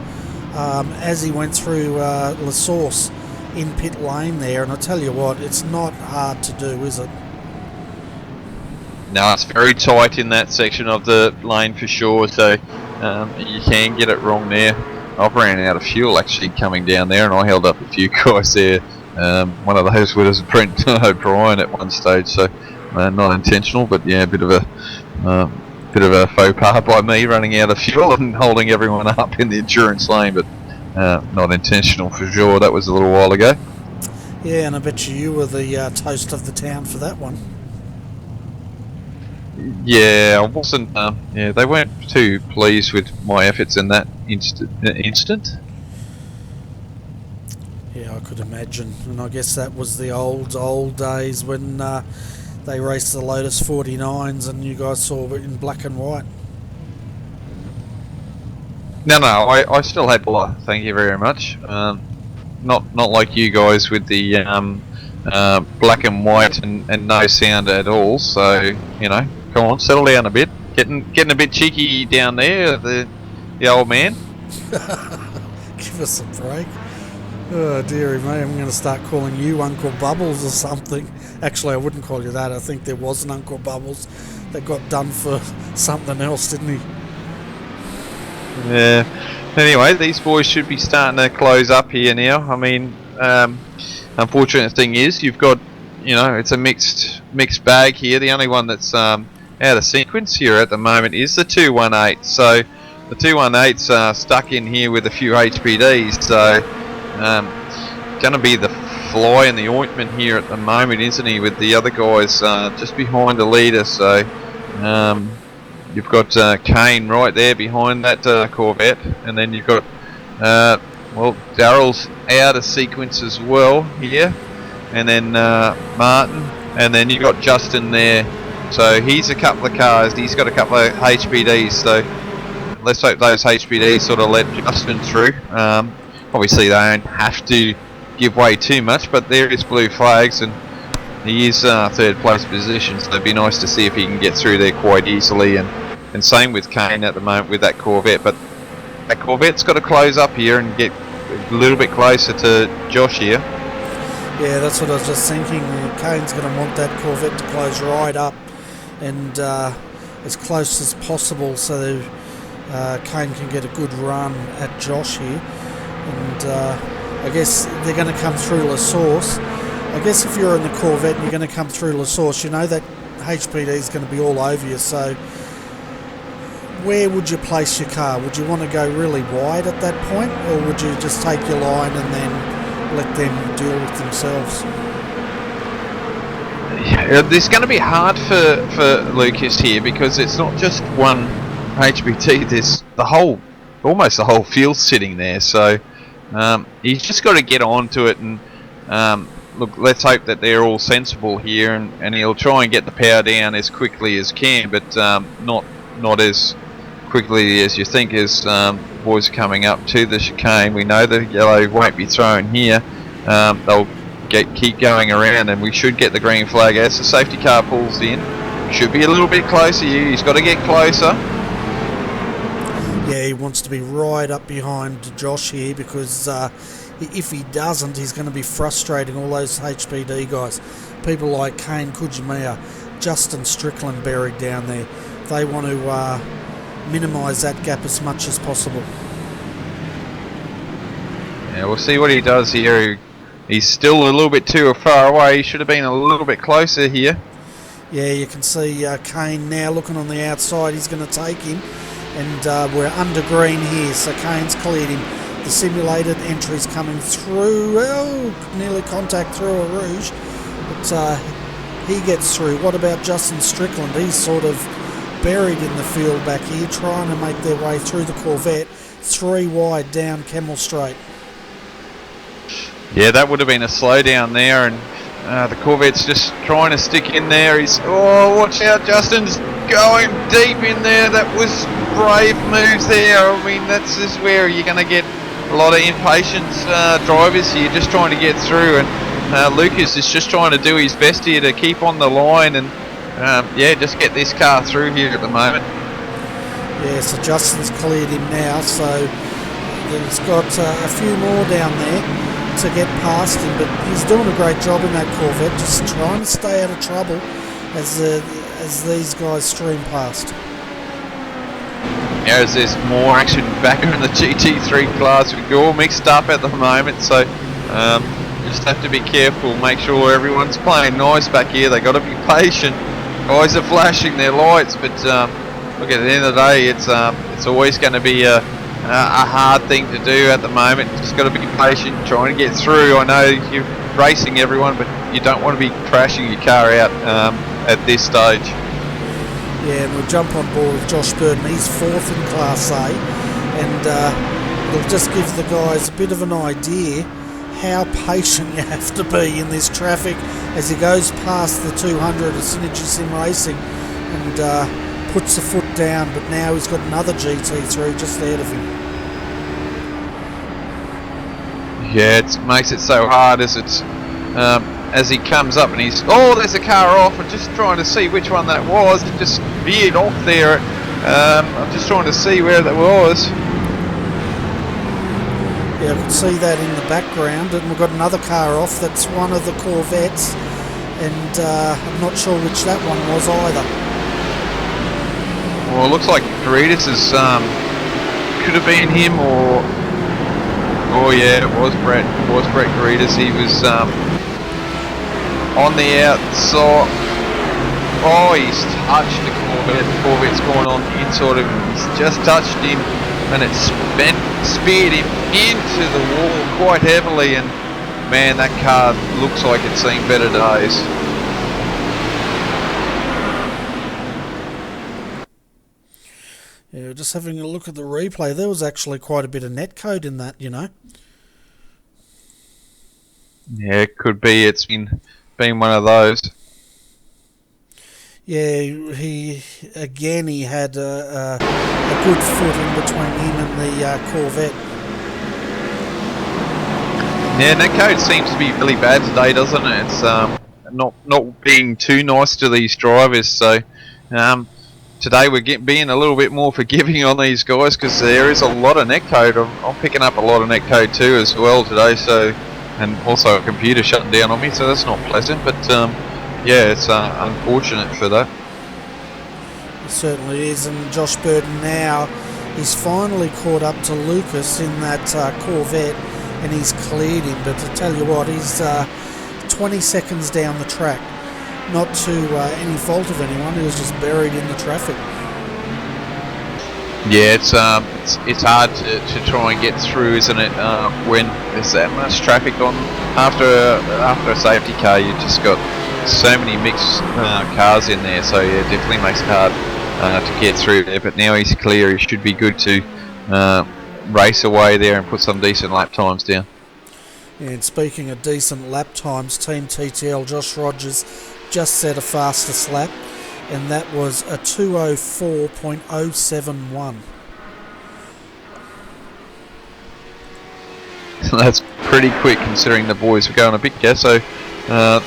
as he went through La Source in pit lane there. And I tell you what, it's not hard to do, is it? No, it's very tight in that section of the lane for sure, so you can get it wrong there. I've ran out of fuel actually coming down there, and I held up a few guys there. One of those was Brent O'Brien at one stage, so not intentional, but yeah, a bit of a faux pas by me running out of fuel and holding everyone up in the endurance lane, but not intentional for sure. That was a little while ago. Yeah, and I bet you were the toast of the town for that one. Yeah, I wasn't. Yeah, they weren't too pleased with my efforts in that instant. Yeah, I could imagine, and I guess that was the old days when they raced the Lotus 49s, and you guys saw it in black and white. No, I still had blood. Thank you very much. Not like you guys with the black and white and no sound at all. So you know. Come on, settle down a bit. Getting a bit cheeky down there, the old man. Give us a break. Oh dearie me, I'm going to start calling you Uncle Bubbles or something. Actually, I wouldn't call you that. I think there was an Uncle Bubbles that got done for something else, didn't he? Yeah. Anyway, these boys should be starting to close up here now. I mean, unfortunate thing is you've got, you know, it's a mixed bag here. The only one that's out of sequence here at the moment is the 218. So the 218's stuck in here with a few HPDs. So going to be the fly in the ointment here at the moment, isn't he? With the other guys just behind the leader. So you've got Kane right there behind that Corvette, and then you've got well, Darrell's out of sequence as well here, and then Martin, and then you've got Justin there. So he's a couple of cars, he's got a couple of HPDs, so let's hope those HPDs sort of let Justin through. Obviously they don't have to give way too much, but there is blue flags and he is third place position, so it'd be nice to see if he can get through there quite easily, and same with Kane at the moment with that Corvette, but that Corvette's got to close up here and get a little bit closer to Josh here. Yeah, that's what I was just thinking. Kane's going to want that Corvette to close right up and as close as possible so Kane can get a good run at Josh here. And I guess they're going to come through La Source. I guess if you're in the Corvette and you're going to come through La Source, you know that HPD is going to be all over you. So where would you place your car? Would you want to go really wide at that point, or would you just take your line and then let them deal with themselves? It's going to be hard for Lucas here because it's not just one HPT. There's almost the whole field sitting there. So he's just got to get onto it and look. Let's hope that they're all sensible here, and he'll try and get the power down as quickly as can, but not as quickly as you think as boys coming up to the chicane. We know the yellow won't be thrown here. They'll keep going around, and we should get the green flag as the safety car pulls in. Should be a little bit closer here. He's got to get closer. Yeah, he wants to be right up behind Josh here because if he doesn't, he's going to be frustrating all those HPD guys. People like Kane Kujimiya, Justin Strickland buried down there. They want to minimise that gap as much as possible. Yeah, we'll see what he does here. He's still a little bit too far away. He should have been a little bit closer here. Yeah, you can see Kane now looking on the outside. He's going to take him, and we're under green here, so Kane's cleared him. The simulated entry's coming through. Oh, nearly contact through a Rouge, but he gets through. What about Justin Strickland? He's sort of buried in the field back here, trying to make their way through the Corvette. 3 wide down Camel Straight. Yeah, that would have been a slowdown there, and the Corvette's just trying to stick in there. Oh, watch out, Justin's going deep in there. That was brave moves there. I mean, that's just where you're going to get a lot of impatient drivers here, just trying to get through, and Lucas is just trying to do his best here to keep on the line and yeah, just get this car through here at the moment. Yeah, so Justin's cleared him now, so he's got a few more down there to get past him, but he's doing a great job in that Corvette, just trying to stay out of trouble as these guys stream past. Yeah, as there's more action back in the GT3 class, we're all mixed up at the moment, so just have to be careful, make sure everyone's playing nice back here. They got to be patient. Guys are flashing their lights, but look, at the end of the day, it's always going to be a hard thing to do at the moment. Just got to be patient, trying to get through. I know you're racing everyone, but you don't want to be crashing your car out at this stage. Yeah, and we'll jump on board with Josh Burton. He's 4th in Class A, and it'll just give the guys a bit of an idea how patient you have to be in this traffic as he goes past the 200 of Synergy Sim Racing and puts the foot down, but now he's got another GT3 just ahead of him. Yeah, it makes it so hard as he comes up and there's a car off, and just trying to see which one that was. It just veered off there. I'm just trying to see where that was. Yeah, I can see that in the background, and we've got another car off. That's one of the Corvettes, and I'm not sure which that one was either. Well, it looks like Garitas could have been him, or oh yeah, it was Brett Garitas. He was on the outside. Oh, he's touched the Corvette. The Corvette's gone on the inside of him. He's just touched him, and it speared him into the wall quite heavily, and man, that car looks like it's seen better days. Yeah, just having a look at the replay, there was actually quite a bit of netcode in that, you know. Yeah, it could be. It's been one of those. Yeah, he had a good foot in between him and the Corvette. Yeah, netcode seems to be really bad today, doesn't it? It's not being too nice to these drivers. So today we're being a little bit more forgiving on these guys, because there is a lot of netcode. I'm picking up a lot of netcode too as well today. So, and also a computer shutting down on me, so that's not pleasant. But yeah, it's unfortunate for that. It certainly is, and Josh Burton now, he's finally caught up to Lucas in that Corvette, and he's cleared him. But to tell you what, he's 20 seconds down the track. Not to any fault of anyone, he was just buried in the traffic. Yeah, it's hard to try and get through, isn't it? When there's that much traffic on after a safety car, you just got so many mixed cars in there. So yeah, it definitely makes it hard to get through there. But now he's clear, he should be good to race away there and put some decent lap times down. And speaking of decent lap times, Team TTL Josh Rogers just set a fastest lap, and that was a 2:04.071. That's pretty quick considering the boys were going a bit gasso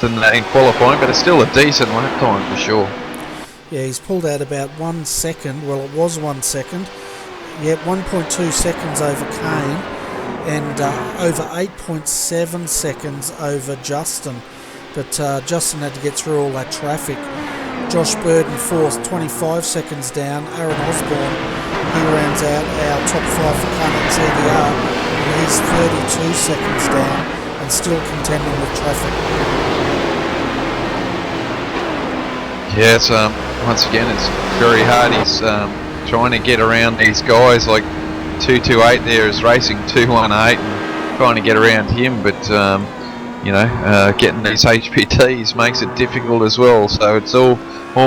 than that in qualifying, but it's still a decent lap time for sure. Yeah, he's pulled out about 1 second. Well, it was 1 second. Yeah, 1.2 seconds over Kane, and over 8.7 seconds over Justin. But Justin had to get through all that traffic. Josh Burton fourth, 25 seconds down. Aaron Osborne, he rounds out our top 5 for Kane TDR, and he's 32 seconds down and still contending with traffic. Yeah, it's once again it's very hard. He's trying to get around these guys like 228 there is racing 218 and trying to get around him, but getting these HPTs makes it difficult as well. So it's all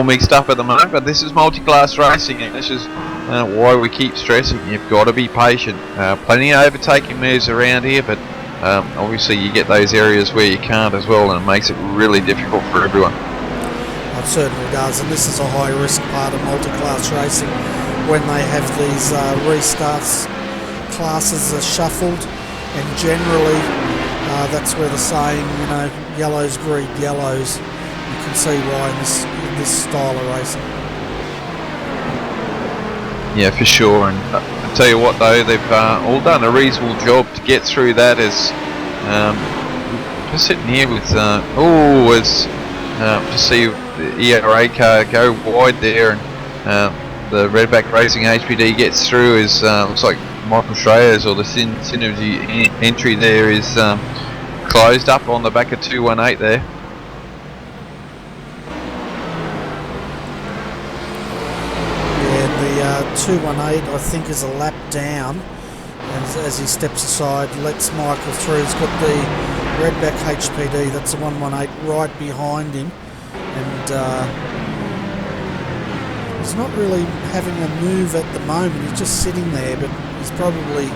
mixed up at the moment. But this is multi-class racing, and this is why we keep stressing you've got to be patient. Plenty of overtaking moves around here, but obviously you get those areas where you can't as well, and it makes it really difficult for everyone. It certainly does, and this is a high risk part of multi-class racing when they have these restarts. Classes are shuffled, and generally that's where the saying, yellows breed yellows. You can see why in this style of racing. Yeah, for sure. And I tell you what, though, they've all done a reasonable job to get through that. As just sitting here with to see the ERA car go wide there, and the Redback Racing HPD gets through. Is looks like Michael Schreier's or the Synergy entry there is closed up on the back of 218 there. Yeah, the 218 I think is a lap down, and as he steps aside, lets Michael through. He's got the Redback HPD, that's the 118 right behind him, and he's not really having a move at the moment. He's just sitting there, but he's probably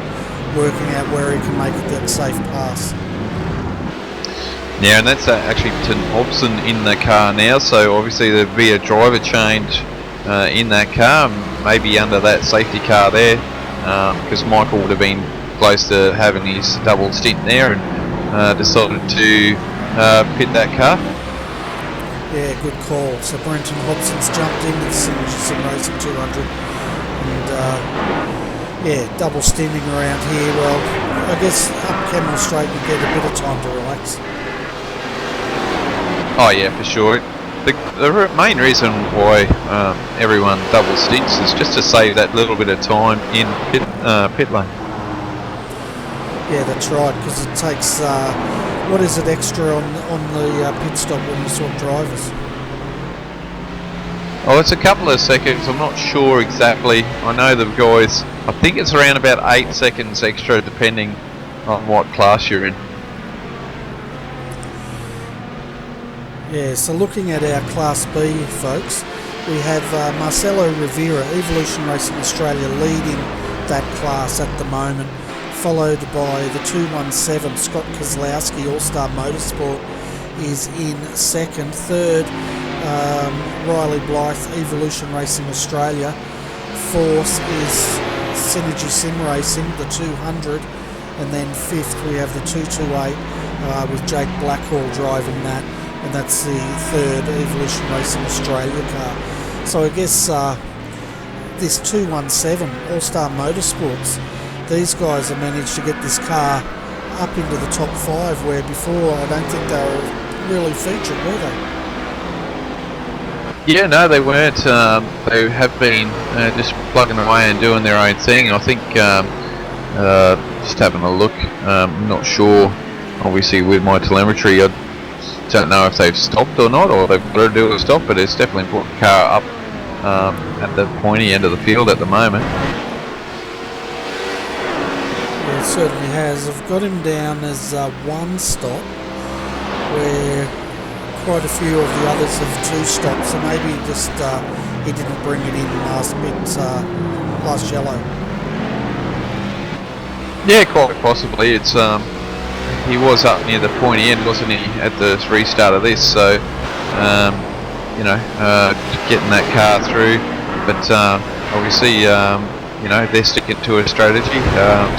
working out where he can make that safe pass. Yeah, and that's actually to Hobson in the car now, so obviously there'd be a driver change in that car, maybe under that safety car there, because Michael would have been close to having his double stint there and decided to pit that car. Yeah, good call. So Brenton Hobson's jumped into the Sim Racing 200, and double stinting around here. Well, I guess up Camel Straight you get a bit of time to relax. Oh yeah, for sure. The main reason why everyone double stints is just to save that little bit of time in pit lane. Yeah, that's right, because it takes, what is it extra on the pit stop when you swap drivers? Oh, it's a couple of seconds, I'm not sure exactly. I know the guys, I think it's around about 8 seconds extra depending on what class you're in. Yeah, so looking at our Class B, folks, we have Marcelo Rivera, Evolution Racing Australia, leading that class at the moment, followed by the 217, Scott Kozlowski, All-Star Motorsport, is in second. Third, Riley Blythe, Evolution Racing Australia. Fourth is Synergy Sim Racing, the 200. And then fifth, we have the 228 with Jake Blackhall driving that. And that's the third Evolution Racing Australia car. So I guess this 217 All-Star Motorsports, these guys have managed to get this car up into the top 5, where before I don't think they were really featured, were they? Yeah, no, they weren't. They have been just plugging away and doing their own thing. I think just having a look, I'm not sure, obviously with my telemetry, I don't know if they've stopped or not, or they've got to do a stop, but it's definitely put the car up at the pointy end of the field at the moment. Yeah, it certainly has. I've got him down as one stop, where quite a few of the others have 2 stops, so maybe just he didn't bring it in last yellow. Yeah, quite possibly. It's he was up near the pointy end, wasn't he, at the restart of this? So, getting that car through. But obviously, they're sticking to a strategy.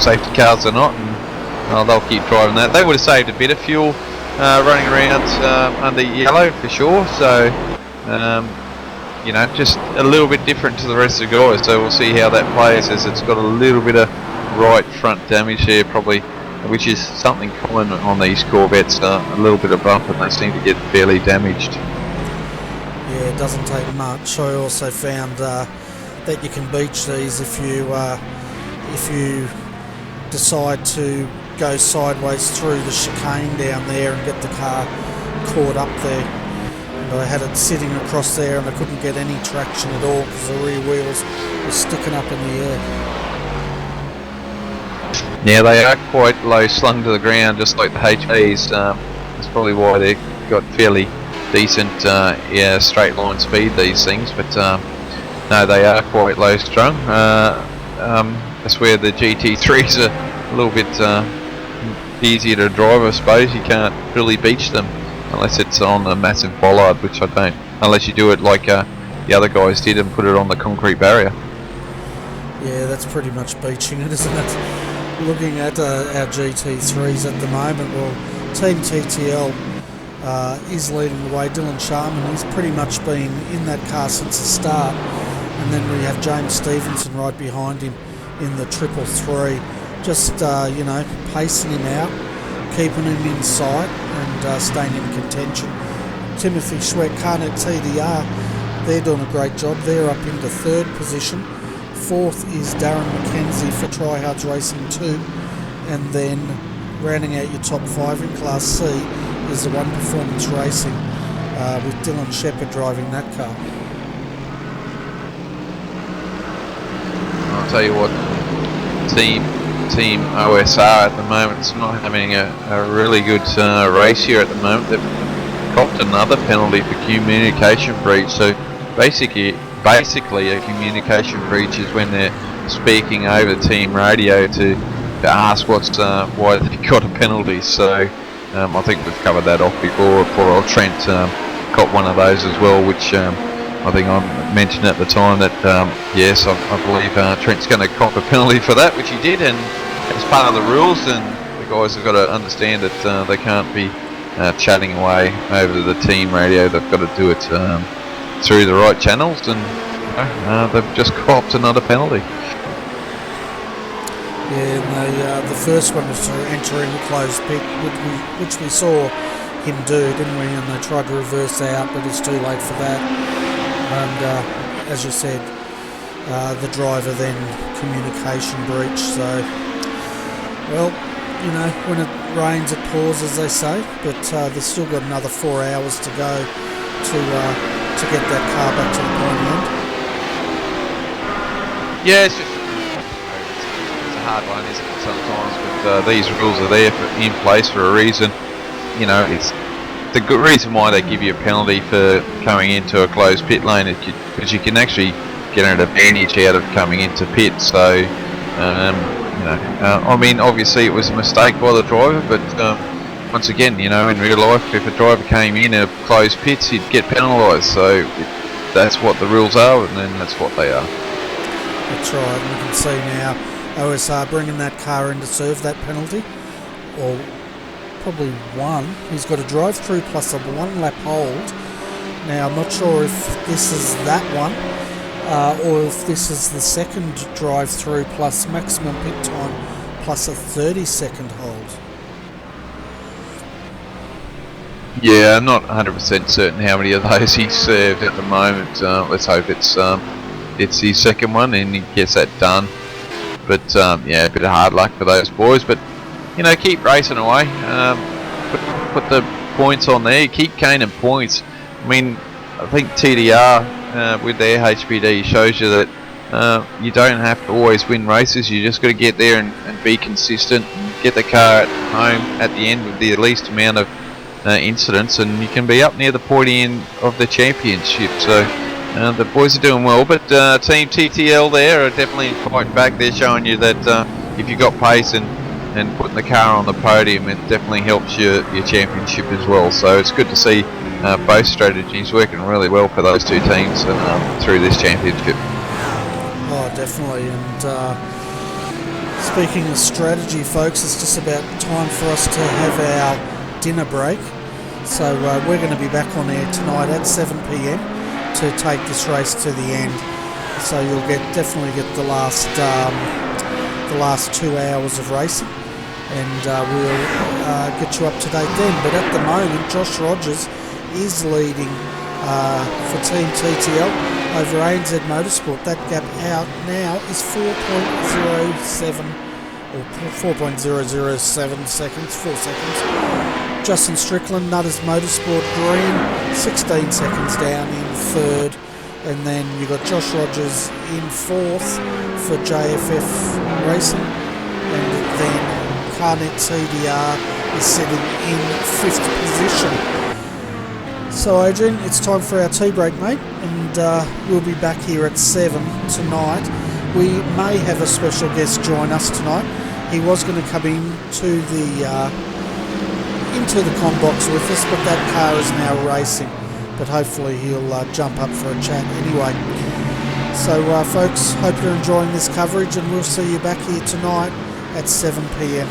Safety cars are not, and they'll keep driving that. They would have saved a bit of fuel running around under yellow for sure. So, just a little bit different to the rest of the guys. So we'll see how that plays, as it's got a little bit of right front damage here, probably, which is something common on these Corvettes, a little bit of bump, and they seem to get fairly damaged. Yeah, it doesn't take much. I also found that you can beach these if you decide to go sideways through the chicane down there and get the car caught up there. I had it sitting across there and I couldn't get any traction at all because the rear wheels were sticking up in the air. Yeah, they are quite low slung to the ground, just like the HPs. That's probably why they've got fairly decent straight line speed, these things, but no, they are quite low strung. That's where the GT3s are a little bit easier to drive, I suppose. You can't really beach them unless it's on a massive bollard, which I don't, unless you do it like the other guys did and put it on the concrete barrier. Yeah, that's pretty much beaching it, isn't it? Looking at our GT3s at the moment, well, Team TTL is leading the way. Dylan Sharman, he's pretty much been in that car since the start, and then we have James Stevenson right behind him in the 333, just pacing him out, keeping him in sight and staying in contention. Timothy Schweck, Carnet TDR, they're doing a great job. They're up into 3rd position. 4th is Darren McKenzie for Tryhards Racing 2, and then rounding out your top 5 in Class C is the One Performance Racing with Dylan Shepherd driving that car. I'll tell you what, Team OSR at the moment is not having a really good race here at the moment. They've copped another penalty for communication breach. So basically a communication breach is when they're speaking over team radio to ask why they got a penalty. So I think we've covered that off before. Poor old Trent got one of those as well, which I think I mentioned at the time that yes, I believe Trent's going to cop a penalty for that, which he did, and it's part of the rules, and the guys have got to understand that they can't be chatting away over the team radio. They've got to do it through the right channels, and they've just copped another penalty. Yeah, and the first one was to enter in the closed pit, which we saw him do, didn't we? And they tried to reverse out, but it's too late for that. And as you said, the driver then communication breach. So, well, when it rains, it pours, as they say. But they've still got another 4 hours to go to get that car back to the pointy end. Yeah, it's a hard one, isn't it, sometimes, but these rules are there in place for a reason. It's the good reason why they give you a penalty for coming into a closed pit lane is because you can actually get an advantage out of coming into pit. So, I mean, obviously it was a mistake by the driver, but once again, in real life, if a driver came in a closed pits, he'd get penalised. So that's what the rules are, and then that's what they are. That's right, and we can see now OSR bringing that car in to serve that penalty, or probably one. He's got a drive-through plus a 1 lap hold. Now, I'm not sure if this is that one, or if this is the second drive-through plus maximum pit time plus a 30-second hold. Yeah, I'm not 100% certain how many of those he's served at the moment. Let's hope it's his second one and he gets that done. But yeah, a bit of hard luck for those boys. But keep racing away. Put the points on there. Keep gaining points. I mean, I think TDR with their HPD shows you that you don't have to always win races. You just got to get there and be consistent and get the car at home at the end with the least amount of incidents, and you can be up near the pointy end of the championship. So the boys are doing well, but Team TTL there are definitely fighting back. They're showing you that if you got pace and putting the car on the podium, it definitely helps your championship as well. So it's good to see both strategies working really well for those two teams through this championship. Oh, definitely. And speaking of strategy, folks, it's just about time for us to have our dinner break. So we're going to be back on air tonight at 7 p.m. to take this race to the end. So you'll definitely get the last 2 hours of racing, and we'll get you up to date then. But at the moment, Josh Rogers is leading for Team TTL over ANZ Motorsport. That gap out now is 4.07 or 4.007 seconds, 4 seconds. Justin Strickland, Nutters Motorsport Green, 16 seconds down in 3rd. And then you've got Josh Rogers in 4th for JFF Racing. And then Carnet CDR is sitting in 5th position. So Adrian, it's time for our tea break, mate. And we'll be back here at 7 tonight. We may have a special guest join us tonight. He was going to come into the comm box with us, but that car is now racing. But hopefully he'll jump up for a chat anyway. So folks, hope you're enjoying this coverage, and we'll see you back here tonight at 7 p.m.